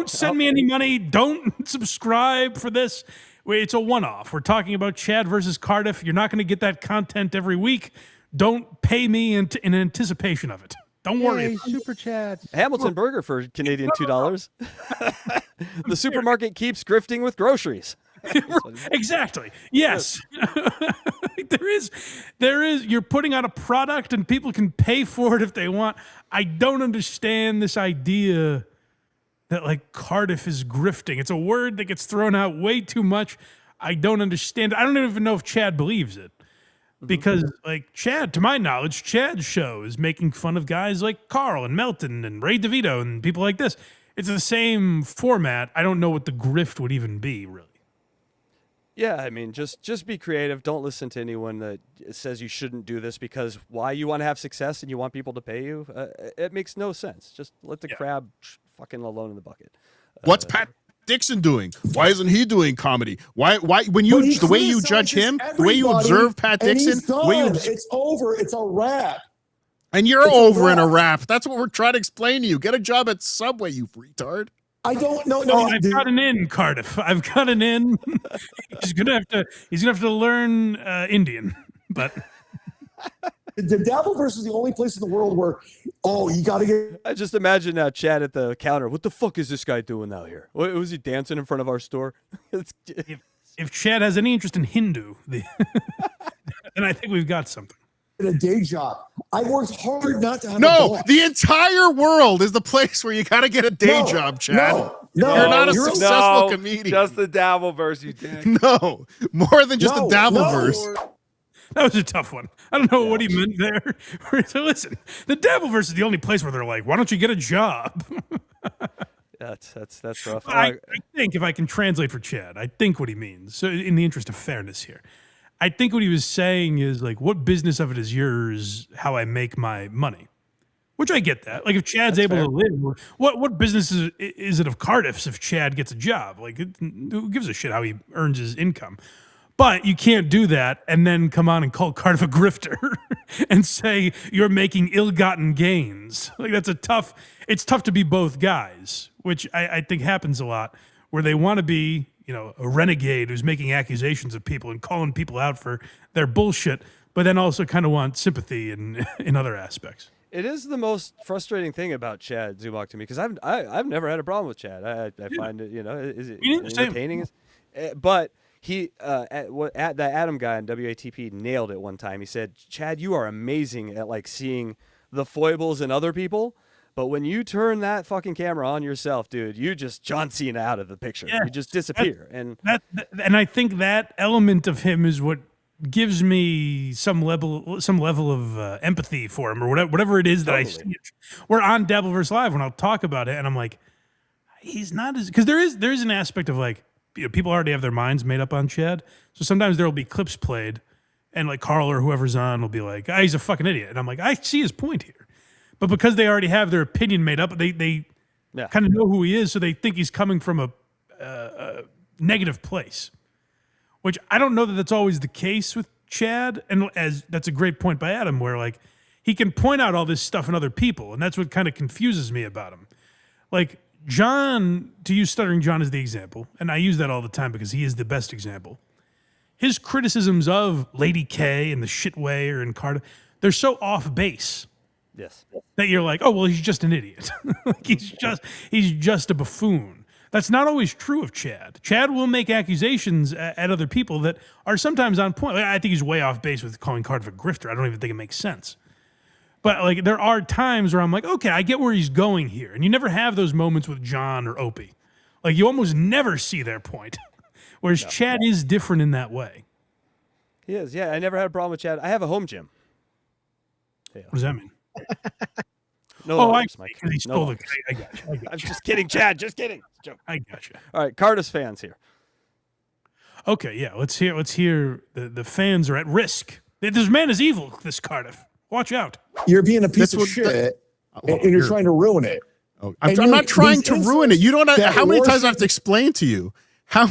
send me any money. Don't subscribe for this. It's a one-off. We're talking about Chad versus Cardiff. You're not going to get that content every week. Don't pay me in anticipation of it. Don't worry. Super chats. Hamilton Burger for Canadian $2. The supermarket keeps grifting with groceries. Exactly. Yes. There is. You're putting out a product and people can pay for it if they want. I don't understand this idea that like Cardiff is grifting. It's a word that gets thrown out way too much. I don't understand. I don't even know if Chad believes it. Because like Chad, to my knowledge, Chad's show is making fun of guys like Carl and Melton and Ray DeVito and people like this. It's the same format. I don't know what the grift would even be, really. Yeah, I mean, just be creative. Don't listen to anyone that says you shouldn't do this because why you want to have success and you want people to pay you. It makes no sense. Just let the crab fucking alone in the bucket. What's Pat Dixon doing? Why isn't he doing comedy? Why when you the way you judge him, the way you observe Pat Dixon, the way you it's over. It's a wrap. And you're over in a rap. That's what we're trying to explain to you. Get a job at Subway, you retard. I don't know. No, I've got an in, Cardiff. I've got an in. He's gonna have to learn Indian, but. The Dabbleverse is the only place in the world where, you got to get. I just imagine now Chad at the counter. What the fuck is this guy doing out here? Was he dancing in front of our store? If Chad has any interest in Hindu, then I think we've got something. A day job. I worked hard not to have a boss. The entire world is the place where you got to get a day job, Chad. No, you're not a successful comedian. Just the Dabbleverse, you dick. No, more than just the Dabbleverse. That was a tough one. I don't know what he meant there. So listen, the Dabbleverse is the only place where they're like, why don't you get a job? That's rough. I think if I can translate for Chad, I think what he means, so in the interest of fairness here, I think what he was saying is like, what business of it is yours, how I make my money? Which I get that. Like if Chad's able to live, what business is it of Cardiff's if Chad gets a job? Like who gives a shit how he earns his income? But you can't do that and then come on and call Cardiff a grifter and say you're making ill-gotten gains. Like it's tough to be both guys, which I think happens a lot where they want to be, a renegade who's making accusations of people and calling people out for their bullshit, but then also kind of want sympathy in other aspects. It is the most frustrating thing about Chad Zumock to me because I've never had a problem with Chad. I find it is it entertaining, but he at the Adam guy on WATP nailed it one time. He said, "Chad, you are amazing at like seeing the foibles in other people, but when you turn that fucking camera on yourself, dude, you just John Cena out of the picture. You just disappear." And I think that element of him is what gives me some level of empathy for him, or whatever it is that I see. We're on Dabbleverse Live when I'll talk about it, and I'm like, he's not as, because there is an aspect of like, people already have their minds made up on Chad, so sometimes there will be clips played, and like Carl or whoever's on will be like, he's a fucking idiot, and I'm like, I see his point here, but because they already have their opinion made up, they kind of know who he is, so they think he's coming from a negative place. Which I don't know that that's always the case with Chad, and as that's a great point by Adam, where like he can point out all this stuff in other people, and that's what kind of confuses me about him. Like John, to use Stuttering John as the example, and I use that all the time because he is the best example. His criticisms of Lady K and the Shitwayer and Cardiff, they're so off base. Yes. That you're like, oh well, he's just an idiot. Like he's just a buffoon. That's not always true of Chad. Chad will make accusations at other people that are sometimes on point. Like, I think he's way off base with calling Cardiff a grifter. I don't even think it makes sense. But like, there are times where I'm like, okay, I get where he's going here. And you never have those moments with John or Opie. Like, you almost never see their point. Whereas Chad is different in that way. he is. Yeah, I never had a problem with Chad. I have a home gym. What does that mean? No lockers, Mike. He stole the. I got you. I'm just kidding, Chad. Just kidding. Joke. I got you. All right, Cardiff fans here. Okay, yeah. Let's hear. The fans are at risk. This man is evil. This Cardiff. Watch out. You're being a piece of shit, and you're trying to ruin it. I'm not trying to ruin it. You don't. How many times I have to explain to you? How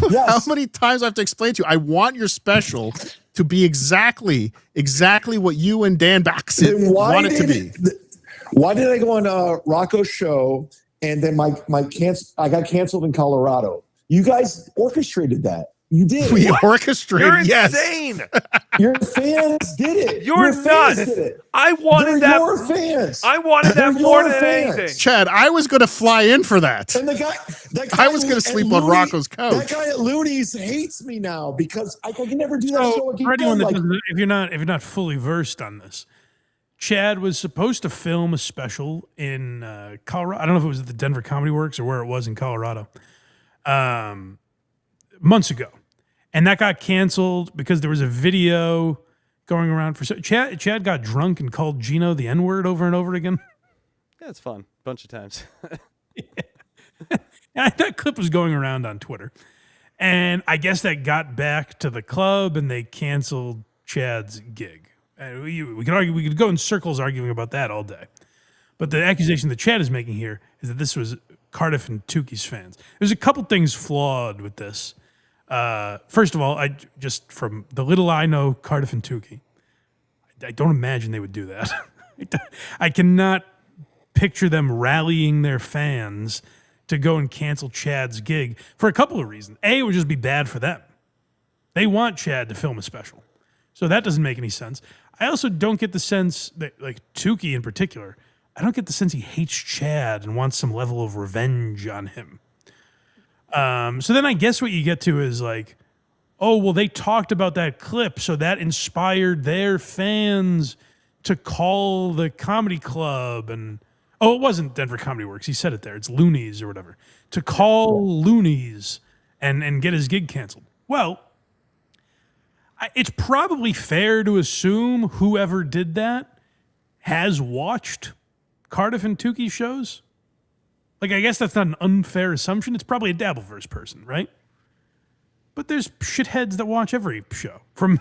many times I have to explain to you? I want your special to be exactly what you and Dan Baxton want it to be. Why did I go on Rocco's show and then I got canceled in Colorado? You guys orchestrated that. You did. We orchestrated. You're yes. insane. Your fans did it. You're Your nuts. fans did it. I wanted They're that. Your fans. I wanted that They're more your than fans. anything. Chad, I was going to fly in for that. And that guy I was going to sleep on Rocco's couch. That guy at Looney's hates me now because I can never do that show So again. for anyone that doesn't, if you're not fully versed on this, Chad was supposed to film a special in Colorado. I don't know if it was at the Denver Comedy Works or where it was in Colorado, months ago, and that got canceled because there was a video going around for Chad got drunk and called Gino the N-word over and over again. Yeah, it's fun. A bunch of times. And that clip was going around on Twitter, and I guess that got back to the club, and they canceled Chad's gig. And we could argue, we could go in circles arguing about that all day. But the accusation that Chad is making here is that this was Cardiff and Tukey's fans. There's a couple things flawed with this. First of all, I just from the little I know Cardiff and Tukey, I don't imagine they would do that. I cannot picture them rallying their fans to go and cancel Chad's gig for a couple of reasons. A, it would just be bad for them. They want Chad to film a special. So that doesn't make any sense. I also don't get the sense that, like, Tukey in particular, I don't get the sense he hates Chad and wants some level of revenge on him. So then I guess what you get to is like, oh, well, they talked about that clip, so that inspired their fans to call the comedy club and, oh, it wasn't Denver Comedy Works. He said it there. It's Looney's or whatever. To call Looney's and get his gig canceled. Well, it's probably fair to assume whoever did that has watched Cardiff and Tukey shows. Like, I guess that's not an unfair assumption. It's probably a Dabbleverse person, right? But there's shitheads that watch every show. From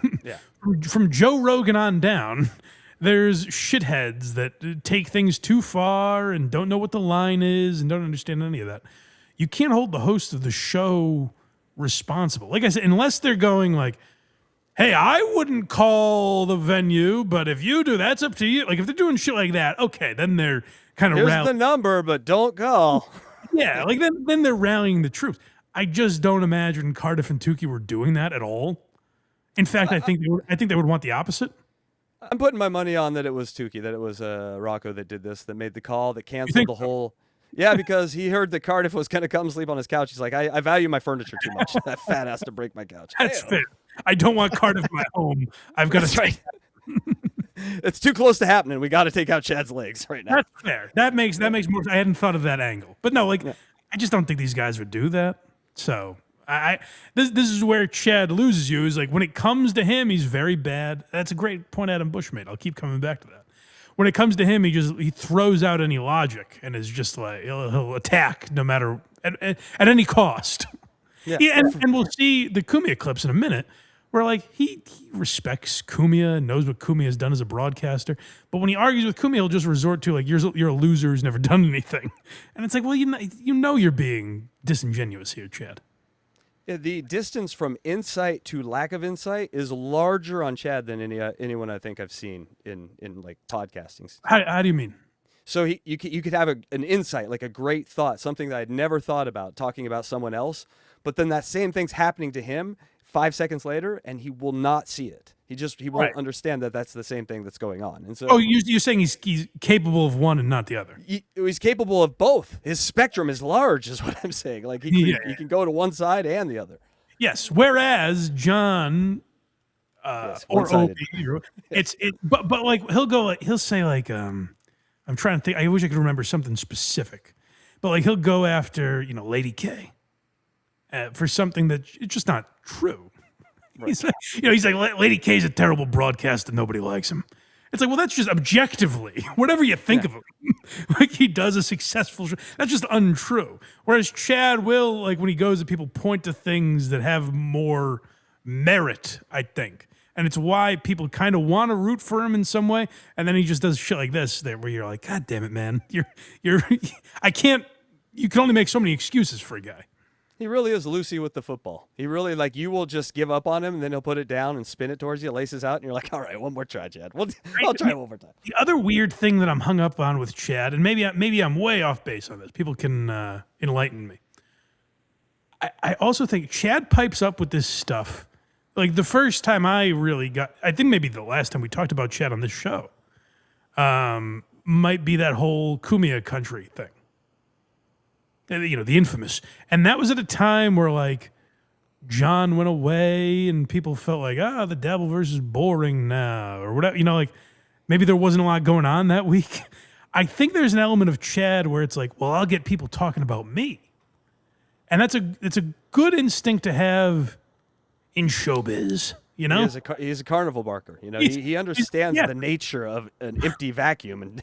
Joe Rogan on down, there's shitheads that take things too far and don't know what the line is and don't understand any of that. You can't hold the host of the show responsible. Like I said, unless they're going like, hey, I wouldn't call the venue, but if you do, that's up to you. Like, if they're doing shit like that, okay, then they're kind of Here's the number, but don't call. Yeah, like then they're rallying the troops. I just don't imagine Cardiff and Tukey were doing that at all. In fact, I think they would want the opposite. I'm putting my money on that it was Tukey, that it was Rocco that did this, that made the call, that canceled the whole. Yeah, because he heard that Cardiff was going to come sleep on his couch. He's like, I value my furniture too much. That fat ass to break my couch. That's fair. I don't want Cardiff in my home. I've got to. Right. It's too close to happening. We got to take out Chad's legs right now. That's fair. That makes more. I hadn't thought of that angle, but no, I just don't think these guys would do that. So this is where Chad loses you. Is like when it comes to him, he's very bad. That's a great point Adam Bush made. I'll keep coming back to that. When it comes to him, he throws out any logic and is just like he'll attack no matter at any cost. Yeah, and we'll see the Cumia clips in a minute. Where like he respects Cumia and knows what Cumia has done as a broadcaster, but when he argues with Cumia, he'll just resort to like you're a loser who's never done anything, and it's like, well, you know you're being disingenuous here, Chad. Yeah, the distance from insight to lack of insight is larger on Chad than anyone I think I've seen in like podcasting. How do you mean? So you could have an insight, like a great thought, something that I'd never thought about, talking about someone else, but then that same thing's happening to him 5 seconds later, and he will not see it. He won't understand that that's the same thing that's going on. And so, you're saying he's capable of one and not the other? He's capable of both. His spectrum is large, is what I'm saying. Like he can go to one side and the other. Yes. Whereas John, or Opie, but like he'll say like I'm trying to think. I wish I could remember something specific, but like he'll go after Lady K. For something that it's just not true. Right. He's like, Lady K's a terrible broadcaster and nobody likes him. It's like, well, that's just objectively, whatever you think of him. Like he does a successful show. That's just untrue. Whereas Chad will, like when he goes and people point to things that have more merit, I think. And it's why people kind of want to root for him in some way. And then he just does shit like this where you're like, God damn it, man. You can only make so many excuses for a guy. He really is Lucy with the football. He really, like, you will just give up on him, and then he'll put it down and spin it towards you, laces out, and you're like, all right, one more try, Chad. I'll try one more time. The other weird thing that I'm hung up on with Chad, and maybe I'm way off base on this. People can enlighten me. I also think Chad pipes up with this stuff. Like, the first time I think maybe the last time we talked about Chad on this show, might be that whole Cumia country thing. The infamous. And that was at a time where, like, John went away and people felt like, the Dabbleverse is boring now or whatever. Like, maybe there wasn't a lot going on that week. I think there's an element of Chad where it's like, well, I'll get people talking about me. And it's a good instinct to have in showbiz, He is a carnival barker. He understands the nature of an empty vacuum. And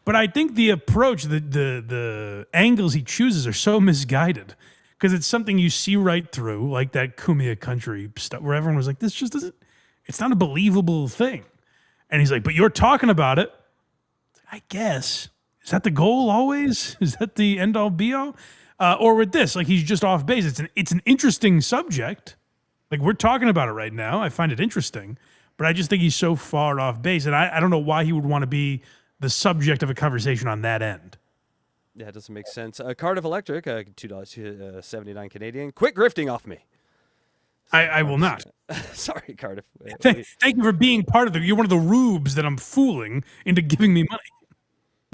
but I think the approach, the angles he chooses are so misguided because it's something you see right through, like that Cumia country stuff where everyone was like, this just doesn't, it's not a believable thing. And he's like, but you're talking about it. I guess. Is that the goal always? Is that the end all be all? Or with this, like he's just off base. It's an interesting subject. Like, we're talking about it right now. I find it interesting, but I just think he's so far off base, and I don't know why he would want to be the subject of a conversation on that end. Yeah, it doesn't make sense. Cardiff Electric, $2.79 Canadian. Quit grifting off me. I will not. Sorry, Cardiff. Thank you for being part of it. You're one of the rubes that I'm fooling into giving me money.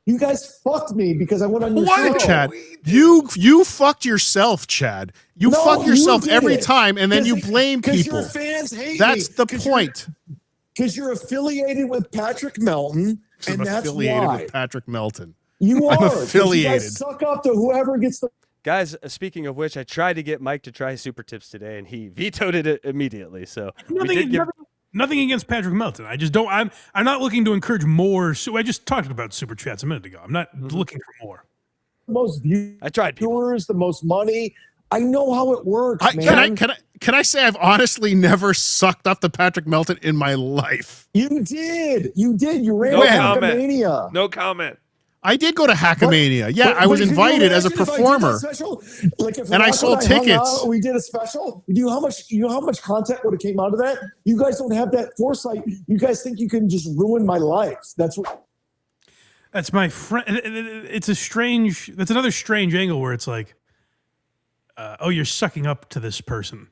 You guys fucked me because I went on your What, show. Chad? You fucked yourself, Chad. You fuck yourself every time, and then you blame people. Your fans hate That's me. the point. Because you're affiliated with Patrick Melton, and I'm that's affiliated why. with Patrick Melton. You are. I'm affiliated. You guys suck up to whoever gets the. Guys, speaking of which, I tried to get Mike to try Super Tips today, and he vetoed it immediately. So Nothing against Patrick Melton. I just don't. I'm not looking to encourage more. So I just talked about super chats a minute ago. I'm not looking for more. Most viewers, I tried the most money. I know how it works, man. Can I say I've honestly never sucked up to Patrick Melton in my life? You did. You ran No to comment. Hackamania. No comment. I did go to Hackamania. I was invited as a performer, and I sold tickets. We did a special. You know how much content would have came out of that? You guys don't have that foresight. You guys think you can just ruin my life. That's my friend. It's that's another strange angle where it's like, you're sucking up to this person.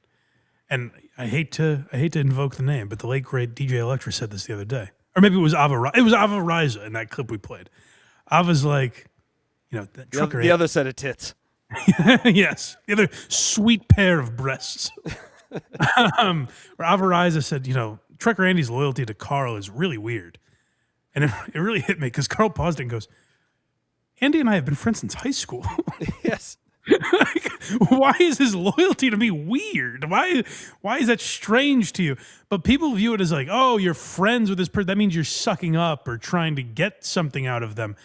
And I hate to invoke the name, but the late great DJ Electra said this the other day. or maybe it was Ava. It was Ava Riza in that clip we played. Ava's like, that trucker. The other set of tits. Yes, the other sweet pair of breasts. Where Ava Riza said, Trucker Andy's loyalty to Carl is really weird. And it really hit me because Carl paused and goes, Andy and I have been friends since high school. Yes. Why is his loyalty to me weird? Why is that strange to you? But people view it as like, oh, you're friends with this person. That means you're sucking up or trying to get something out of them.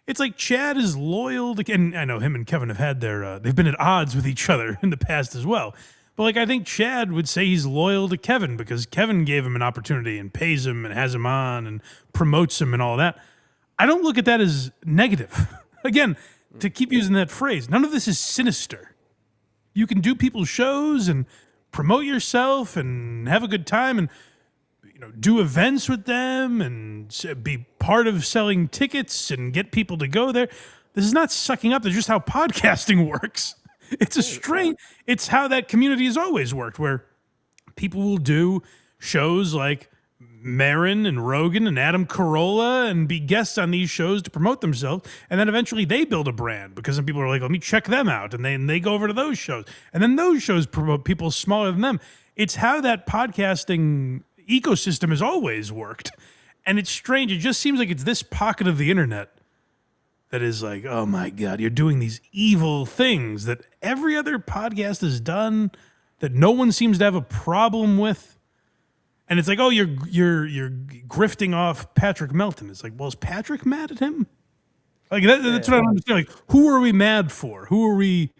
It's like Chad is loyal to, and I know him and Kevin have had they've been at odds with each other in the past as well. But like, I think Chad would say he's loyal to Kevin because Kevin gave him an opportunity and pays him and has him on and promotes him and all that. I don't look at that as negative. Again, to keep using that phrase, none of this is sinister. You can do people's shows and promote yourself and have a good time and do events with them and be part of selling tickets and get people to go there. This is not sucking up. That's just how podcasting works. It's how that community has always worked, where people will do shows like Marin and Rogan and Adam Carolla and be guests on these shows to promote themselves. And then eventually they build a brand because then people are like, let me check them out. And they go over to those shows. And then those shows promote people smaller than them. It's how that podcasting ecosystem has always worked. And it's strange. It just seems like it's this pocket of the internet that is like, oh my God, you're doing these evil things that every other podcast has done that no one seems to have a problem with. And it's like, oh, you're grifting off Patrick Melton. It's like, well, is Patrick mad at him? Like that's what I don't understand. Like, who are we mad for? Who are we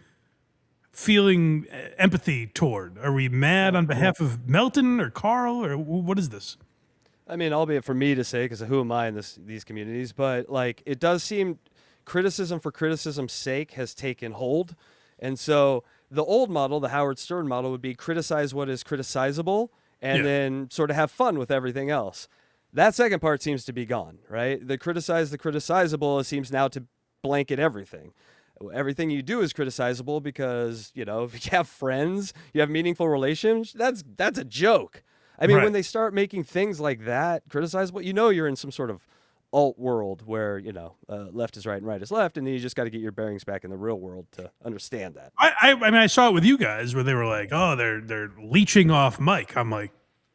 feeling empathy toward? Are we mad on behalf of Melton or Carl or what is this? I mean, albeit for me to say, because who am I in these communities? But like, it does seem criticism for criticism's sake has taken hold, and so the old model, the Howard Stern model, would be criticize what is criticizable, and then sort of have fun with everything else. That second part seems to be gone, right? The criticize the criticizable seems now to blanket everything. Everything you do is criticizable because, if you have friends, you have meaningful relations, that's a joke. I mean, when they start making things like that criticizable, you're in some sort of alt world where, left is right and right is left, and then you just got to get your bearings back in the real world to understand that. I mean, I saw it with you guys where they were like, oh, they're leeching off Mike. I'm like,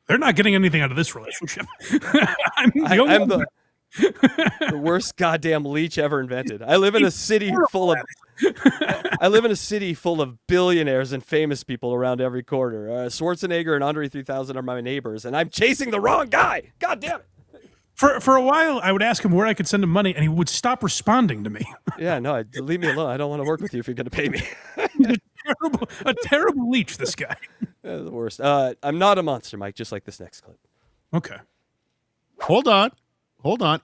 they're not getting anything out of this relationship. I'm the worst goddamn leech ever invented. I live in a city full of billionaires and famous people around every corner. Schwarzenegger and Andre 3000 are my neighbors, and I'm chasing the wrong guy. God damn it. For a while, I would ask him where I could send him money, and he would stop responding to me. Yeah, no, leave me alone. I don't want to work with you if you're going to pay me. a terrible leech, this guy. Yeah, the worst. I'm not a monster, Mike, just like this next clip. Okay. Hold on.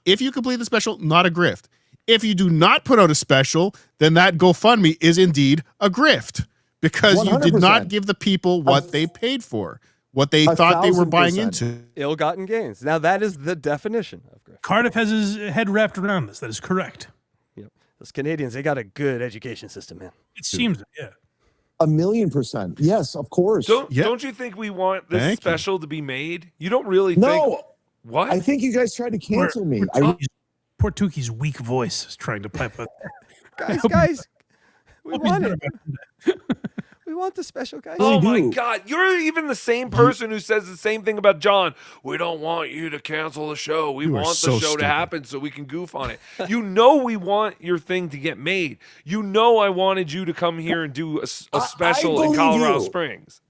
If you complete the special, not a grift. If you do not put out a special, then that GoFundMe is indeed a grift because 100%. You did not give the people what they paid for, what they thought they were buying into. Ill-gotten gains. Now, that is the definition of grift. Cardiff has his head wrapped around this. That is correct. Yep. Those Canadians, they got a good education system, man. It seems, yeah. 1,000,000%. Yes, of course. Don't you think we want this special to be made? You don't really think... What? I think you guys tried to cancel me. Poor Tuki's weak voice is trying to pipe up. Guys, we want it. We want the special, guys. Oh my God. You're even the same person who says the same thing about John. We don't want you to cancel the show. We want the show to happen so we can goof on it. We want your thing to get made. I wanted you to come here and do a special in Colorado Springs.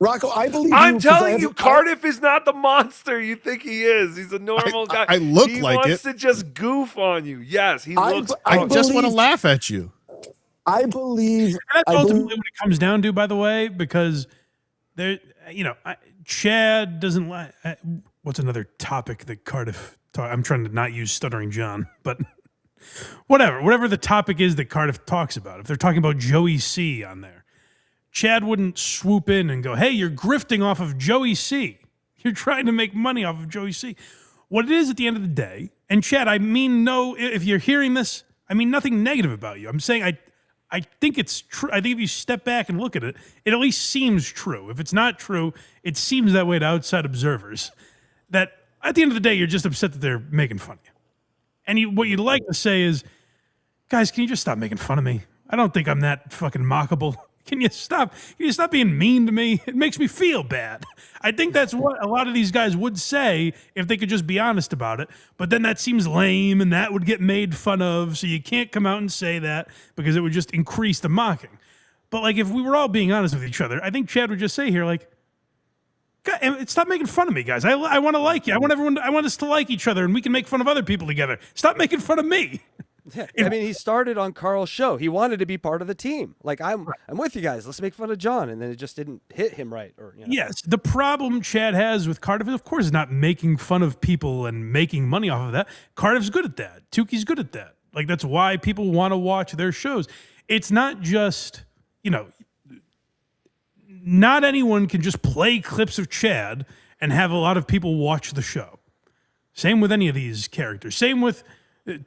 Rocco, I believe I'm telling you, Cardiff is not the monster you think he is. He's a normal guy. I look he like it. He wants to just goof on you. Yes, he looks. I just want to laugh at you. I believe. That's ultimately what it comes down to, by the way, because there, Chad doesn't like. What's another topic that Cardiff? I'm trying to not use Stuttering John, but whatever the topic is that Cardiff talks about. If they're talking about Joey C on there, Chad wouldn't swoop in and go, hey, you're grifting off of Joey C. You're trying to make money off of Joey C. What it is at the end of the day, and Chad, I mean if you're hearing this, I mean nothing negative about you. I'm saying I think it's true. I think if you step back and look at it, it at least seems true. If it's not true, it seems that way to outside observers. That At the end of the day, you're just upset that they're making fun of you. And what you'd like to say is, guys, can you just stop making fun of me? I don't think I'm that fucking mockable. Can you stop being mean to me? It makes me feel bad. I think that's what a lot of these guys would say if they could just be honest about it. But then that seems lame and that would get made fun of. So you can't come out and say that because it would just increase the mocking. But like if we were all being honest with each other, I think Chad would just say here, like, God, stop making fun of me, guys. I want to like you. I want us to like each other and we can make fun of other people together. Stop making fun of me. Yeah, I mean, he started on Carl's show. He wanted to be part of the team. Like, I'm with you guys. Let's make fun of John. And then it just didn't hit him right. Or Yes, the problem Chad has with Cardiff, of course, is not making fun of people and making money off of that. Cardiff's good at that. Tukey's good at that. Like, that's why people want to watch their shows. It's not just, not anyone can just play clips of Chad and have a lot of people watch the show. Same with any of these characters. Same with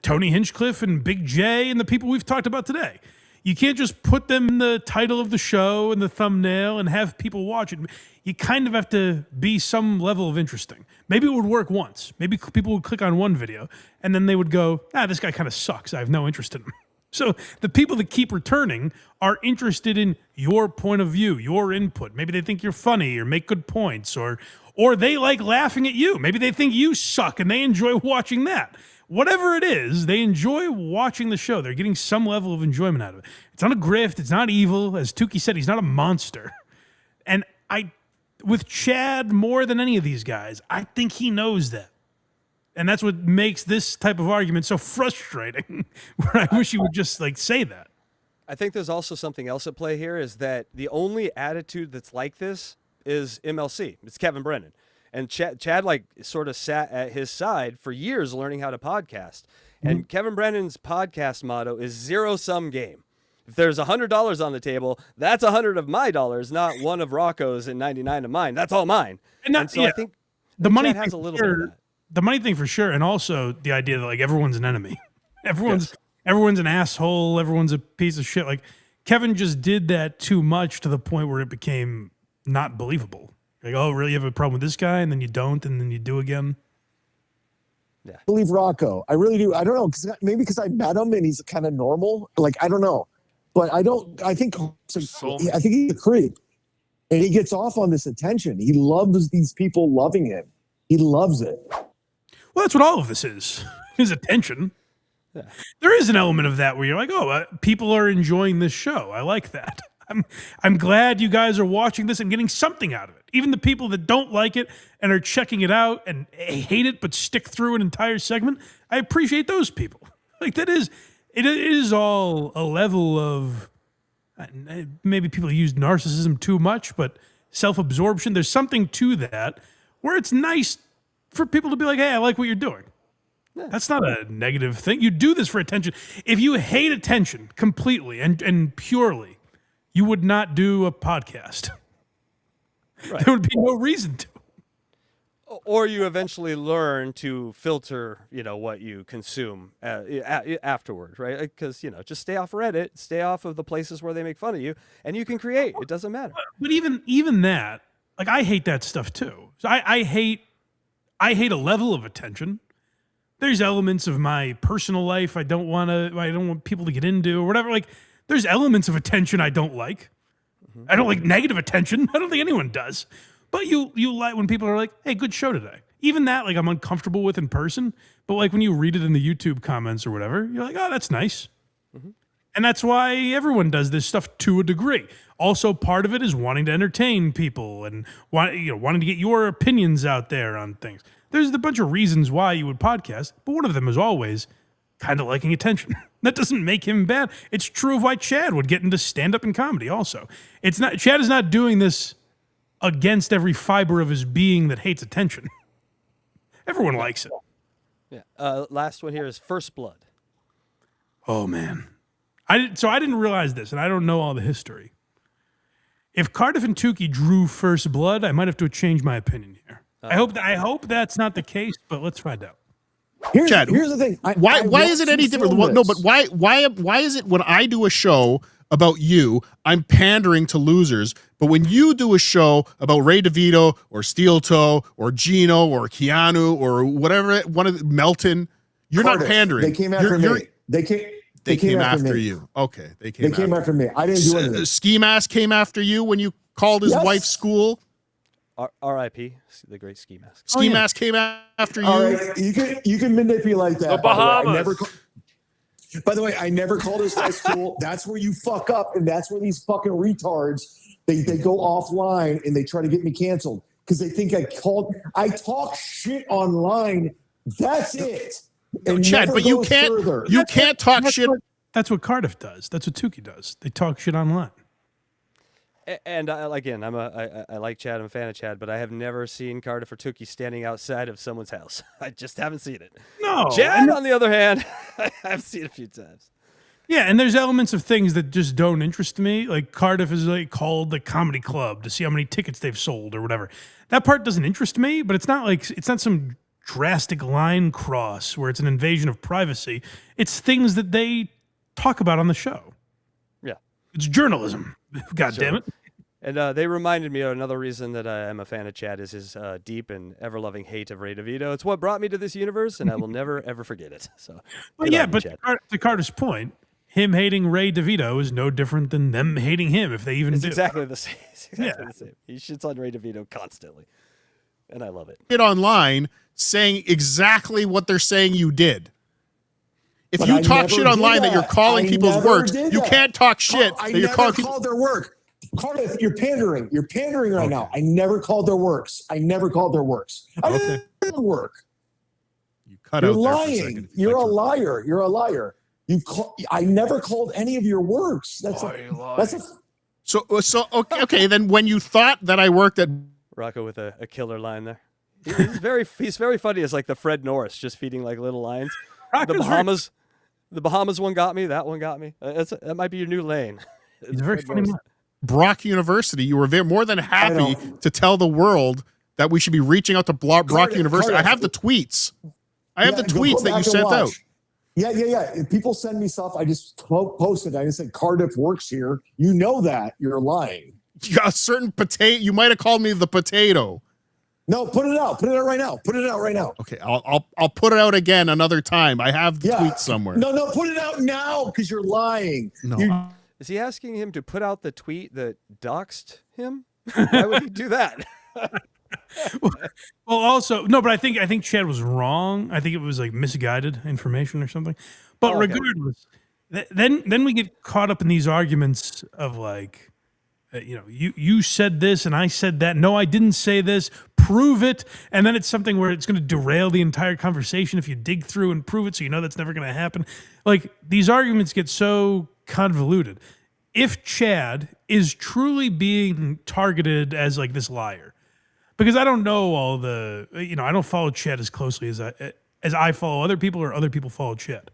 Tony Hinchcliffe and Big J and the people we've talked about today. You can't just put them in the title of the show and the thumbnail and have people watch it. You kind of have to be some level of interesting. Maybe it would work once. Maybe people would click on one video and then they would go, this guy kind of sucks. I have no interest in him. So the people that keep returning are interested in your point of view, your input. Maybe they think you're funny or make good points or they like laughing at you. Maybe they think you suck and they enjoy watching that. Whatever it is, they enjoy watching the show. They're getting some level of enjoyment out of it. It's not a grift. It's not evil. As Tukey said, he's not a monster. And with Chad more than any of these guys, I think he knows that. And that's what makes this type of argument so frustrating, where I wish he would just say that. I think there's also something else at play here is that the only attitude that's like this is MLC. It's Kevin Brennan. And Chad sort of sat at his side for years learning how to podcast. And Kevin Brennan's podcast motto is zero-sum game. If there's $100 on the table, that's 100 of my dollars, not one of Rocco's and 99 of mine. That's all mine. And so I think the money Chad has a little bit of that. The money thing for sure, and also the idea that everyone's an enemy. Everyone's an asshole. Everyone's a piece of shit. Like Kevin just did that too much to the point where it became not believable. Like, oh, really? You have a problem with this guy, and then you don't, and then you do again. Yeah, I believe Rocco. I really do. I don't know, maybe because I met him and he's kind of normal. Like I don't know, but I think he's a creep, and he gets off on this attention. He loves these people loving him. He loves it. Well, that's what all of this is attention. Yeah. There is an element of that where you're like, oh, people are enjoying this show. I like that. I'm glad you guys are watching this and getting something out of it. Even the people that don't like it and are checking it out and hate it but stick through an entire segment, I appreciate those people. It is all a level of, maybe people use narcissism too much, but self-absorption. There's something to that where it's nice for people to be like, hey, I like what you're doing. Yeah. That's not a negative thing. You do this for attention. If you hate attention completely and purely, you would not do a podcast. Right. There would be no reason to. Or you eventually learn to filter, what you consume afterward, right? Because, just stay off Reddit, stay off of the places where they make fun of you, and you can create. It doesn't matter. But even that, I hate that stuff too. So I hate a level of attention. There's elements of my personal life I don't want people to get into or whatever. There's elements of attention I don't like. I don't like negative attention. I don't think anyone does. But you like when people are like, hey, good show today. Even that, I'm uncomfortable with in person. But when you read it in the YouTube comments or whatever, you're like, oh, that's nice. Mm-hmm. And that's why everyone does this stuff to a degree. Also, part of it is wanting to entertain people and wanting to get your opinions out there on things. There's a bunch of reasons why you would podcast, but one of them is always kind of liking attention. That doesn't make him bad. It's true of why Chad would get into stand-up and comedy also. Chad is not doing this against every fiber of his being that hates attention. Everyone likes it. Yeah. Last one here is First Blood. Oh, man. I didn't realize this, and I don't know all the history. If Cardiff and Tukey drew First Blood, I might have to change my opinion here. I hope that's not the case, but let's find out. Chad, here's the thing. Why is it any different? No, but why is it when I do a show, about you, I'm pandering to losers. But when you do a show about Ray DeVito or Steel Toe or Gino or Keanu or whatever, one of Melton, you're Cardiff, not pandering. They came after me. They came after me. you. Okay, they They came after me. I didn't do anything. Ski Mask came after you when you called his wife's school. R.I.P. The great Ski Mask. Ski Mask came after you. All right, you can manipulate that. The Bahamas. By the way, I never called his high school. That's where you fuck up, and that's where these fucking retards they go offline and they try to get me canceled because they think I talk shit online. That's it. No, Chad, but you can't talk shit. That's what Cardiff does. That's what Tukey does. They talk shit online. And again, I like Chad. I'm a fan of Chad, but I have never seen Cardiff or Tukey standing outside of someone's house. I just haven't seen it. No. Chad, on the other hand, I've seen it a few times. Yeah, and there's elements of things that just don't interest me. Like Cardiff is like called the comedy club to see how many tickets they've sold or whatever. That part doesn't interest me, but it's not some drastic line cross where it's an invasion of privacy. It's things that they talk about on the show. Yeah. It's journalism. God damn it. And they reminded me of another reason that I am a fan of Chad is his deep and ever-loving hate of Ray DeVito. It's what brought me to this universe, and I will never, ever forget it. So, but to Carter's point, him hating Ray DeVito is no different than them hating him if they even it's do. Exactly the same. It's exactly the same. He shits on Ray DeVito constantly, and I love it. It online saying exactly what they're saying you did. If But you I talk never shit did online that you're that. calling I people's never works, did you that. can't talk shit I that you're never calling people. called their work. Cardiff, you're pandering. You're pandering right now. I never called their works. I never called their works. I didn't do their work. You cut You're out there for a lying. second. You're a liar. You're a liar. I never called any of your works. So okay. Then when you thought that I worked at Rocco with a killer line there. He's very funny as like the Fred Norris, just feeding like little lines. The Bahamas one got me. That one got me. That might be your new lane. He's a very funny man. Brock University, you were more than happy to tell the world that we should be reaching out to Brock University. I have the tweets. I have the tweets that you sent out. Yeah. If people send me stuff, I just posted. I just said Cardiff works here. You know that. You're lying. You got a certain potato. You might have called me the potato. No, put it out. Put it out right now. Put it out right now. Okay, I'll put it out again another time. I have the tweet somewhere. No, put it out now because you're lying. No. Is he asking him to put out the tweet that doxed him? Why would he do that? Well, also no, but I think Chad was wrong. I think it was like misguided information or something. But regardless, then we get caught up in these arguments of like, you said this and I said that. No, I didn't say this. Prove it. And then it's something where it's going to derail the entire conversation if you dig through and prove it. So you know that's never going to happen. Like these arguments get so convoluted. If Chad is truly being targeted as like this liar, because I don't know all the, I don't follow Chad as closely as I follow other people or other people follow Chad.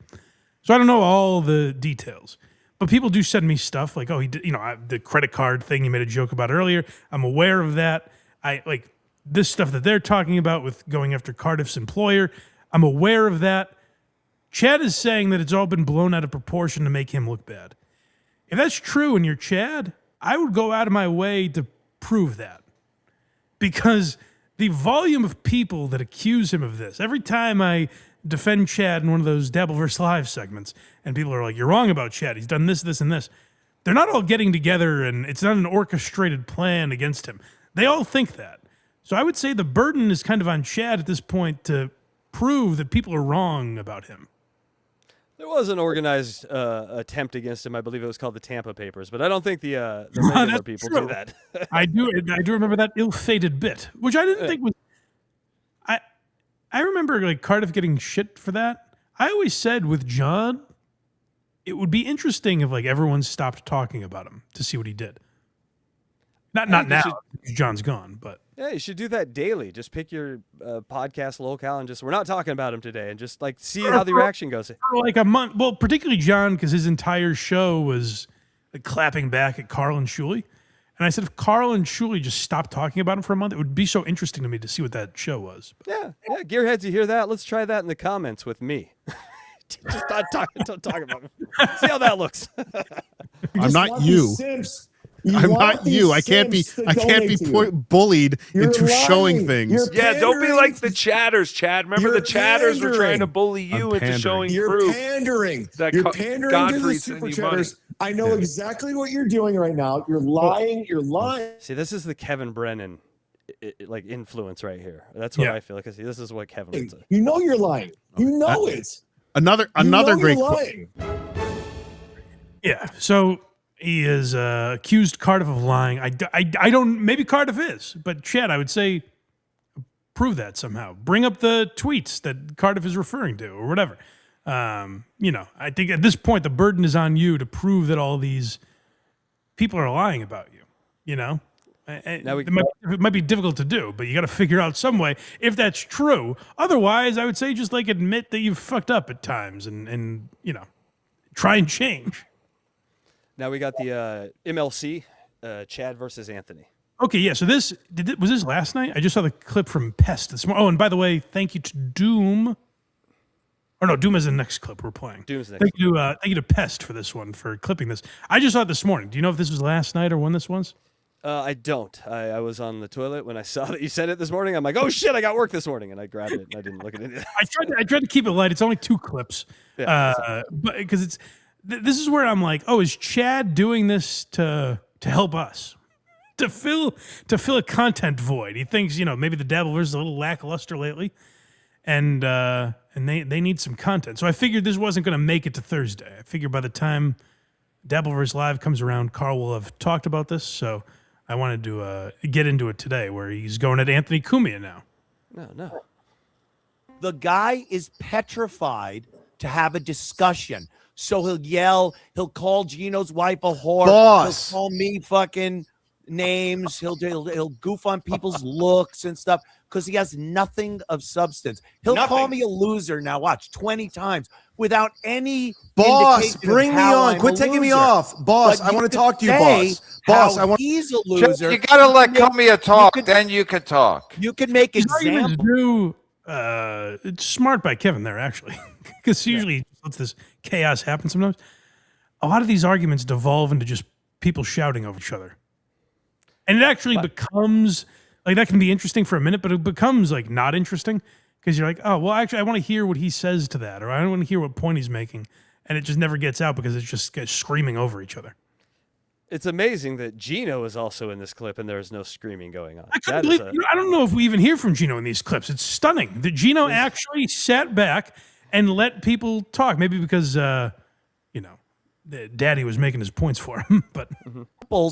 So I don't know all the details. But people do send me stuff like, oh, he did, the credit card thing you made a joke about earlier. I'm aware of that. I like this stuff that they're talking about with going after Cardiff's employer. I'm aware of that. Chad is saying that it's all been blown out of proportion to make him look bad. If that's true and you're Chad, I would go out of my way to prove that. Because the volume of people that accuse him of this, every time I defend Chad in one of those Dabbleverse Live segments, and people are like, you're wrong about Chad. He's done this, this, and this. They're not all getting together, and it's not an orchestrated plan against him. They all think that. So I would say the burden is kind of on Chad at this point to prove that people are wrong about him. There was an organized attempt against him. I believe it was called the Tampa Papers, but I don't think the regular people do that. I do remember that ill-fated bit, which I didn't think was. I remember like Cardiff getting shit for that. I always said with John, it would be interesting if like everyone stopped talking about him to see what he did. Not now, John's gone, but. Yeah, you should do that daily. Just pick your podcast locale and we're not talking about him today, and just like see how the reaction goes. For like a month. Well, particularly John, because his entire show was like clapping back at Carl and Shuley. And I said, if Carl and Shuley just stopped talking about him for a month, it would be so interesting to me to see what that show was. Yeah, Gearheads, you hear that? Let's try that in the comments with me. Just don't talk about him. See how that looks. I'm not you. I'm not you. I can't be bullied into showing things. Yeah, don't be like the chatters, Chad. Remember the chatters were trying to bully you into showing You're proof. pandering. That You're pandering to the Godfrey's super sending you money. chatters. I know exactly what you're doing right now. You're lying. You're lying. See, this is the Kevin Brennan like influence right here. That's what I feel like. See, this is what Kevin would say. You know you're lying. You know it. Another great quote. Yeah. So he is accused Cardiff of lying. I don't. Maybe Cardiff is, but Chad, I would say, prove that somehow. Bring up the tweets that Cardiff is referring to, or whatever. I think at this point the burden is on you to prove that all these people are lying about you. It might be difficult to do, but you got to figure out some way if that's true. Otherwise, I would say just like admit that you've fucked up at times and try and change. Now we got the MLC, Chad versus Anthony. Okay, yeah. So was this last night? I just saw the clip from Pest this morning. Oh, and by the way, thank you to Doom. Or no, Doom is the next clip we're playing. Doom's next. Thank you to Pest for this one, for clipping this. I just saw it this morning. Do you know if this was last night or when this was? I don't. I was on the toilet when I saw that you sent it this morning. I'm like, oh shit, I got work this morning, and I grabbed it and I didn't look at it. I tried to keep it light. It's only 2 clips, but because this is where I'm like, oh, is Chad doing this to help us, to fill a content void? He thinks maybe the Dabbleverse is a little lackluster lately, and they need some content. So I figured this wasn't going to make it to Thursday. I figured by the time Dabbleverse Live comes around, Carl will have talked about this. So I wanted to get into it today, where he's going at Anthony Cumia now. No. The guy is petrified to have a discussion. So he'll yell, he'll call Gino's wife a whore. Boss. He'll call me fucking names. He'll goof on people's looks and stuff because he has nothing of substance. He'll call me a loser now, watch, 20 times without any Boss, indication bring of me how on. I'm Quit a taking me loser. off. Boss, But I want to could talk to you, say boss. Boss, how I want he's a loser. You gotta let Cumia talk, could- then you could talk. You can make His arguments examples. it's smart by Kevin there, actually, because usually he lets this chaos happen sometimes. A lot of these arguments devolve into just people shouting over each other. And it actually becomes, like, that can be interesting for a minute, but it becomes, like, not interesting because you're like, oh, well, actually, I want to hear what he says to that, or I don't want to hear what point he's making. And it just never gets out because it's just screaming over each other. It's amazing that Gino is also in this clip and there is no screaming going on. I don't know if we even hear from Gino in these clips. It's stunning that Gino actually sat back and let people talk. Maybe because, Daddy was making his points for him. But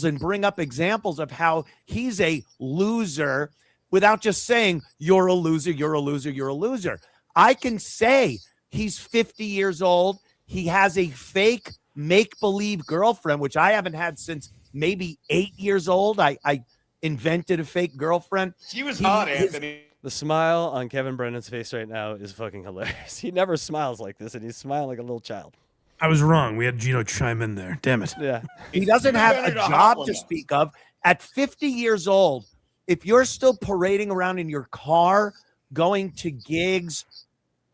and bring up examples of how he's a loser without just saying, you're a loser, you're a loser, you're a loser. I can say he's 50 years old. He has a fake make-believe girlfriend, which I haven't had since maybe 8 years old. I invented a fake girlfriend. She was hot, Anthony. The smile on Kevin Brennan's face right now is fucking hilarious. He never smiles like this, and he's smiling like a little child. I was wrong. We had Gino chime in there. Damn it. Yeah. He doesn't have a job to speak of. At 50 years old, if you're still parading around in your car, going to gigs,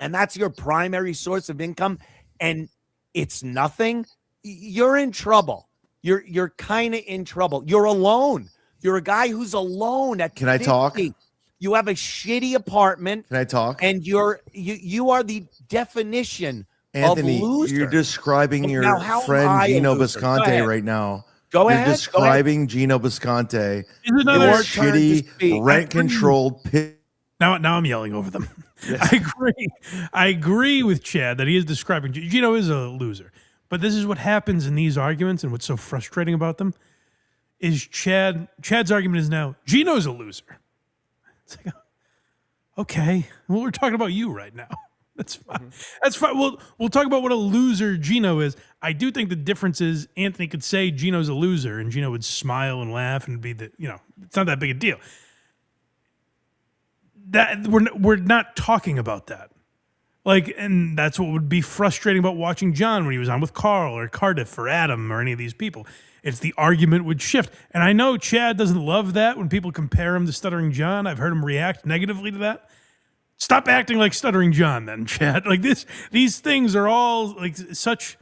and that's your primary source of income, and it's nothing, you're in trouble. You're kind of in trouble. You're alone. You're a guy who's alone at 50. Can I talk? You have a shitty apartment. Can I talk? And you are the definition Anthony, of loser. you're describing And your now, how am friend I a Gino loser? Go Bisconte ahead. right now. Go You're ahead. describing Gino Bisconte. another your turn to shitty, speak. rent-controlled pit. Now I'm yelling over them. I agree with Chad that he is describing Gino is a loser. But this is what happens in these arguments, and what's so frustrating about them is Chad's argument is now Gino's a loser. It's like, okay, well, we're talking about you right now. That's fine. That's fine. We'll talk about what a loser Gino is. I do think the difference is Anthony could say Gino's a loser, and Gino would smile and laugh and be it's not that big a deal. That we're not talking about that. And that's what would be frustrating about watching John when he was on with Carl or Cardiff or Adam or any of these people. It's the argument would shift. And I know Chad doesn't love that when people compare him to Stuttering John. I've heard him react negatively to that. Stop acting like Stuttering John then, Chad. These things are all such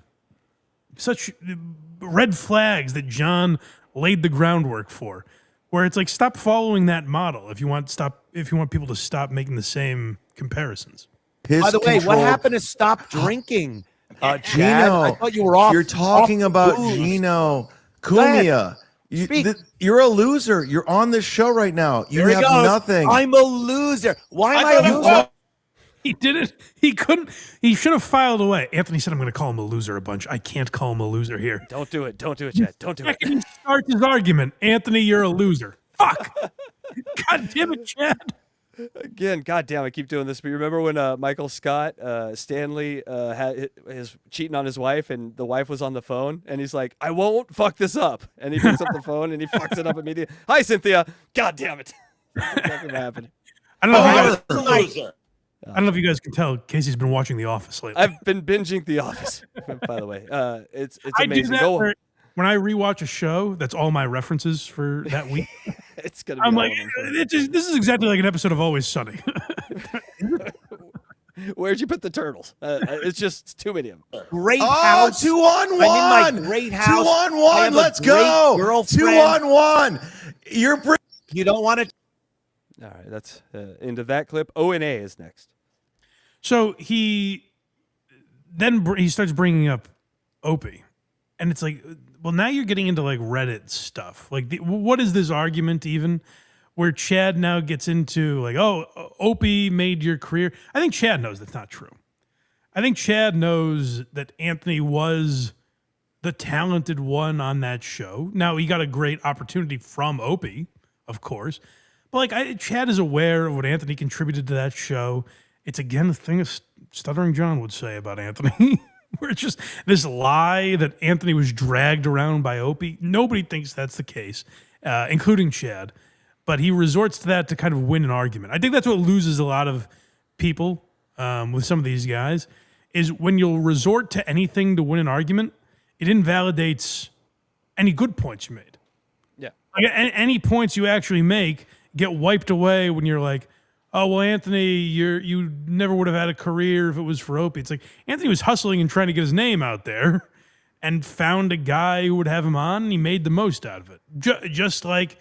red flags that John laid the groundwork for, where it's like, stop following that model if you want people to stop making the same comparisons. By the way, what happened to stop drinking? Chad? Gino, I thought you were off. You're talking off about booze. Gino Go ahead. Cumia. You're a loser. You're on this show right now. You There he have goes. nothing. I'm a loser. Why am I a loser? He did it. He couldn't. He should have filed away. Anthony said, "I'm going to call him a loser a bunch. I can't call him a loser here." Don't do it. Don't do it, Chad. Don't do it. He starts his argument. Anthony, you're a loser. Fuck. God damn it, Chad. Again, goddamn, I keep doing this. But you remember when Michael Scott, Stanley, had his cheating on his wife, and the wife was on the phone, and he's like, "I won't fuck this up," and he picks up the phone and he fucks it up immediately. Hi, Cynthia. God damn it. Nothing happened. I don't know. I don't know if you guys can tell. Casey's been watching The Office lately. I've been binging The Office, by the way. It's I do amazing. that Go where- when I rewatch a show, that's all my references for that week. It's gonna be I'm all like, of them. this is exactly like an episode of Always Sunny. Where'd you put the turtles? It's too many of them. Great Oh, house. 2-on-1. I'm in my great house. 2-on-1. Let's go. 2-on-1. You don't want to. All right, that's into that clip. O&A is next. So he starts bringing up Opie, and it's like, well, now you're getting into like Reddit stuff. Like, what is this argument even? Where Chad now gets into like, oh, Opie made your career. I think Chad knows that's not true. I think Chad knows that Anthony was the talented one on that show. Now, he got a great opportunity from Opie, of course. But like, Chad is aware of what Anthony contributed to that show. It's, again, the thing of Stuttering John would say about Anthony. Where it's just this lie that Anthony was dragged around by Opie. Nobody thinks that's the case, including Chad. But he resorts to that to kind of win an argument. I think that's what loses a lot of people with some of these guys, is when you'll resort to anything to win an argument, it invalidates any good points you made. Yeah. Like, any points you actually make get wiped away when you're like, oh, well, Anthony, you never would have had a career if it was for Opie. It's like Anthony was hustling and trying to get his name out there and found a guy who would have him on, and he made the most out of it. Just like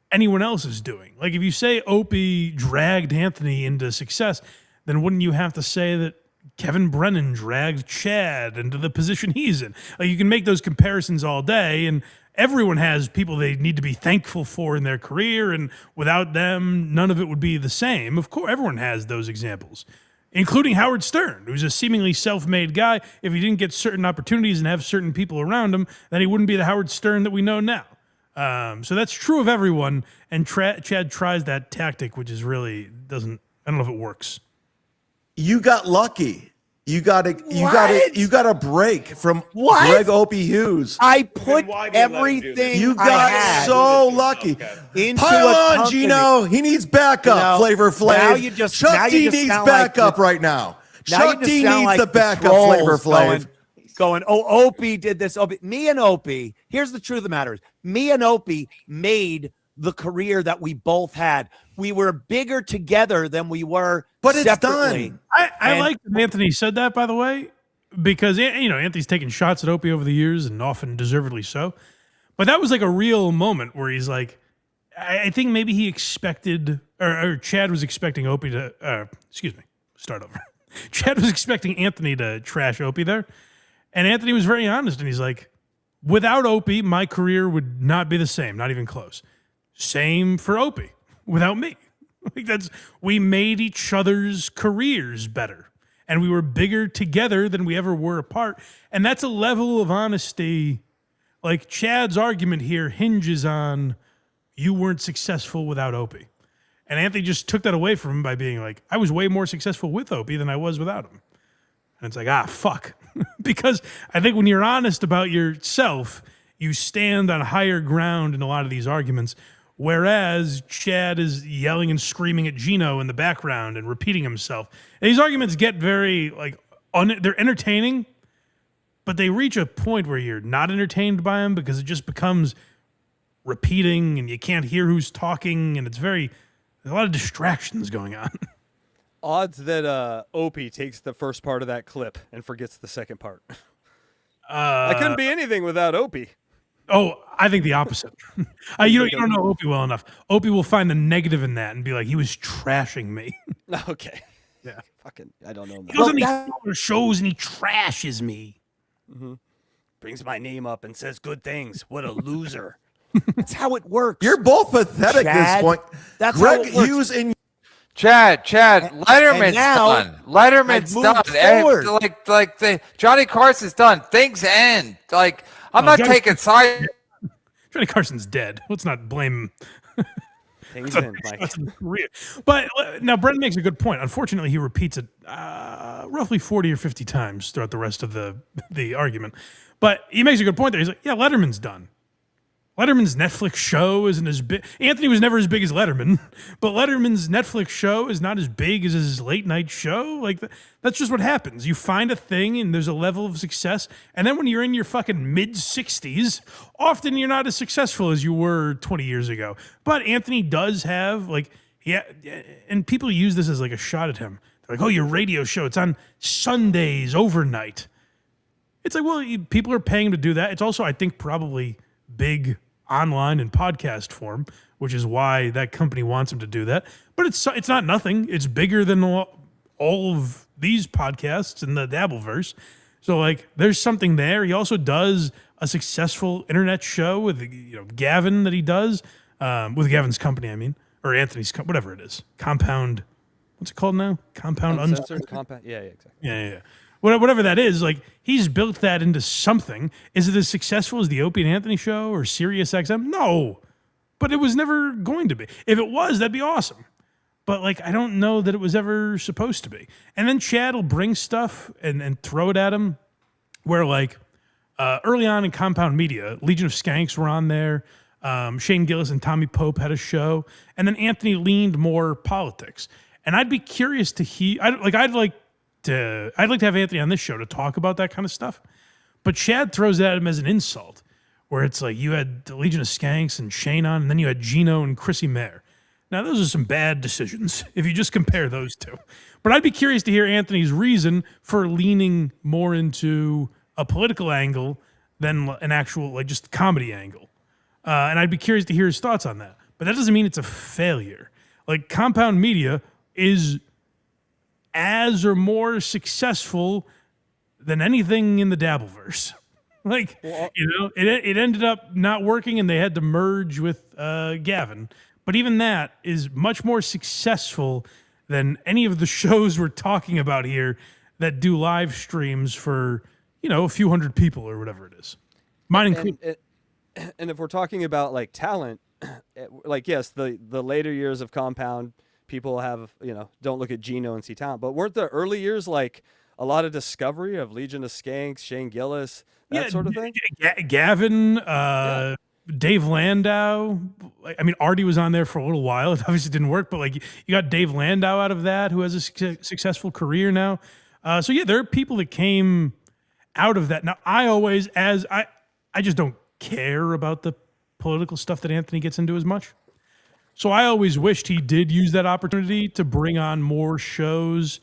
anyone else is doing. Like, if you say Opie dragged Anthony into success, then wouldn't you have to say that Kevin Brennan dragged Chad into the position he's in? Like, you can make those comparisons all day, and everyone has people they need to be thankful for in their career, and without them, none of it would be the same. Of course, everyone has those examples, including Howard Stern, who's a seemingly self-made guy. If he didn't get certain opportunities and have certain people around him, then he wouldn't be the Howard Stern that we know now. So that's true of everyone, and Chad tries that tactic, which is really doesn't. I don't know if it works. You got lucky. You got a break from Greg Opie Hughes. I put everything You I got had so lucky. into Pile a on, company. Gino. He needs backup. You know, Flavor Flav. now you just- Chuck now you D just needs sound like backup the- right now. Now Chuck you just D sound needs like the the backup. trolls Flavor Flav. going, oh, Opie did this. Me and Opie, here's the truth of the matter. Me and Opie made the career that we both had. We were bigger together than we were separately. I like that Anthony said that, by the way, because Anthony's taken shots at Opie over the years, and often deservedly so. But that was like a real moment where he's like, I think maybe he expected, or Chad was expecting Opie to, start over. Chad was expecting Anthony to trash Opie there. And Anthony was very honest, and he's like, without Opie, my career would not be the same, not even close. Same for Opie, without me. Like, we made each other's careers better, and we were bigger together than we ever were apart. And that's a level of honesty. Like, Chad's argument here hinges on you weren't successful without Opie. And Anthony just took that away from him by being like, I was way more successful with Opie than I was without him. And it's like, fuck. Because I think when you're honest about yourself, you stand on higher ground in a lot of these arguments. Whereas Chad is yelling and screaming at Gino in the background and repeating himself. And these arguments get very, they're entertaining, but they reach a point where you're not entertained by them because it just becomes repeating and you can't hear who's talking, and there's a lot of distractions going on. Odds that Opie takes the first part of that clip and forgets the second part. I couldn't be anything without Opie. Oh, I think the opposite. You don't know Opie well enough. Opie will find the negative in that and be like, he was trashing me. Okay. Yeah. Fucking, I don't know. He goes on these shows and he trashes me. Mm-hmm. Brings my name up and says good things. What a loser. That's how it works. You're both pathetic at this point. That's Greg how it works. Hughes in Chad, Letterman's done. Letterman's done. Like the Johnny Carson's done. Things end. Like I'm not taking sides. Johnny Carson's dead. Let's not blame him. Things end, Mike. But now Brendan makes a good point. Unfortunately, he repeats it roughly 40 or 50 times throughout the rest of the argument. But he makes a good point there. He's like, yeah, Letterman's done. Letterman's Netflix show isn't as big. Anthony was never as big as Letterman, but Letterman's Netflix show is not as big as his late night show. Like that's just what happens. You find a thing and there's a level of success. And then when you're in your fucking mid 60s, often you're not as successful as you were 20 years ago. But Anthony does have and people use this as like a shot at him. They're like, oh, your radio show, it's on Sundays overnight. It's like, well, people are paying him to do that. It's also, I think, probably big online and podcast form, which is why that company wants him to do that. But it's not nothing. It's bigger than all of these podcasts in the Dabbleverse. So like, there's something there. He also does a successful internet show with Gavin that he does with Gavin's company. I mean, or Anthony's whatever it is. Compound. What's it called now? Compound Uncensored. Compound. Yeah, exactly. Yeah. Whatever that is, like he's built that into something. Is it as successful as the Opie and Anthony show or Sirius XM? No, but it was never going to be. If it was, that'd be awesome. But like, I don't know that it was ever supposed to be. And then Chad will bring stuff and throw it at him where like early on in Compound Media, Legion of Skanks were on there. Shane Gillis and Tommy Pope had a show. And then Anthony leaned more politics. And I'd be curious to I'd like to have Anthony on this show to talk about that kind of stuff. But Chad throws it at him as an insult, where it's like you had the Legion of Skanks and Shane on, and then you had Gino and Chrissy Mayer. Now, those are some bad decisions if you just compare those two. But I'd be curious to hear Anthony's reason for leaning more into a political angle than an actual, like, just comedy angle. And I'd be curious to hear his thoughts on that. But that doesn't mean it's a failure. Like, Compound Media is as or more successful than anything in the Dabbleverse. Like, it ended up not working and they had to merge with Gavin. But even that is much more successful than any of the shows we're talking about here that do live streams for, a few hundred people or whatever it is. Mine included. And if we're talking about like talent, like, yes, the later years of Compound, people have, don't look at Gino and see talent. But weren't the early years like a lot of discovery of Legion of Skanks, Shane Gillis, that sort of thing? Gavin, Dave Landau. I mean, Artie was on there for a little while. It obviously didn't work, but like you got Dave Landau out of that, who has a successful career now. So yeah, there are people that came out of that. Now, I just don't care about the political stuff that Anthony gets into as much. So I always wished he did use that opportunity to bring on more shows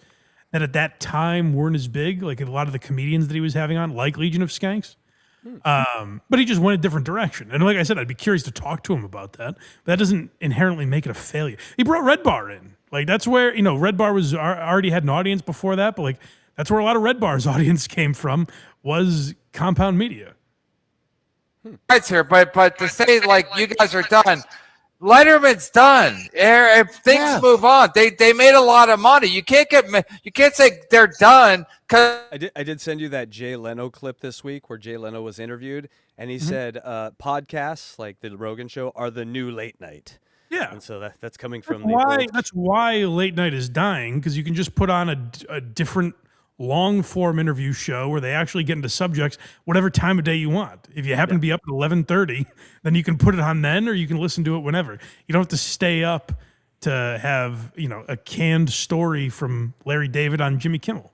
that at that time weren't as big, like a lot of the comedians that he was having on, like Legion of Skanks. But he just went a different direction. And like I said, I'd be curious to talk to him about that. But that doesn't inherently make it a failure. He brought Red Bar in. Like that's where, Red Bar was already had an audience before that, but like that's where a lot of Red Bar's audience came from, was Compound Media. Right, sir, but to say like you guys are done, Letterman's done. If things move on, they made a lot of money. You can't say they're done. Cause I did send you that Jay Leno clip this week where Jay Leno was interviewed, and he said podcasts like the Rogan Show are the new late night. Yeah, and so that's coming from that's why late night is dying, because you can just put on a different long form interview show where they actually get into subjects whatever time of day you want. If you happen to be up at 11:30, then you can put it on then, or you can listen to it whenever. You don't have to stay up to have a canned story from Larry David on Jimmy Kimmel.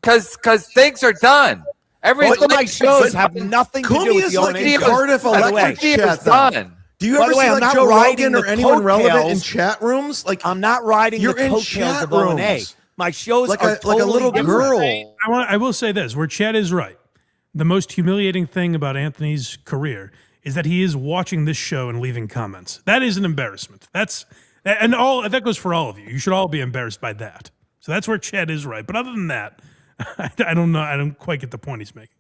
Because things are done. All of my shows have nothing to do with the Cardiff electric chat done. Do you ever see like Joe Rogan or anyone relevant in chat rooms? Like I'm not riding you're the in coattails chat of O&A. rooms. My shows like are a little totally girl. different. I will say this, where Chad is right. the most humiliating thing about Anthony's career is that he is watching this show and leaving comments. That is an embarrassment. That goes for all of you. You should all be embarrassed by that. So that's where Chad is right. But other than that, I don't know. I don't quite get the point he's making.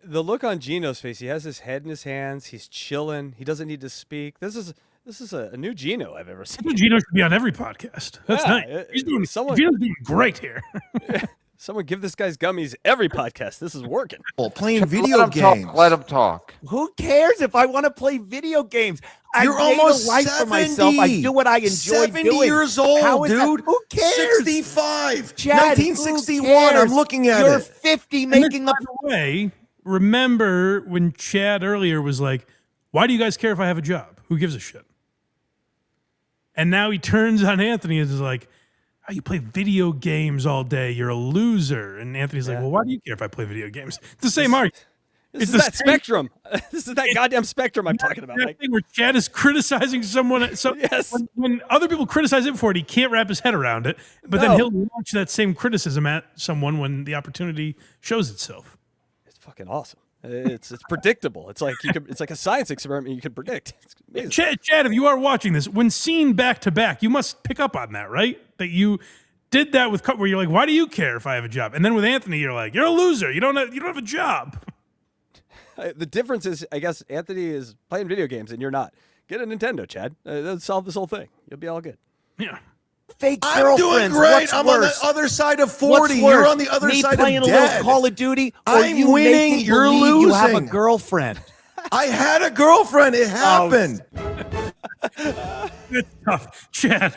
The look on Gino's face, he has his head in his hands. He's chilling. He doesn't need to speak. This is a new Gino I've ever seen. Gino should be on every podcast. That's nice. Gino's doing great here. Someone give this guy's gummies every podcast. This is working. Playing video games. Let him talk. Who cares if I want to play video games? You're I made almost a life 70. for myself. I do what I enjoy 70 doing. years old, How is that- dude. Who cares? 65. Chad, 1961. who cares? I'm looking at You're it. 50 making By the way, remember when Chad earlier was like, why do you guys care if I have a job? Who gives a shit? And now he turns on Anthony and is like, oh, you play video games all day. You're a loser. And Anthony's like, well, why do you care if I play video games? It's the same argument. This is that spectrum. This is that goddamn spectrum I'm talking about. That thing where Chad is criticizing someone. So when other people criticize him for it, he can't wrap his head around it. But then he'll launch that same criticism at someone when the opportunity shows itself. It's fucking awesome. It's predictable. It's like it's like a science experiment you can predict. Chad, if you are watching this, when seen back to back, you must pick up on that, right? That you did that with where you're like, why do you care if I have a job? And then with Anthony, you're like, you're a loser. You don't have a job. The difference is, I guess, Anthony is playing video games and you're not. Get a Nintendo, Chad. That'll solve this whole thing. You'll be all good. Yeah. Fake I'm doing girlfriends. great. What's I'm worse? on the other side of What's 40. You're worse? on the other Me side playing of a dead. little Call of Duty, or I'm you winning. making You're believe losing. You have a girlfriend. I had a girlfriend. It happened. That's tough. Chad,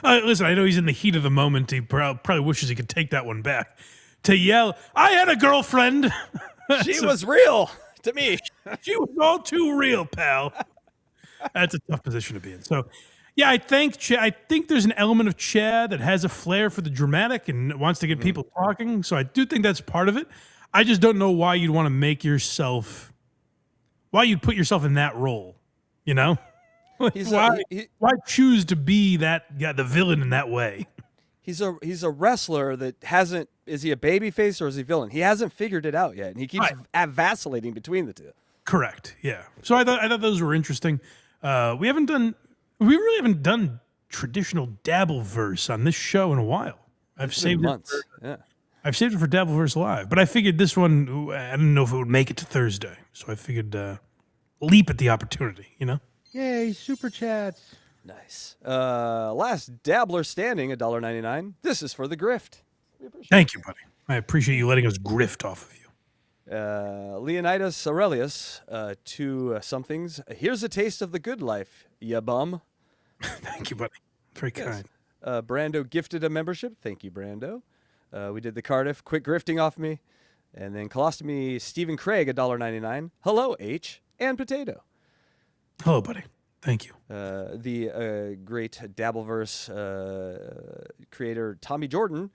listen, I know he's in the heat of the moment. He probably wishes he could take that one back. To yell, I had a girlfriend. She was real to me. She was all too real, pal. That's a tough position to be in. So, yeah, I think there's an element of Chad that has a flair for the dramatic and wants to get people talking. So I do think that's part of it. I just don't know why you'd want to why you'd put yourself in that role, you know? Why choose to be that guy, the villain in that way? He's a wrestler that hasn't. Is he a baby face or is he a villain? He hasn't figured it out yet, and he keeps vacillating between the two. Correct. Yeah. So I thought those were interesting. We really haven't done traditional Dabbleverse on this show in a while. I've saved it for Dabbleverse Live, but I figured this one, I didn't know if it would make it to Thursday, so I figured leap at the opportunity. You know. Yay! Super chats. Nice. Last dabbler standing, $1.99. This is for the grift. Thank you, buddy. I appreciate you letting us grift off of you. Leonidas Aurelius, two somethings. Here's a taste of the good life, ya bum. Thank you, buddy. Very kind. Brando gifted a membership. Thank you, Brando. We did the Cardiff. Quit grifting off me. And then Colostomy Stephen Craig, $1.99. Hello, H and Potato. Hello, buddy. Thank you. The great Dabbleverse creator Tommy Jordan,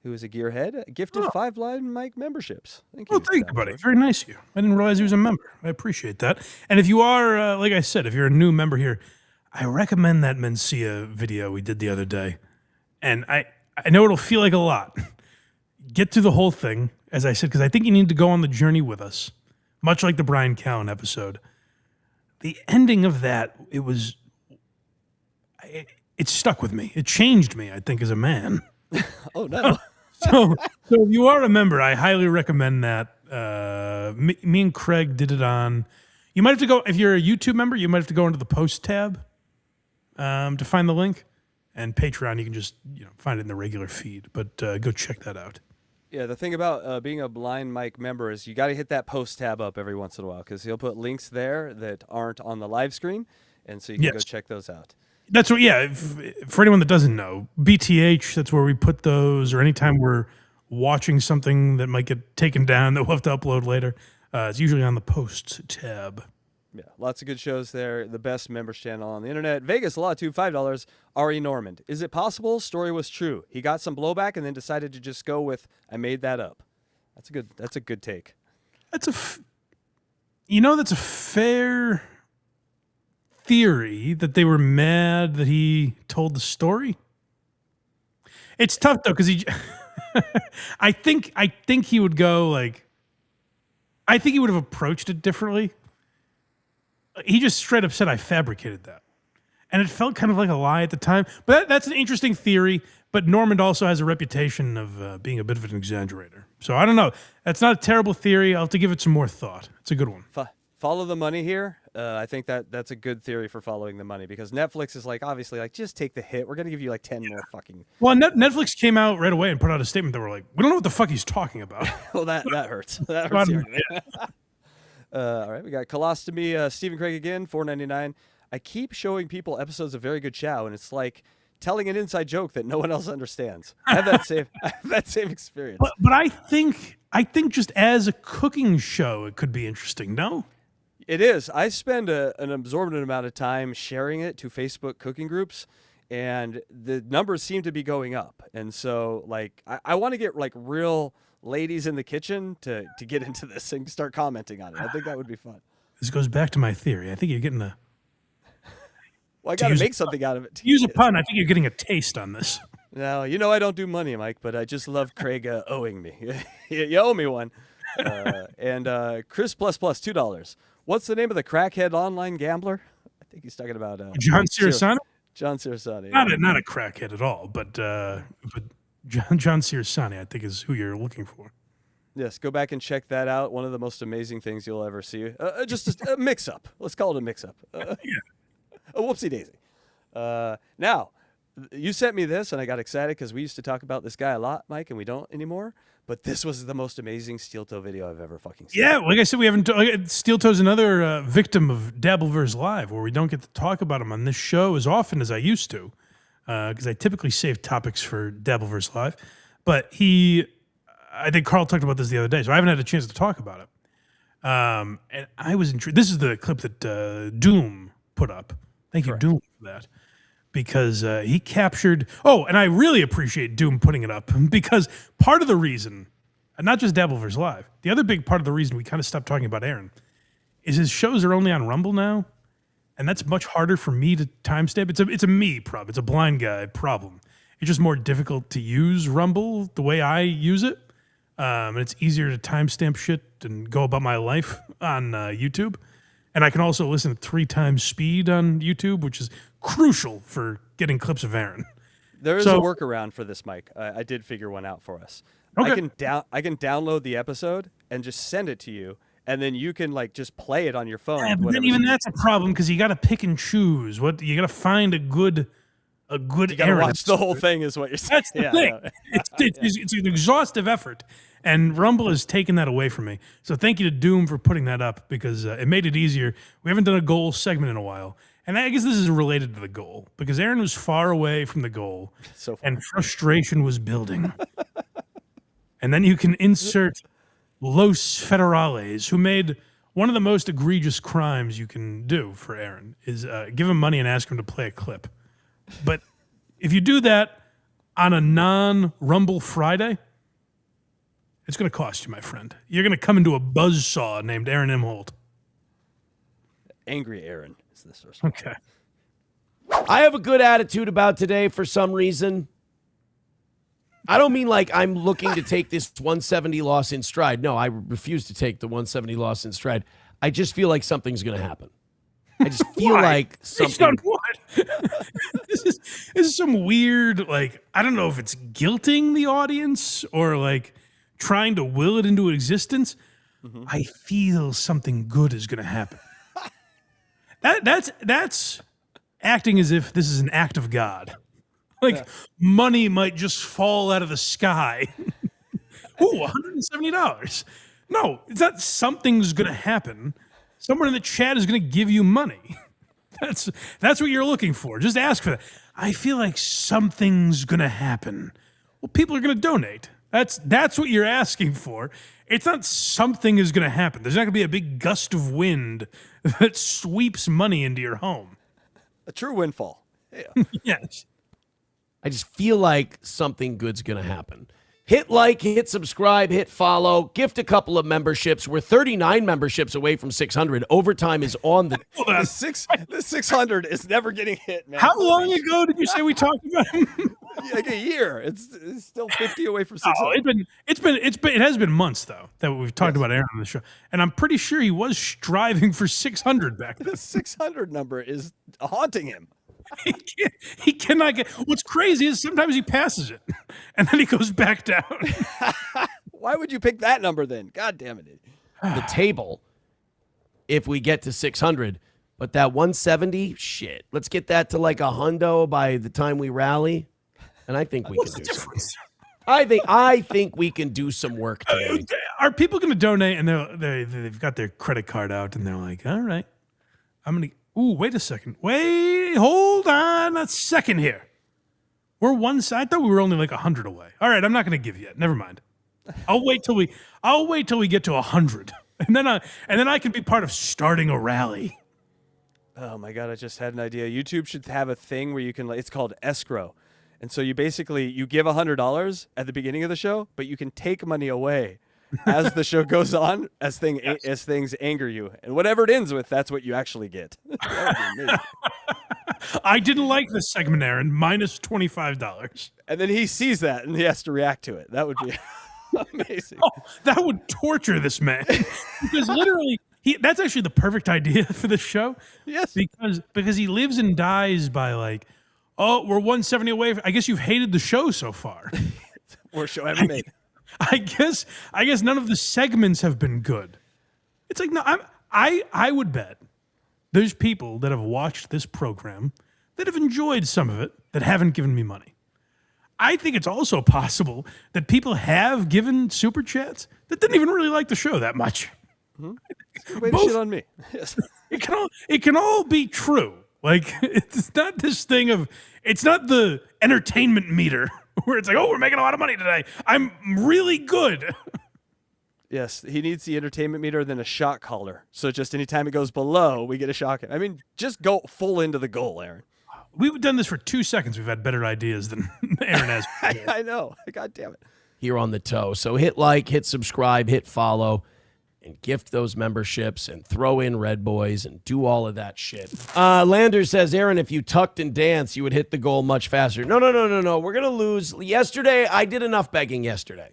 who is a gearhead, gifted 5 blind mic memberships. Thank you. Well, thank you, buddy. Very nice of you. I didn't realize he was a member. I appreciate that. And if you are, like I said, if you're a new member here, I recommend that Mencia video we did the other day. And I know it'll feel like a lot. Get through the whole thing, as I said, because I think you need to go on the journey with us, much like the Brian Callen episode. The ending of that, it stuck with me. It changed me, I think, as a man. Oh, no. So if you are a member, I highly recommend that. Me and Craig did it on. You might have to go, if you're a YouTube member, you might have to go into the post tab to find the link. And Patreon, you can just find it in the regular feed. But go check that out. Yeah, the thing about being a Blind Mike member is you got to hit that post tab up every once in a while because he'll put links there that aren't on the live screen. And so you can go check those out. That's what, for anyone that doesn't know, BTH, that's where we put those, or anytime we're watching something that might get taken down that we'll have to upload later, it's usually on the posts tab. Yeah, lots of good shows there. The best members channel on the internet. Vegas, Law 2, $5. Ari Normand. Is it possible? Story was true. He got some blowback and then decided to just go with, I made that up. That's a good take. That's a fair theory that they were mad that he told the story. It's tough though, because he I think he would go like, I think he would have approached it differently. He just straight up said, I fabricated that. And it felt kind of like a lie at the time. But that's an interesting theory. But Normand also has a reputation of being a bit of an exaggerator. So I don't know. That's not a terrible theory. I'll have to give it some more thought. It's a good one. Follow the money here. I think that's a good theory for following the money, because Netflix is like, obviously, like, just take the hit. We're going to give you like 10 more fucking. Well, Netflix came out right away and put out a statement that were like, we don't know what the fuck he's talking about. Well, that hurts. That hurts. All right, we got Colostomy, Stephen Craig again, $4.99. I keep showing people episodes of Very Good Chow, and it's like telling an inside joke that no one else understands. I have that same experience. But I think just as a cooking show, it could be interesting. No. It is. I spend an absorbent amount of time sharing it to Facebook cooking groups, and the numbers seem to be going up. And so, like, I want to get like real ladies in the kitchen to get into this and start commenting on it. I think that would be fun. This goes back to my theory. I think you're getting a. Well, I got to make something out of it. To use a pun, I think you're getting a taste on this. No, you know I don't do money, Mike, but I just love Craig owing me. You owe me one. And Chris $2. What's the name of the crackhead online gambler? I think he's talking about John CERASANI. John CERASANI. Not a crackhead at all, but John CERASANI, I think, is who you're looking for. Yes, go back and check that out. One of the most amazing things you'll ever see. Just a mix-up. Let's call it a mix-up. A whoopsie daisy. Now, you sent me this, and I got excited because we used to talk about this guy a lot, Mike, and we don't anymore. But this was the most amazing steel toe video I've ever fucking seen. Yeah, like I said, we haven't. Steel Toe's another victim of Dabbleverse Live, where we don't get to talk about him on this show as often as I used to, because I typically save topics for Dabbleverse Live. But I think Carl talked about this the other day, so I haven't had a chance to talk about it. And I was intrigued. This is the clip that Doom put up. Thank you, Doom, for that. Because he captured... Oh, and I really appreciate Doom putting it up, because part of the reason, and not just Dabbleverse Live, the other big part of the reason we kind of stopped talking about Aaron is his shows are only on Rumble now, and that's much harder for me to timestamp. It's a me problem. It's a blind guy problem. It's just more difficult to use Rumble the way I use it, and it's easier to timestamp shit and go about my life on YouTube. And I can also listen at 3 times speed on YouTube, which is crucial for getting clips of Aaron. There is a workaround for this, Mike. I did figure one out for us. Okay. I can download the episode and just send it to you, and then you can like just play it on your phone. Yeah, but then even that's a problem, because you got to pick and choose. You got to find a good You got to watch the whole thing, is what you're saying. That's the thing. It's an exhaustive effort. And Rumble has taken that away from me. So thank you to Doom for putting that up, because it made it easier. We haven't done a goal segment in a while. And I guess this is related to the goal, because Aaron was far away from the goal, and frustration was building. And then you can insert Los Federales, who made one of the most egregious crimes you can do for Aaron, is give him money and ask him to play a clip. But if you do that on a non-Rumble Friday, it's going to cost you, my friend. You're going to come into a buzzsaw named Aaron Imholt. Angry Aaron is this first one. Okay. I have a good attitude about today for some reason. I don't mean like I'm looking to take this 170 loss in stride. No, I refuse to take the 170 loss in stride. I just feel like something's going to happen. I just feel like something. This is some weird, like, I don't know if it's guilting the audience or like trying to will it into existence. Mm-hmm. I feel something good is going to happen. That's acting as if this is an act of God. Like money might just fall out of the sky. Ooh, $170. No, it's not something's going to happen. Someone in the chat is going to give you money. That's what you're looking for. Just ask for that. I feel like something's going to happen. Well, people are going to donate. That's what you're asking for. It's not something is going to happen. There's not going to be a big gust of wind that sweeps money into your home. A true windfall. Yeah. Yes. I just feel like something good's going to happen. Hit like, hit subscribe, hit follow, gift a couple of memberships. We're 39 memberships away from 600. Overtime is on the... The 600 is never getting hit, man. How long ago did you say we talked about him? like a year. It's still 50 away from 600. Oh, it has been months though that we've talked about Aaron on the show, and I'm pretty sure he was striving for 600 back then. The 600 number is haunting him. He cannot get. What's crazy is sometimes he passes it, and then he goes back down. Why would you pick that number then? God damn it! The table, if we get to 600, but that 170, shit. Let's get that to like a hundo by the time we rally, and I think we can do something. I think we can do some work today. Are people going to donate? And they've got their credit card out, and they're like, "All right, I'm going to." Ooh, wait a second. Wait, hold on a second here. We're one side. I thought we were only like 100 away. All right, I'm not going to give yet. Never mind. I'll wait till we get to 100, and then I can be part of starting a rally. Oh my God, I just had an idea. YouTube should have a thing where you can, it's called escrow. And so you basically, you give $100 at the beginning of the show, but you can take money away as the show goes on, as things anger you. And whatever it ends with, that's what you actually get. That would be amazing. I didn't like this segment, Aaron. Minus $25. And then he sees that and he has to react to it. That would be amazing. Oh, that would torture this man. Because literally, that's actually the perfect idea for this show. Yes. Because he lives and dies by like, oh, we're 170 away. I guess you've hated the show so far. Worst show ever made. I guess none of the segments have been good. It's like, no, I would bet there's people that have watched this program that have enjoyed some of it that haven't given me money. I think it's also possible that people have given super chats that didn't even really like the show that much. Mm-hmm. Way to shit on me. Yes. It can all be true. Like, it's not this thing of, it's not the entertainment meter where it's like, oh, we're making a lot of money today. I'm really good. Yes, he needs the entertainment meter, then a shot caller. So just anytime it goes below, we get a shot. I mean, just go full into the goal, Aaron. We've done this for 2 seconds. We've had better ideas than Aaron has. I know. God damn it. Here on the toe. So hit like, hit subscribe, hit follow, and gift those memberships and throw in Red Boys and do all of that shit. Lander says, Aaron, if you tucked and danced, you would hit the goal much faster. No. We're going to lose. Yesterday, I did enough begging yesterday.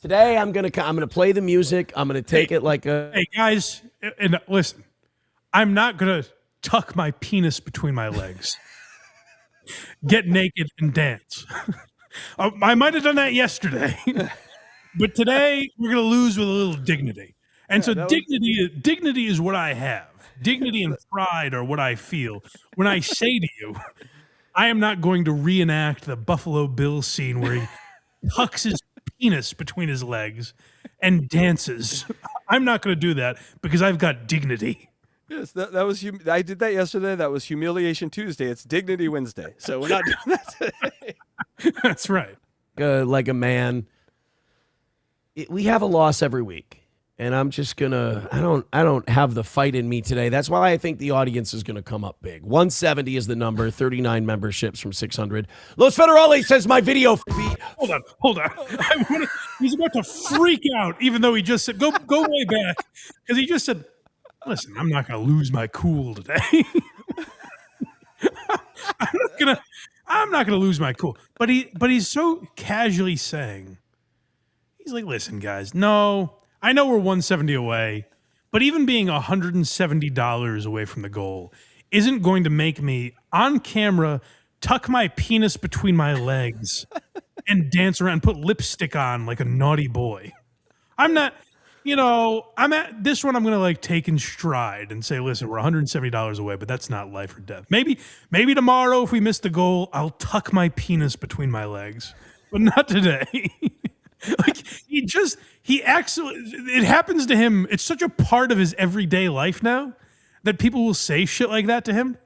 Today, I'm gonna play the music. I'm going to take it like a... Hey, guys, and listen, I'm not going to tuck my penis between my legs, get naked and dance. I might have done that yesterday, but today we're going to lose with a little dignity. And so dignity is what I have. Dignity and pride are what I feel. When I say to you, I am not going to reenact the Buffalo Bill scene where he tucks his penis between his legs and dances. I'm not going to do that because I've got dignity. Yes, that was. I did that yesterday. That was Humiliation Tuesday. It's Dignity Wednesday. So we're not doing that today. That's right. Like a man. We have a loss every week, and I'm just gonna. I don't have the fight in me today. That's why I think the audience is gonna come up big. 170 is the number. 39 memberships from 600. Los Federales says my video. Hold on. He's about to freak out, even though he just said go way back because he just said. Listen, I'm not going to lose my cool today. I'm not going to lose my cool. But he's so casually saying, he's like, listen, guys, no, I know we're 170 away, but even being $170 away from the goal isn't going to make me on camera tuck my penis between my legs and dance around, put lipstick on like a naughty boy. I'm not. I'm at this one. I'm going to like take in stride and say, listen, we're $170 away, but that's not life or death. Maybe tomorrow, if we miss the goal, I'll tuck my penis between my legs, but not today. Like it happens to him. It's such a part of his everyday life now that people will say shit like that to him.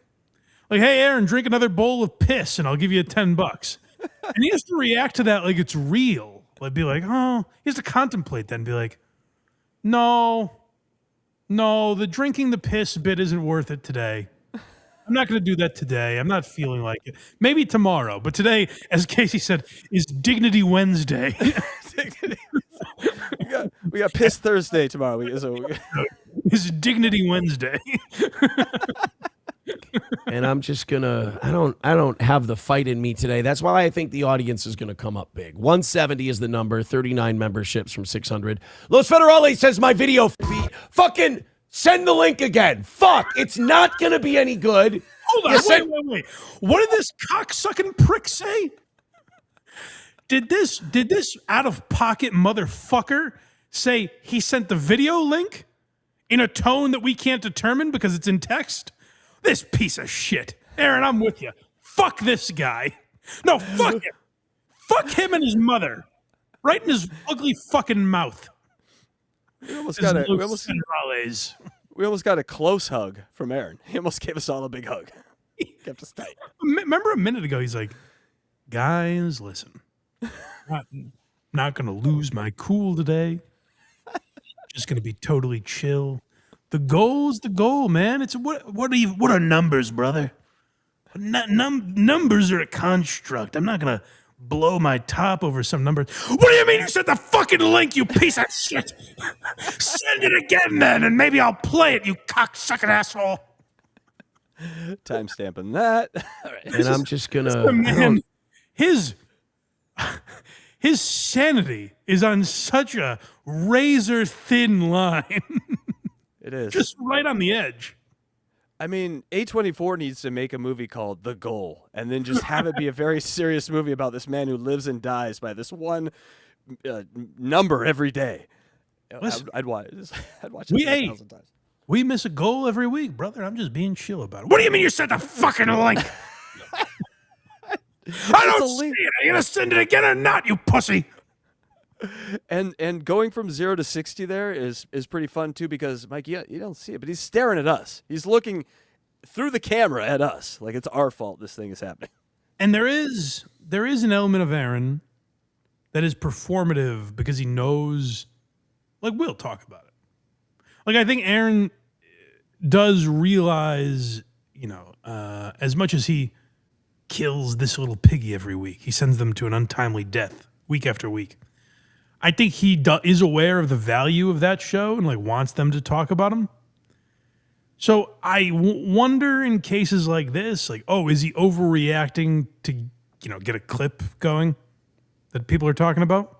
Like, hey, Aaron, drink another bowl of piss and I'll give you $10. And he has to react to that like it's real. Like, be like, oh, he has to contemplate that and be like, No, the drinking the piss bit isn't worth it today. I'm not going to do that today. I'm not feeling like it. Maybe tomorrow, but today, as Casey said, is Dignity Wednesday. we got Piss Thursday tomorrow. It's Dignity Wednesday. And I'm just gonna. I don't have the fight in me today. That's why I think the audience is gonna come up big. 170 is the number. 39 memberships from 600. Los Federales says my video beat. Fucking send the link again. Fuck. It's not gonna be any good. Hold on. Wait. What did this cocksucking prick say? Did this out of pocket motherfucker say he sent the video link in a tone that we can't determine because it's in text? This piece of shit. Aaron, I'm with you. Fuck this guy. No, fuck him. Fuck him and his mother. Right in his ugly fucking mouth. We almost got a close hug from Aaron. He almost gave us all a big hug. Kept us tight. Remember a minute ago, he's like, guys, listen. Not going to lose my cool today. Just going to be totally chill. The goal's the goal, man. It's what are numbers, brother? Numbers are a construct. I'm not gonna blow my top over some numbers. What do you mean you sent the fucking link, you piece of shit? Send it again, then, and maybe I'll play it, you cocksucking asshole. Time stamping that. All right. And I'm just gonna. Man, his sanity is on such a razor thin line. It is. Just right on the edge. I mean, A24 needs to make a movie called The Goal and then just have it be a very serious movie about this man who lives and dies by this one number every day. Listen, I'd watch it 1,000 times. We miss a goal every week, brother. I'm just being chill about it. What do you mean you sent the fucking link? I don't see it. Are you going to send it again or not, you pussy? And going from 0 to 60 there is pretty fun too, because Mike, you don't see it, but he's staring at us. He's looking through the camera at us, like it's our fault this thing is happening. And there is an element of Aaron that is performative because he knows, like, we'll talk about it. Like, I think Aaron does realize, as much as he kills this little piggy every week, he sends them to an untimely death week after week. I think he is aware of the value of that show and, like, wants them to talk about him. So I wonder in cases like this, like, oh, is he overreacting to, get a clip going that people are talking about?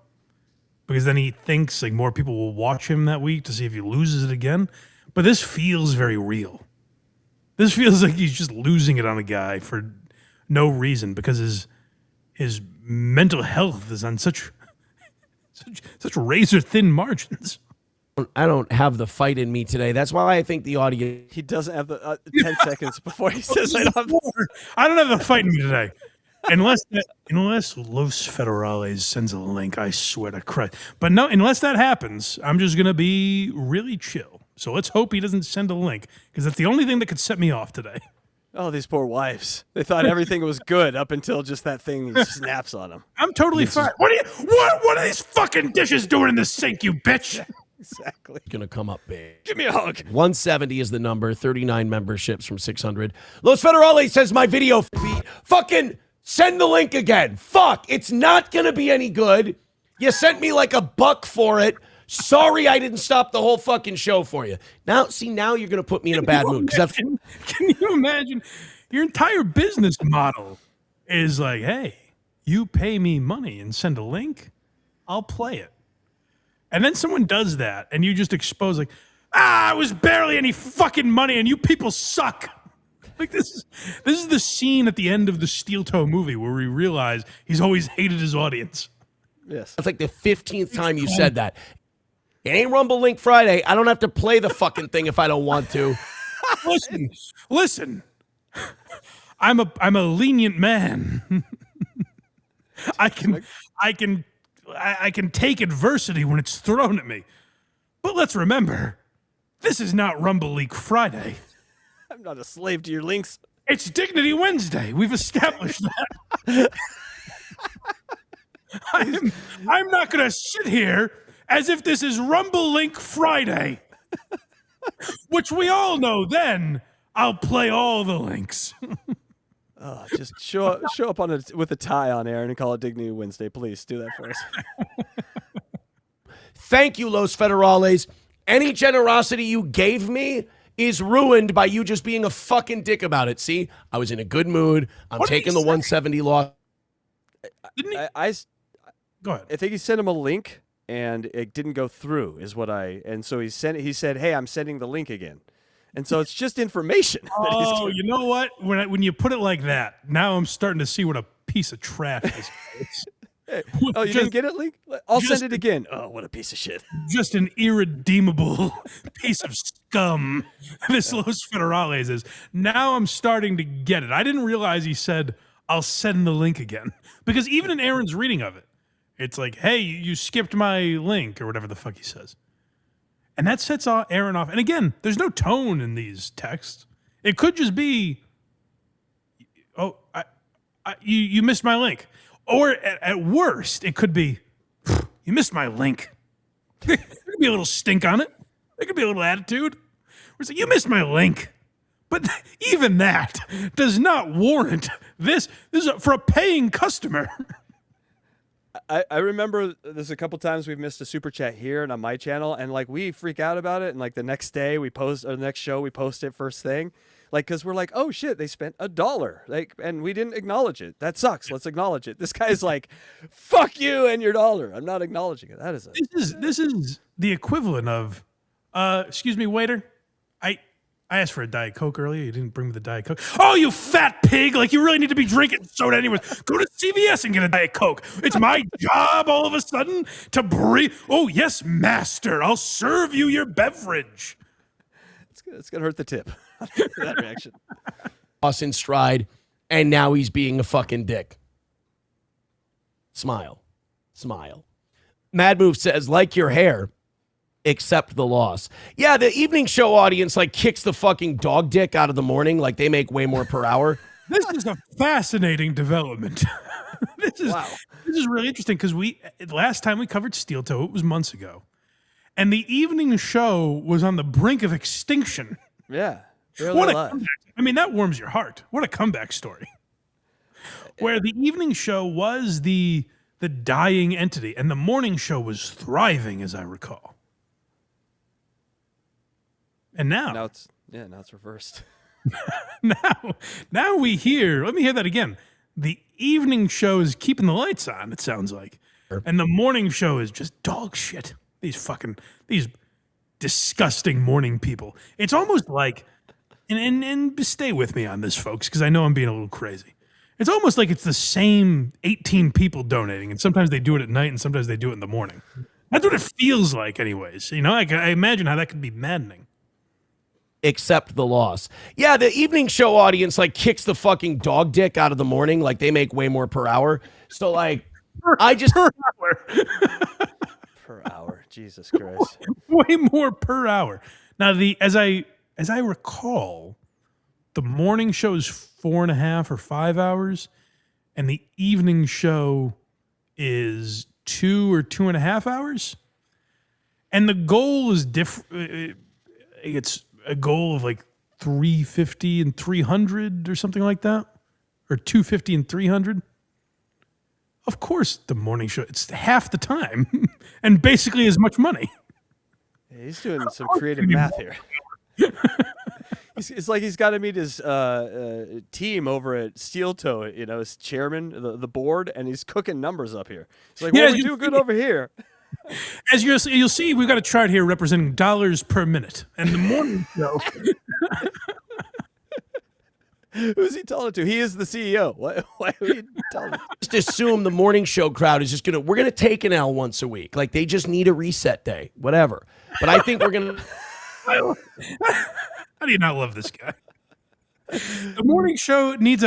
Because then he thinks, like, more people will watch him that week to see if he loses it again. But this feels very real. This feels like he's just losing it on a guy for no reason because his mental health is on such razor thin margins. I don't have the fight in me today. That's why I think the audience. He doesn't have the 10 seconds before he says I don't have I don't have the fight in me today. Unless Los Federales sends a link, I swear to Christ. But no, unless that happens, I'm just going to be really chill. So let's hope he doesn't send a link, because that's the only thing that could set me off today. Oh, these poor wives. They thought everything was good up until just that thing snaps on them. I'm totally fine. What are these fucking dishes doing in the sink, you bitch? Exactly. Gonna come up big. Give me a hug. 170 is the number. 39 memberships from 600. Los Federales says my video beat. Fucking send the link again. Fuck. It's not gonna be any good. You sent me like $1 for it. Sorry I didn't stop the whole fucking show for you. Now you're going to put me in a bad mood. Can you imagine? Your entire business model is like, hey, you pay me money and send a link, I'll play it. And then someone does that, and you just expose, like, it was barely any fucking money, and you people suck. Like, this is the scene at the end of the Steel Toe movie where we realize he's always hated his audience. Yes. That's like the 15th time you said that. It ain't Rumble Link Friday. I don't have to play the fucking thing if I don't want to. Listen. I'm a lenient man. I can take adversity when it's thrown at me. But let's remember, this is not Rumble League Friday. I'm not a slave to your links. It's Dignity Wednesday. We've established that. I'm not going to sit here as if this is Rumble Link Friday, which we all know then I'll play all the links. Just show up with a tie on, Aaron, and call it Dignity Wednesday. Please do that for us. Thank you, Los Federales. Any generosity you gave me is ruined by you just being a fucking dick about it. See, I was in a good mood. I'm taking the 170 loss. Go ahead. I think he sent him a link and it didn't go through and so he said, hey, I'm sending the link again. And so it's just information. Oh, you know what? When you put it like that, now I'm starting to see what a piece of trash this is. Oh, you didn't get it, Link? I'll send it again. Oh, what a piece of shit. Just an irredeemable piece of scum. This Los Federales is. Now I'm starting to get it. I didn't realize he said, I'll send the link again. Because even in Aaron's reading of it, it's like, hey, you skipped my link, or whatever the fuck he says. And that sets Aaron off. And again, there's no tone in these texts. It could just be, oh, you missed my link. Or at worst, it could be, you missed my link. There could be a little stink on it. There could be a little attitude. Where it's like, you missed my link. But even that does not warrant this. This is for a paying customer. I remember there's a couple times we've missed a super chat here and on my channel, and like we freak out about it, and like the next day we post, or the next show we post it first thing, like because we're like, oh shit, they spent $1, like, and we didn't acknowledge it. That sucks. Let's acknowledge it. This guy's like, fuck you and your $1. I'm not acknowledging it. That is this is the equivalent of, excuse me, waiter, I asked for a Diet Coke earlier. You didn't bring me the Diet Coke. Oh, you fat pig. Like, you really need to be drinking soda anyways. Go to CVS and get a Diet Coke. It's my job all of a sudden to bring. Oh, yes, master. I'll serve you your beverage. It's going to hurt the tip. That reaction. Loss in stride, and now he's being a fucking dick. Smile. Smile. Mad Move says, like your hair, accept the loss. Yeah, the evening show audience like kicks the fucking dog dick out of the morning, like they make way more per hour. This is a fascinating development. This is really interesting because last time we covered Steel Toe, it was months ago, and the evening show was on the brink of extinction. Yeah, what a comeback. I mean, that warms your heart. What a comeback story. Where the evening show was the dying entity, and the morning show was thriving, as I recall. And now it's reversed. now we hear. Let me hear that again. The evening show is keeping the lights on. It sounds like, and the morning show is just dog shit. These disgusting morning people. It's almost like, and stay with me on this, folks, because I know I'm being a little crazy. It's almost like it's the same 18 people donating, and sometimes they do it at night, and sometimes they do it in the morning. That's what it feels like, anyways. You know, I imagine how that could be maddening. Accept the loss. Yeah, the evening show audience like kicks the fucking dog dick out of the morning, like they make way more per hour. So like, I just per hour. Per hour, Jesus Christ, way more per hour. Now as I recall, the morning show is 4.5 or 5 hours, and the evening show is 2 or 2.5 hours. And the goal is different. It's a goal of like 350 and 300 or something like that, or 250 and 300. Of course, the morning show, it's half the time and basically as much money. Yeah, he's doing some creative math here. It's like he's got to meet his team over at Steel Toe, you know, his chairman, the board, and he's cooking numbers up here. He's like, well, we're doing good over here. As you'll see, we've got a chart here representing dollars per minute. And the morning show. Who's he telling it to? He is the CEO. Why are you telling him? Just assume the morning show crowd is just we're going to take an L once a week. Like they just need a reset day, whatever. But I think we're going to. How do you not love this guy? The morning show needs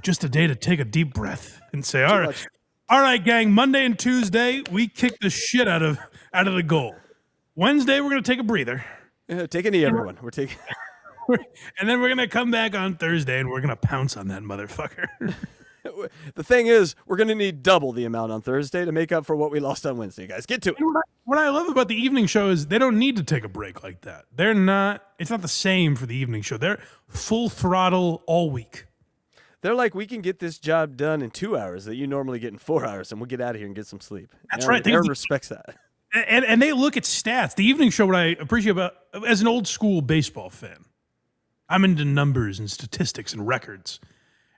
just a day to take a deep breath and say, all right, gang, Monday and Tuesday, we kick the shit out of the goal. Wednesday, we're going to take a breather. Yeah, take a knee, everyone. We're taking... And then we're going to come back on Thursday, and we're going to pounce on that motherfucker. The thing is, we're going to need double the amount on Thursday to make up for what we lost on Wednesday, guys. Get to it. What I love about the evening show is they don't need to take a break like that. It's not the same for the evening show. They're full throttle all week. They're like, we can get this job done in 2 hours that you normally get in 4 hours, and we'll get out of here and get some sleep. That's Aaron, right. Aaron respects that. And they look at stats. The evening show, what I appreciate about, as an old school baseball fan, I'm into numbers and statistics and records.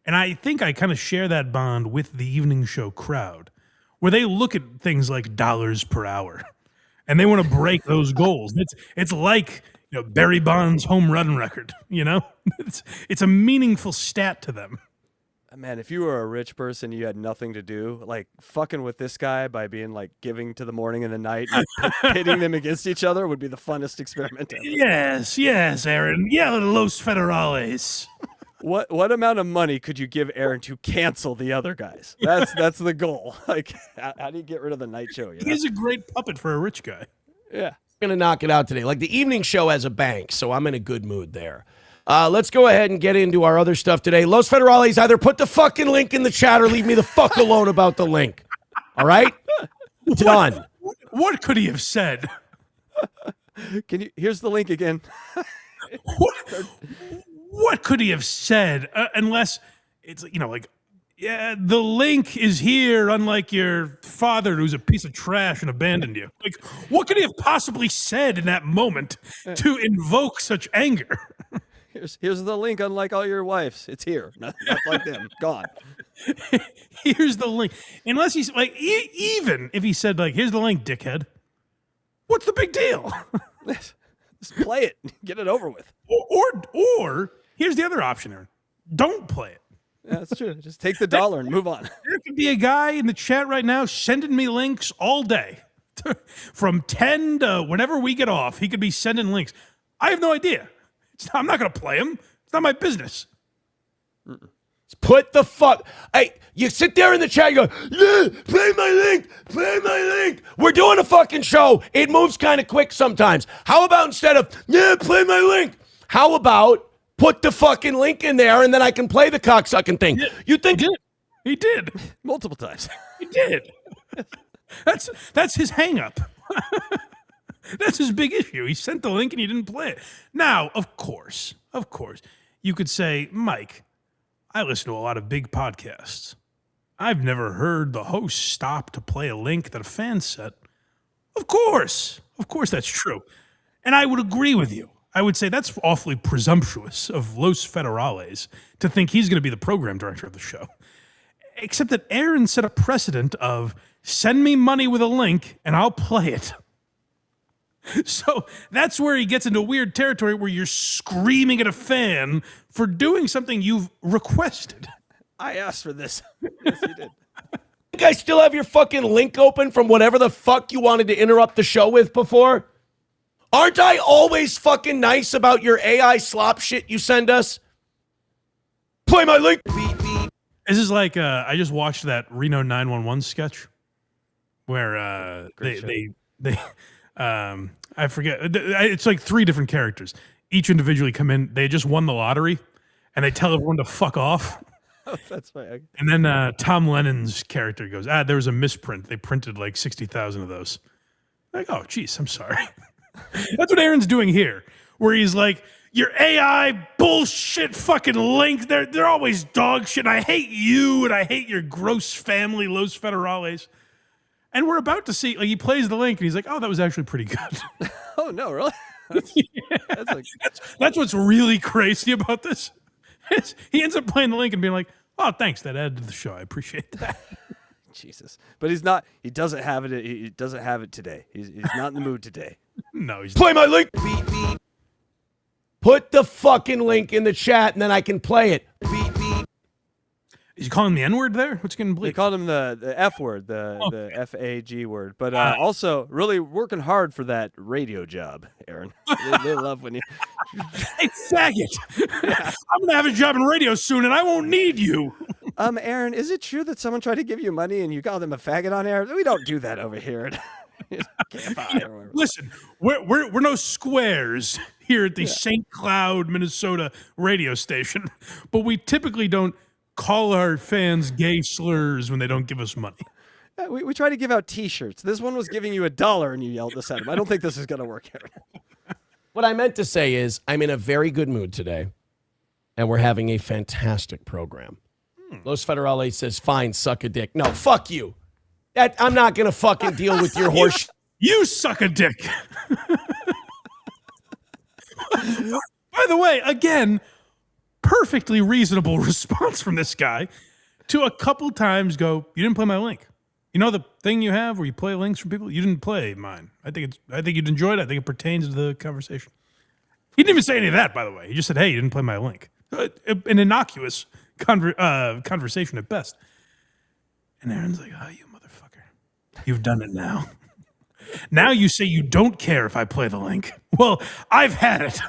And I think I kind of share that bond with the evening show crowd, where they look at things like dollars per hour, and they want to break those goals. It's like, Barry Bonds' home run record. It's a meaningful stat to them. Man, if you were a rich person, you had nothing to do, like fucking with this guy by being like giving to the morning and the night, and pitting them against each other would be the funnest experiment ever. Yes, Aaron. Yeah, Los Federales. What amount of money could you give Aaron to cancel the other guys? That's the goal. Like, how do you get rid of the night show? He's a great puppet for a rich guy. Yeah. I'm going to knock it out today. Like, the evening show has a bank, so I'm in a good mood there. Let's go ahead and get into our other stuff today. Los Federales, either put the fucking link in the chat or leave me the fuck alone about the link. All right? Done. What could he have said? Here's the link again. What could he have said? Unless it's, the link is here, unlike your father who's a piece of trash and abandoned you. Like, what could he have possibly said in that moment to invoke such anger? Here's the link, unlike all your wives. It's here. Not like them. Gone. Here's the link. Unless he's like, even if he said, like, here's the link, dickhead. What's the big deal? Just play it. Get it over with. Or here's the other option, Aaron. Don't play it. Yeah, that's true. Just take the dollar and move on. There could be a guy in the chat right now sending me links all day. From 10 to whenever we get off, he could be sending links. I have no idea. I'm not going to play him. It's not my business. Put the fuck. Hey, you sit there in the chat, you go, yeah, play my link. We're doing a fucking show. It moves kind of quick sometimes. How about instead of, yeah, play my link, how about put the fucking link in there and then I can play the cocksucking thing? You think he did multiple times? He did. That's his hang up. That's his big issue. He sent the link and he didn't play it. Now, of course, you could say, Mike, I listen to a lot of big podcasts. I've never heard the host stop to play a link that a fan sent. Of course that's true. And I would agree with you. I would say that's awfully presumptuous of Los Federales to think he's going to be the program director of the show. Except that Aaron set a precedent of send me money with a link and I'll play it. So that's where he gets into weird territory where you're screaming at a fan for doing something you've requested. I asked for this. Yes, you did. You guys still have your fucking link open from whatever the fuck you wanted to interrupt the show with before? Aren't I always fucking nice about your AI slop shit you send us? Play my link. This is like, I just watched that Reno 911 sketch where they I forget. It's like 3 different characters. Each individually come in. They just won the lottery, and they tell everyone to fuck off. Oh, that's right. And then Tom Lennon's character goes, there was a misprint. They printed like 60,000 of those. Like, oh, geez, I'm sorry. That's what Aaron's doing here, where he's like, your AI bullshit fucking link. They're always dog shit. And I hate you, and I hate your gross family, Los Federales. And we're about to see, like, he plays the link, and he's like, oh, that was actually pretty good. Oh, no, really? That's what's really crazy about this. He ends up playing the link and being like, oh, thanks, that added to the show. I appreciate that. Jesus. But he's not, he doesn't have it. He doesn't have it today. He's not in the mood today. No, he's play my link. Put the fucking link in the chat, and then I can play it. Is he calling the N-word there? What's getting bleeped? They called him the F word, the F-A-G word. But also really working hard for that radio job, Aaron. They love when you... Hey, faggot! I'm going to have a job in radio soon, and I won't need you. Aaron, is it true that someone tried to give you money and you called them a faggot on air? We don't do that over here. Listen, we're no squares here at the St. Cloud, Minnesota radio station, but we typically don't call our fans gay slurs when they don't give us money. We try to give out T-shirts. This one was giving you $1 and you yelled this at him. I don't think this is going to work, Aaron. What I meant to say is I'm in a very good mood today, and we're having a fantastic program. Los Federales says, fine, suck a dick. No, fuck you. I'm not going to fucking deal with your horse. You suck a dick. By the way, again, perfectly reasonable response from this guy to a couple times go, you didn't play my link. You know the thing you have where you play links from people? You didn't play mine. I think you'd enjoy it. I think it pertains to the conversation. He didn't even say any of that, by the way. He just said, hey, you didn't play my link. An innocuous conversation at best. And Aaron's like, oh, you motherfucker. You've done it now. Now you say you don't care if I play the link. Well, I've had it.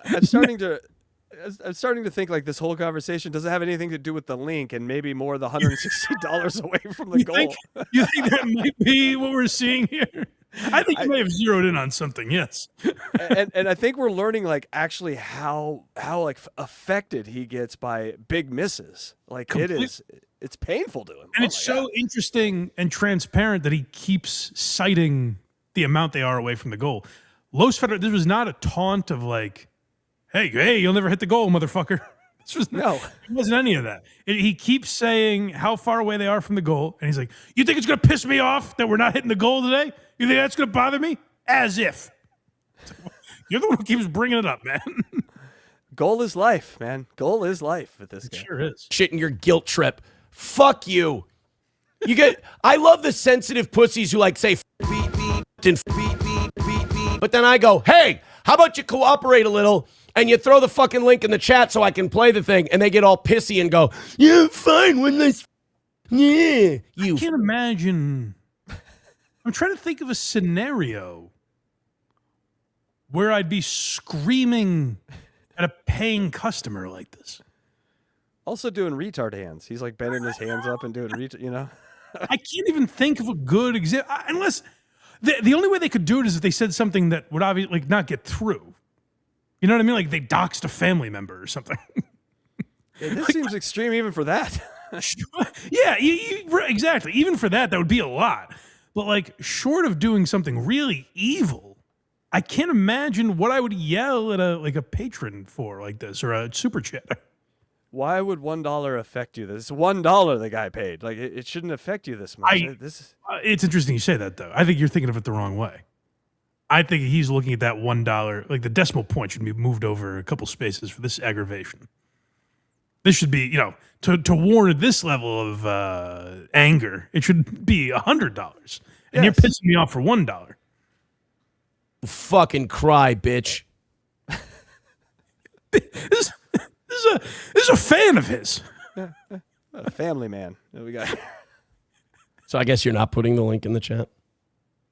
I'm starting to think like this whole conversation doesn't have anything to do with the link and maybe more the $160 away from the goal. You think that might be what we're seeing here? I think you may have zeroed in on something, yes. and I think we're learning like actually how like affected he gets by big misses. Like it's painful to him. And it's so interesting and transparent that he keeps citing the amount they are away from the goal. Los Federer, this was not a taunt of like, hey, you'll never hit the goal, motherfucker. This was no. It wasn't any of that. He keeps saying how far away they are from the goal, and he's like, you think it's going to piss me off that we're not hitting the goal today? You think that's going to bother me? As if. You're the one who keeps bringing it up, man. Goal is life, man. Goal is life with this guy. Sure is. Shit in your guilt trip. Fuck you. You get. I love the sensitive pussies who like say beat, but then I go, hey, how about you cooperate a little and you throw the fucking link in the chat so I can play the thing, and they get all pissy and go, yeah, fine when this. Yeah, you. I can't imagine. I'm trying to think of a scenario where I'd be screaming at a paying customer like this. Also doing retard hands. He's like bending his hands up and doing I can't even think of a good example unless the only way they could do it is if they said something that would obviously like not get through. You know what I mean? Like they doxed a family member or something. Yeah, this seems extreme even for that. Yeah, exactly. Even for that would be a lot. But like short of doing something really evil, I can't imagine what I would yell at a patron for like this or a super chat. Why would $1 affect you? This $1 the guy paid. Like it shouldn't affect you this much. It's interesting you say that though. I think you're thinking of it the wrong way. I think he's looking at that $1, like the decimal point should be moved over a couple spaces for this aggravation. This should be, to warrant this level of anger, it should be $100. And you're pissing me off for $1. Fucking cry, bitch. This is a fan of his. A family man. There we go. So I guess you're not putting the link in the chat?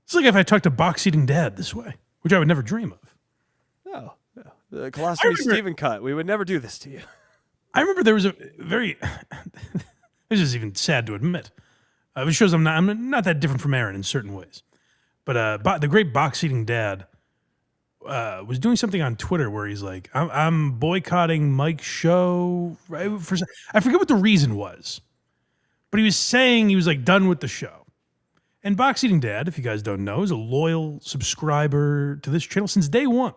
It's like if I talked to box-eating dad this way, which I would never dream of. No. The Colostomy Stephen cut. We would never do this to you. I remember there was a very... this is even sad to admit. It shows I'm not that different from Aaron in certain ways. But the great box-eating dad was doing something on Twitter where he's like, I'm boycotting Mike's show. I forget what the reason was. But he was saying he was like done with the show. And Box Eating Dad, if you guys don't know, is a loyal subscriber to this channel since day one.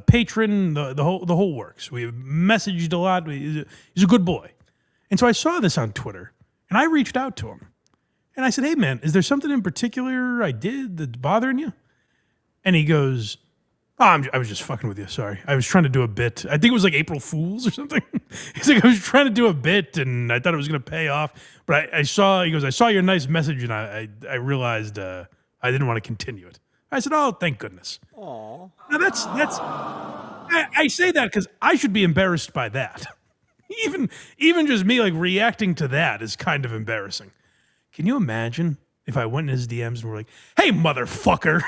Patron, the whole works. We've messaged a lot. He's a good boy. And so I saw this on Twitter, and I reached out to him. And I said, hey, man, is there something in particular I did that's bothering you? And he goes, I was just fucking with you. Sorry. I was trying to do a bit. I think it was like April Fool's or something. He's like, I was trying to do a bit and I thought it was going to pay off. But he goes, I saw your nice message and I realized I didn't want to continue it. I said, oh, thank goodness. Aww. Now I say that because I should be embarrassed by that. Even just me like reacting to that is kind of embarrassing. Can you imagine if I went in his DMs and were like, hey, motherfucker.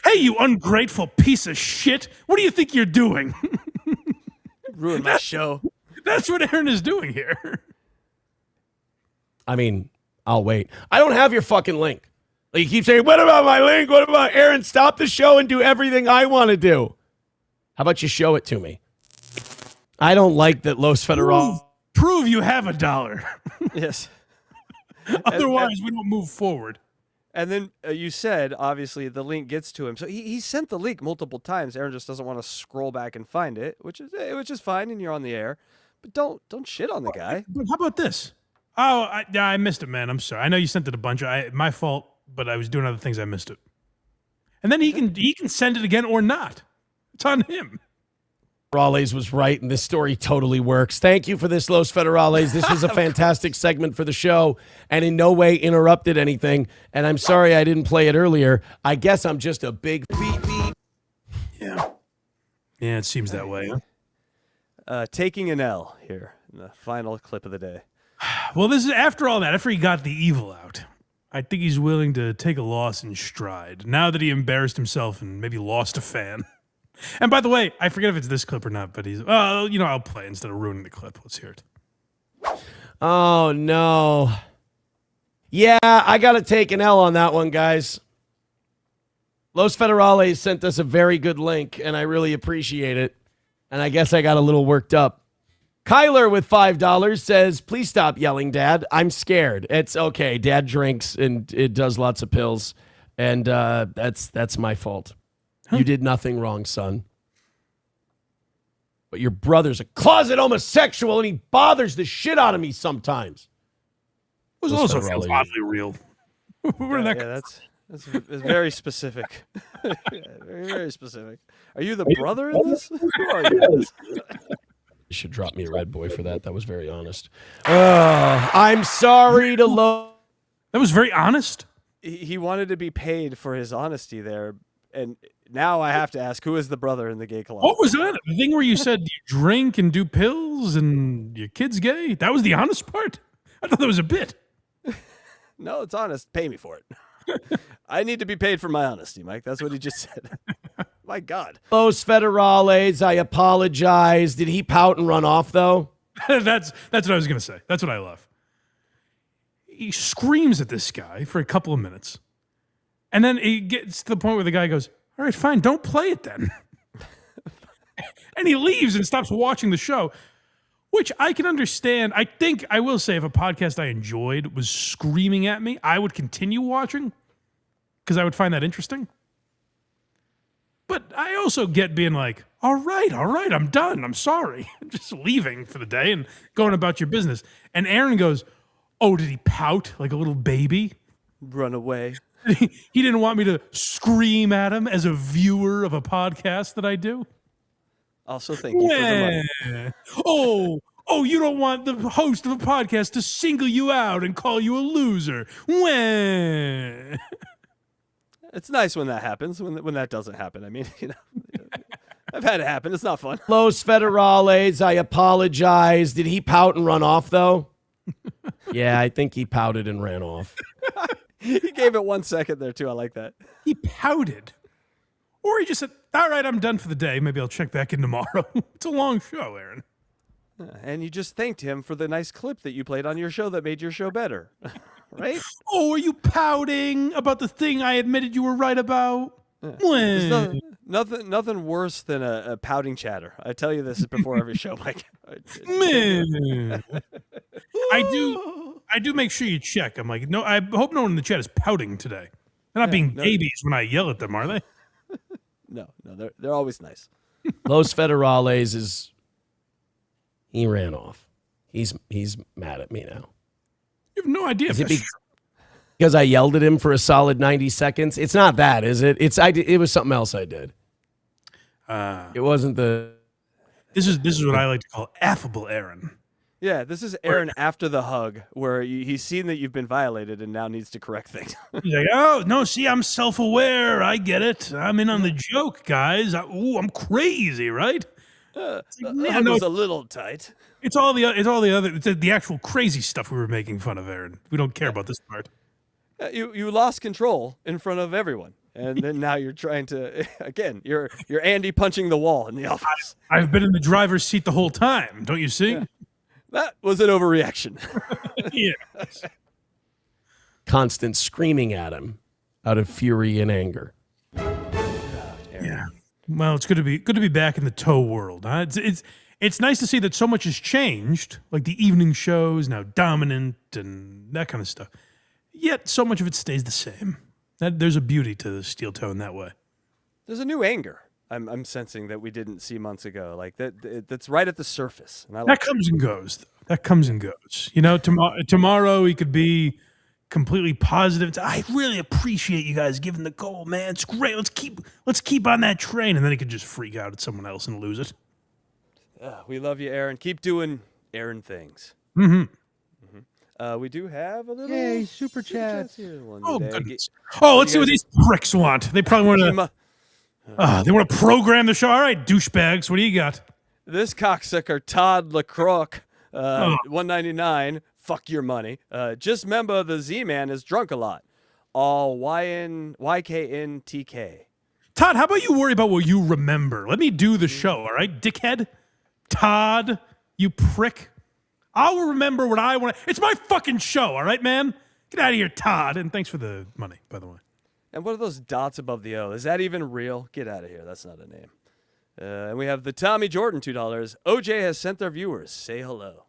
Hey, you ungrateful piece of shit. What do you think you're doing? Ruined my show. That's what Aaron is doing here. I mean, I'll wait. I don't have your fucking link. Like you keep saying, what about my link? What about Aaron? Stop the show and do everything I want to do. How about you show it to me? I don't like that Los Federal. Prove you have $1. Yes. Otherwise, we don't move forward. And then you said, obviously, the link gets to him. So he sent the link multiple times. Aaron just doesn't want to scroll back and find it, which is fine, and you're on the air. But don't shit on the guy. But how about this? Oh, I missed it, man. I'm sorry. I know you sent it a bunch. My fault, but I was doing other things. I missed it. And then he can send it again or not. It's on him. Federales was right, and this story totally works. Thank you for this, Los Federales. This was a fantastic segment for the show and in no way interrupted anything. And I'm sorry I didn't play it earlier. I guess I'm just a big beep. Yeah. Yeah, it seems that way. Huh? Taking an L here in the final clip of the day. Well, this is after all that, after he got the evil out, I think he's willing to take a loss in stride now that he embarrassed himself and maybe lost a fan. And by the way, I forget if it's this clip or not, but I'll play instead of ruining the clip. Let's hear it. Oh, no. Yeah, I got to take an L on that one, guys. Los Federales sent us a very good link, and I really appreciate it. And I guess I got a little worked up. Kyler with $5 says, please stop yelling, Dad. I'm scared. It's okay. Dad drinks and it does lots of pills. And that's my fault. You did nothing wrong, son. But your brother's a closet homosexual and he bothers the shit out of me sometimes. It was also feels oddly real. That's very specific. Very, very specific. Are you the brother in this? Who are you? You should drop me a red boy for that. That was very honest. I'm sorry to That was very honest. He wanted to be paid for his honesty there. And now I have to ask, who is the brother in the gay club? What was that? The thing where you said you drink and do pills and your kid's gay? That was the honest part? I thought that was a bit. No, it's honest. Pay me for it. I need to be paid for my honesty, Mike. That's what he just said. My God. Los Federales, I apologize. Did he pout and run off, though? That's what I was going to say. That's what I love. He screams at this guy for a couple of minutes. And then he gets to the point where the guy goes, all right, fine, don't play it then. And he leaves and stops watching the show, which I can understand. I think I will say if a podcast I enjoyed was screaming at me, I would continue watching because I would find that interesting. But I also get being like, all right, I'm done. I'm sorry. I'm just leaving for the day and going about your business. And Aaron goes, oh, did he pout like a little baby? Run away. He didn't want me to scream at him as a viewer of a podcast that I do. Also, thank you for the money. Oh, you don't want the host of a podcast to single you out and call you a loser. Wah. It's nice when that happens. When that doesn't happen, I mean, I've had it happen. It's not fun. Los Federales, I apologize. Did he pout and run off, though? Yeah, I think he pouted and ran off. He gave it 1 second there, too. I like that. He pouted. Or he just said, all right, I'm done for the day. Maybe I'll check back in tomorrow. It's a long show, Aaron. And you just thanked him for the nice clip that you played on your show that made your show better. Right? Oh, are you pouting about the thing I admitted you were right about? There's nothing worse than a pouting chatter. I tell you this before every show, Mike. Man. I do make sure you check. I'm like, no, I hope no one in the chat is pouting today. They're not being babies when I yell at them, are they? No, they're always nice. Los Federales he ran off. He's mad at me now. You have no idea. Is it because I yelled at him for a solid 90 seconds? It's not that, is it? It was something else I did. It wasn't the. This is what I like to call affable Aaron. Yeah, this is Aaron after the hug, where he's seen that you've been violated and now needs to correct things. He's like, oh, no, see, I'm self-aware. I get it. I'm in on the joke, guys. I'm crazy, right? It's a little tight. It's all the other, the actual crazy stuff we were making fun of, Aaron. We don't care about this part. You lost control in front of everyone. And then now you're trying to, again, you're Andy punching the wall in the office. I've been in the driver's seat the whole time. Don't you see? Yeah. That was an overreaction. Yes. Constant screaming at him out of fury and anger. Yeah. Well, it's good to be back in the tow world. Huh? It's nice to see that so much has changed, like the evening shows now dominant and that kind of stuff. Yet so much of it stays the same. There's a beauty to the steel toe in that way. There's a new anger. I'm sensing that we didn't see months ago. Like that's right at the surface. And I That like comes and goes. Though. That comes and goes. You know, tomorrow he could be completely positive. I really appreciate you guys giving the goal, man. It's great. Let's keep on that train, and then he could just freak out at someone else and lose it. we love you, Aaron. Keep doing Aaron things. We do have a little Yay, super chats. here. Oh, goodness. Oh, let's see what these pricks want. They probably want to. They want to program the show. All right, douchebags. What do you got? This cocksucker Todd LaCroix, 199. Fuck your money. Just remember the Z-Man is drunk a lot. All YKNTK. Todd, how about you worry about what you remember? Let me do the show, all right, dickhead? Todd, you prick. I'll remember what I want. It's my fucking show, all right, man? Get out of here, Todd. And thanks for the money, by the way. And what are those dots above the O? Is that even real? Get out of here. That's not a name. And we have the Tommy Jordan, $2. OJ has sent their viewers. Say hello.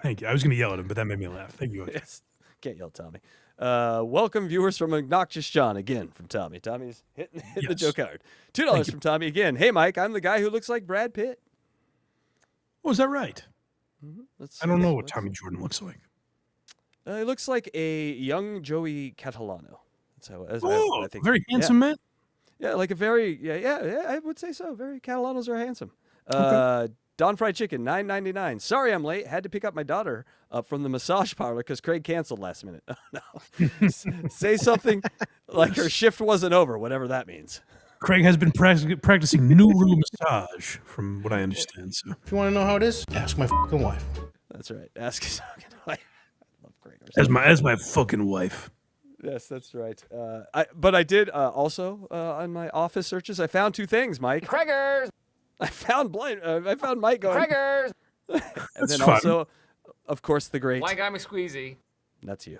Thank you. I was going to yell at him, but that made me laugh. Thank you, OJ. Yes. Can't yell, Tommy. Welcome, viewers, from Obnoxious John, again, from Tommy. Tommy's hitting the joke hard. $2 from Tommy again. Hey, Mike, I'm the guy who looks like Brad Pitt. Oh, is that right? I don't know what Tommy Jordan looks like. He looks like a young Joey Catalano. That's how I think. Very handsome man. Yeah, like a very yeah. I would say so. Very Catalanos are handsome. Don Fried Chicken, $9.99. Sorry, I'm late. Had to pick up my daughter up from the massage parlor because Craig canceled last minute. Oh, no. Say something like her shift wasn't over, whatever that means. Craig has been practicing new room massage, from what I understand. So, if you want to know how it is, ask my fucking wife. That's right. Ask his fucking wife. I love Craig. As my fucking wife. Yes, that's right. But I did also on my office searches. I found two things, Mike. Craigers. I found Mike going. Craigers. And then also, of course, the great Blind Guy McSqueezy. That's you.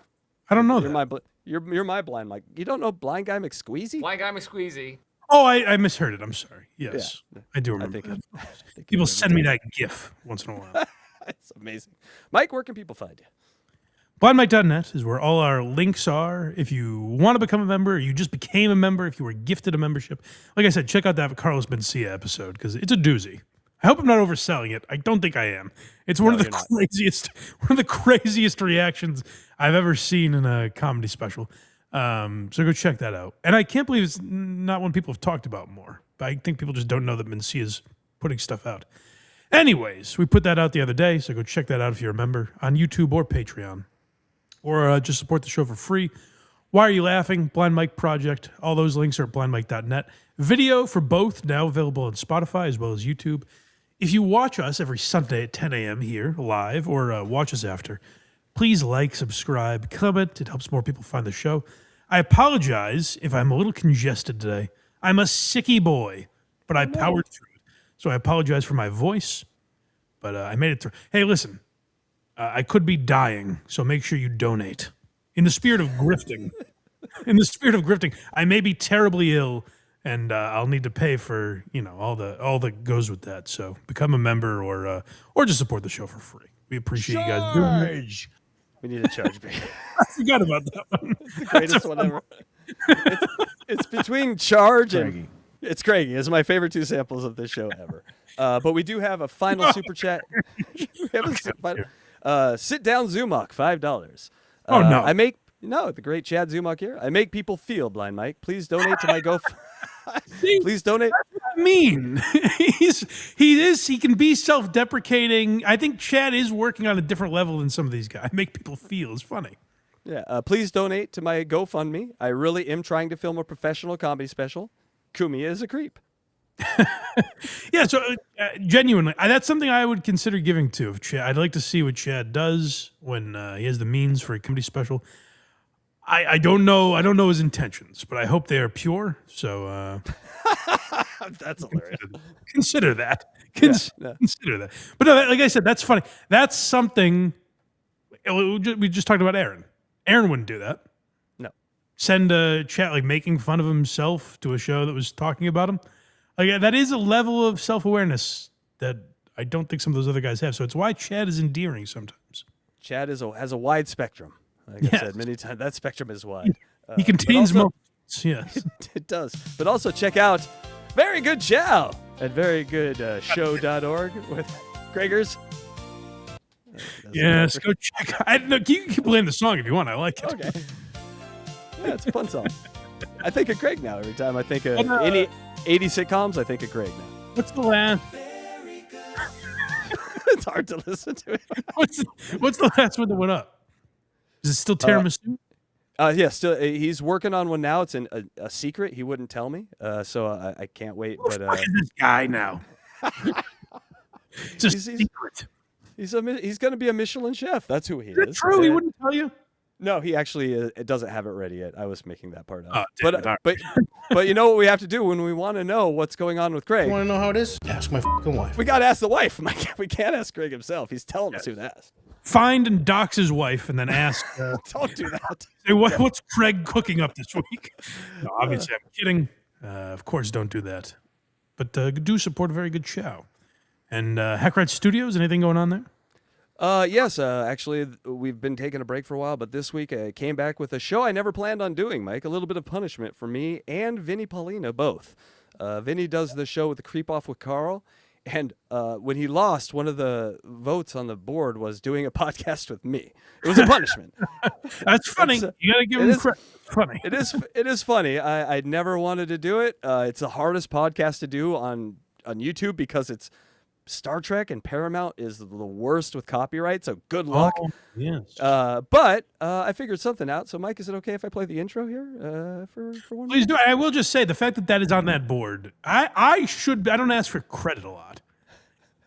I don't know you're that. You're my blind Mike. You don't know Blind Guy McSqueezy? Blind Guy McSqueezy. Oh, I misheard it. I'm sorry. Yes, Yeah. I do remember that. I think People send me that GIF once in a while. It's amazing. Mike, where can people find you? BlindMike.net is where all our links are. If you want to become a member, or you just became a member, if you were gifted a membership, like I said, check out that Carlos Mencia episode because it's a doozy. I hope I'm not overselling it. I don't think I am. It's one of the craziest reactions I've ever seen in a comedy special. So go check that out. And I can't believe it's not one people have talked about more. But I think people just don't know that Mencia's putting stuff out. Anyways, we put that out the other day, so go check that out if you're a member on YouTube or Patreon. Or just support the show for free. Why Are You Laughing? Blind Mike Project. All those links are at blindmike.net. Video for both now available on Spotify as well as YouTube. If you watch us every Sunday at 10 a.m. here live or watch us after, please like, subscribe, comment. It helps more people find the show. I apologize if I'm a little congested today. I'm a sicky boy, but I powered through it. So I apologize for my voice, but I made it through. Hey, listen. I could be dying, so make sure you donate. In the spirit of grifting, I may be terribly ill, and I'll need to pay for all that goes with that. So become a member or just support the show for free. We appreciate you guys doing it. We need to charge big. I forgot about that one. It's the greatest one ever. It's between charge and it's Craigie. It's my favorite two samples of this show ever. But we do have a final super chat. We have sit down Zumock, $5. Oh no! The great Chad Zumock here. I make people feel, Blind Mike. Please donate to my Please donate. I mean, he can be self-deprecating. I think Chad is working on a different level than some of these guys. Make people feel is funny. Yeah. Please donate to my GoFundMe. I really am trying to film a professional comedy special. Kumi is a creep. Yeah, so genuinely, that's something I would consider giving to. If Chad, I'd like to see what Chad does when he has the means for a comedy special. I don't know his intentions, but I hope they are pure. So that's hilarious. Consider that. Consider that. But no, like I said, that's funny. That's something we just talked about. Aaron wouldn't do that. No. Send a chat like making fun of himself to a show that was talking about him. Like, that is a level of self-awareness that I don't think some of those other guys have. So it's why Chad is endearing sometimes. Chad has a wide spectrum. Like I said many times, that spectrum is wide. He contains moments. Yes. It does. But also check out Very Good Chow at verygoodshow.org with Gregors. Yes, go check. You can play the song if you want. I like it. Okay. Yeah, it's a fun song. I think of Greg now every time I think of any 80 sitcoms. I think of Greg now. What's the last? It's hard to listen to it. What's the last one that went up? Is it still tiramisu? Yeah, still. He's working on one now. It's a secret. He wouldn't tell me, so I can't wait. Who the fuck is this guy now? It's a secret. He's going to be a Michelin chef. That's who he is. Is that true? He wouldn't tell you? No, he actually it doesn't have it ready yet. I was making that part up. Oh, but you know what we have to do when we want to know what's going on with Greg? You want to know how it is? Ask my fucking wife. We got to ask the wife. We can't ask Greg himself. He's telling us who to ask. Find and dox his wife and then ask. Don't do that. Say, what's Craig cooking up this week? No, obviously, I'm kidding. Of course, don't do that. But do support a Very Good Chow. And HACKRIDE Studios, anything going on there? Yes, actually, we've been taking a break for a while, but this week I came back with a show I never planned on doing, Mike. A little bit of punishment for me and Vinny Paulina, both. Vinny does the show with the Creep Off with Carl, and when he lost, one of the votes on the board was doing a podcast with me. It was a punishment. That's funny. You got to give him credit. Funny. It is funny. I never wanted to do it. It's the hardest podcast to do on YouTube because it's Star Trek and Paramount is the worst with copyright, so good luck. Oh, yes. But I figured something out. So, Mike, is it okay if I play the intro here for one? Please do. I will just say the fact that is on that board. I don't ask for credit a lot.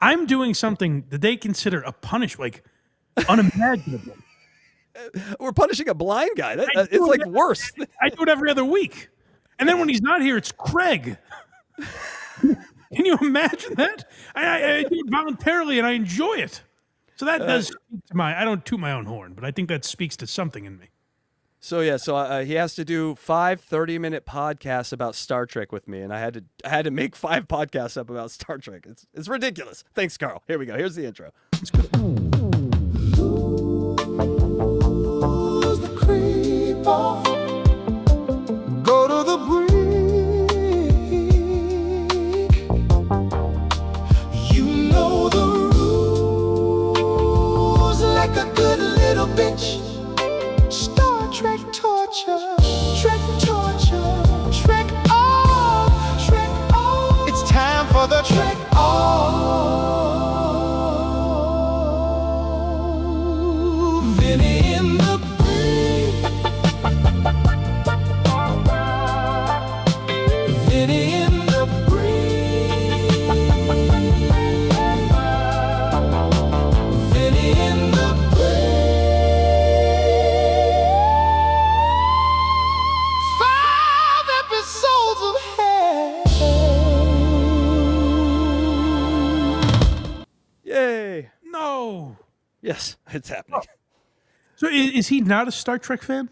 I'm doing something that they consider a punishment, like unimaginable. We're punishing a blind guy. It's like worse. I do it every other week, and then when he's not here, it's Craig. Can you imagine that? I do it voluntarily and I enjoy it. So that does speak to I don't toot my own horn, but I think that speaks to something in me. So yeah, he has to do 5 30-minute podcasts about Star Trek with me, and I had to make 5 podcasts up about Star Trek. It's ridiculous. Thanks, Carl. Here we go. Here's the intro. The creep off. Go to the breeze. Like a good little bitch. Star Trek torture, Trek torture, Trek off, Trek off. It's time for the Trek off. Vinny in the breeze. Vinny in the breeze. Vinny in the Yay! No. Yes, it's happening. So is he not a Star Trek fan?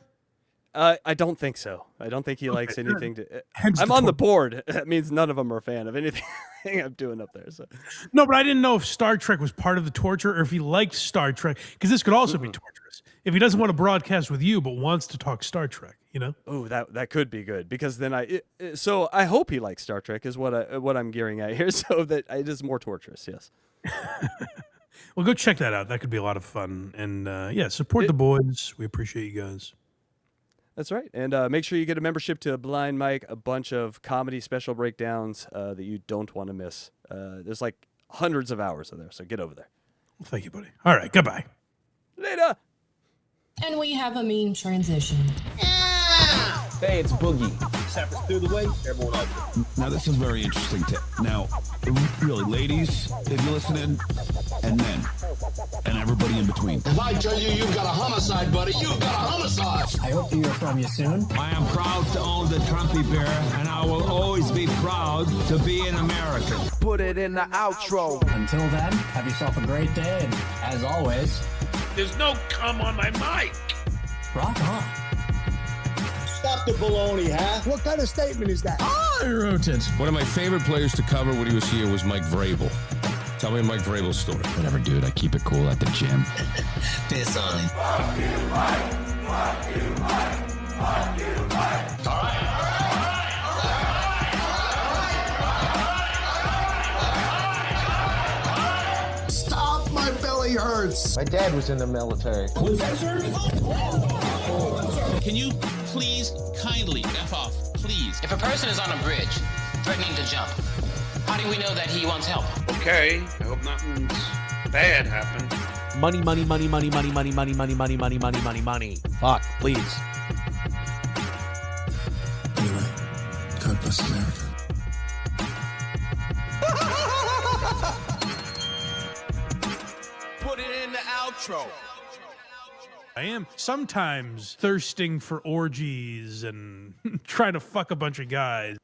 I don't think so. I don't think he likes anything to. I'm on the board. That means none of them are a fan of anything I'm doing up there. So. No, but I didn't know if Star Trek was part of the torture or if he liked Star Trek, because this could also be torturous. If he doesn't want to broadcast with you but wants to talk Star Trek, you know? Oh, that could be good, because then so I hope he likes Star Trek is what I'm gearing at here, so that it is more torturous. Yes. Well, go check that out. That could be a lot of fun. And yeah, support the boys. We appreciate you guys. That's right. And make sure you get a membership to Blind Mike, a bunch of comedy special breakdowns that you don't want to miss. There's like hundreds of hours of there, so get over there. Well, thank you, buddy. All right, goodbye. Later. And we have a meme transition. Hey, it's Boogie. Steppers through the way, everyone out. Now, this is very interesting. Now, really, ladies, if you're listening, and men, and everybody in between. If I tell you you've got a homicide, buddy, you've got a homicide. I hope to hear from you soon. I am proud to own the Trumpy bear, and I will always be proud to be an American. Put it in the outro. Until then, have yourself a great day, and as always, there's no cum on my mic. Rock on. Stop the baloney, huh? What kind of statement is that? I wrote it. One of my favorite players to cover when he was here was Mike Vrabel. Tell me Mike Vrabel's story. Whatever, dude. I keep it cool at the gym. Piss on it. Fuck you, Mike. Fuck you, Mike. Fuck you, Mike. All right. belly hurts. My dad was in the military. Was that, sir? Can you please kindly F off, please? If a person is on a bridge threatening to jump, how do we know that he wants help? Okay, I hope nothing's bad happened. Money, money, money, money, money, money, money, money, money, money, money, money, money. Fuck, please. Anyway, God bless America. Put it in the outro. I am sometimes thirsting for orgies and trying to fuck a bunch of guys.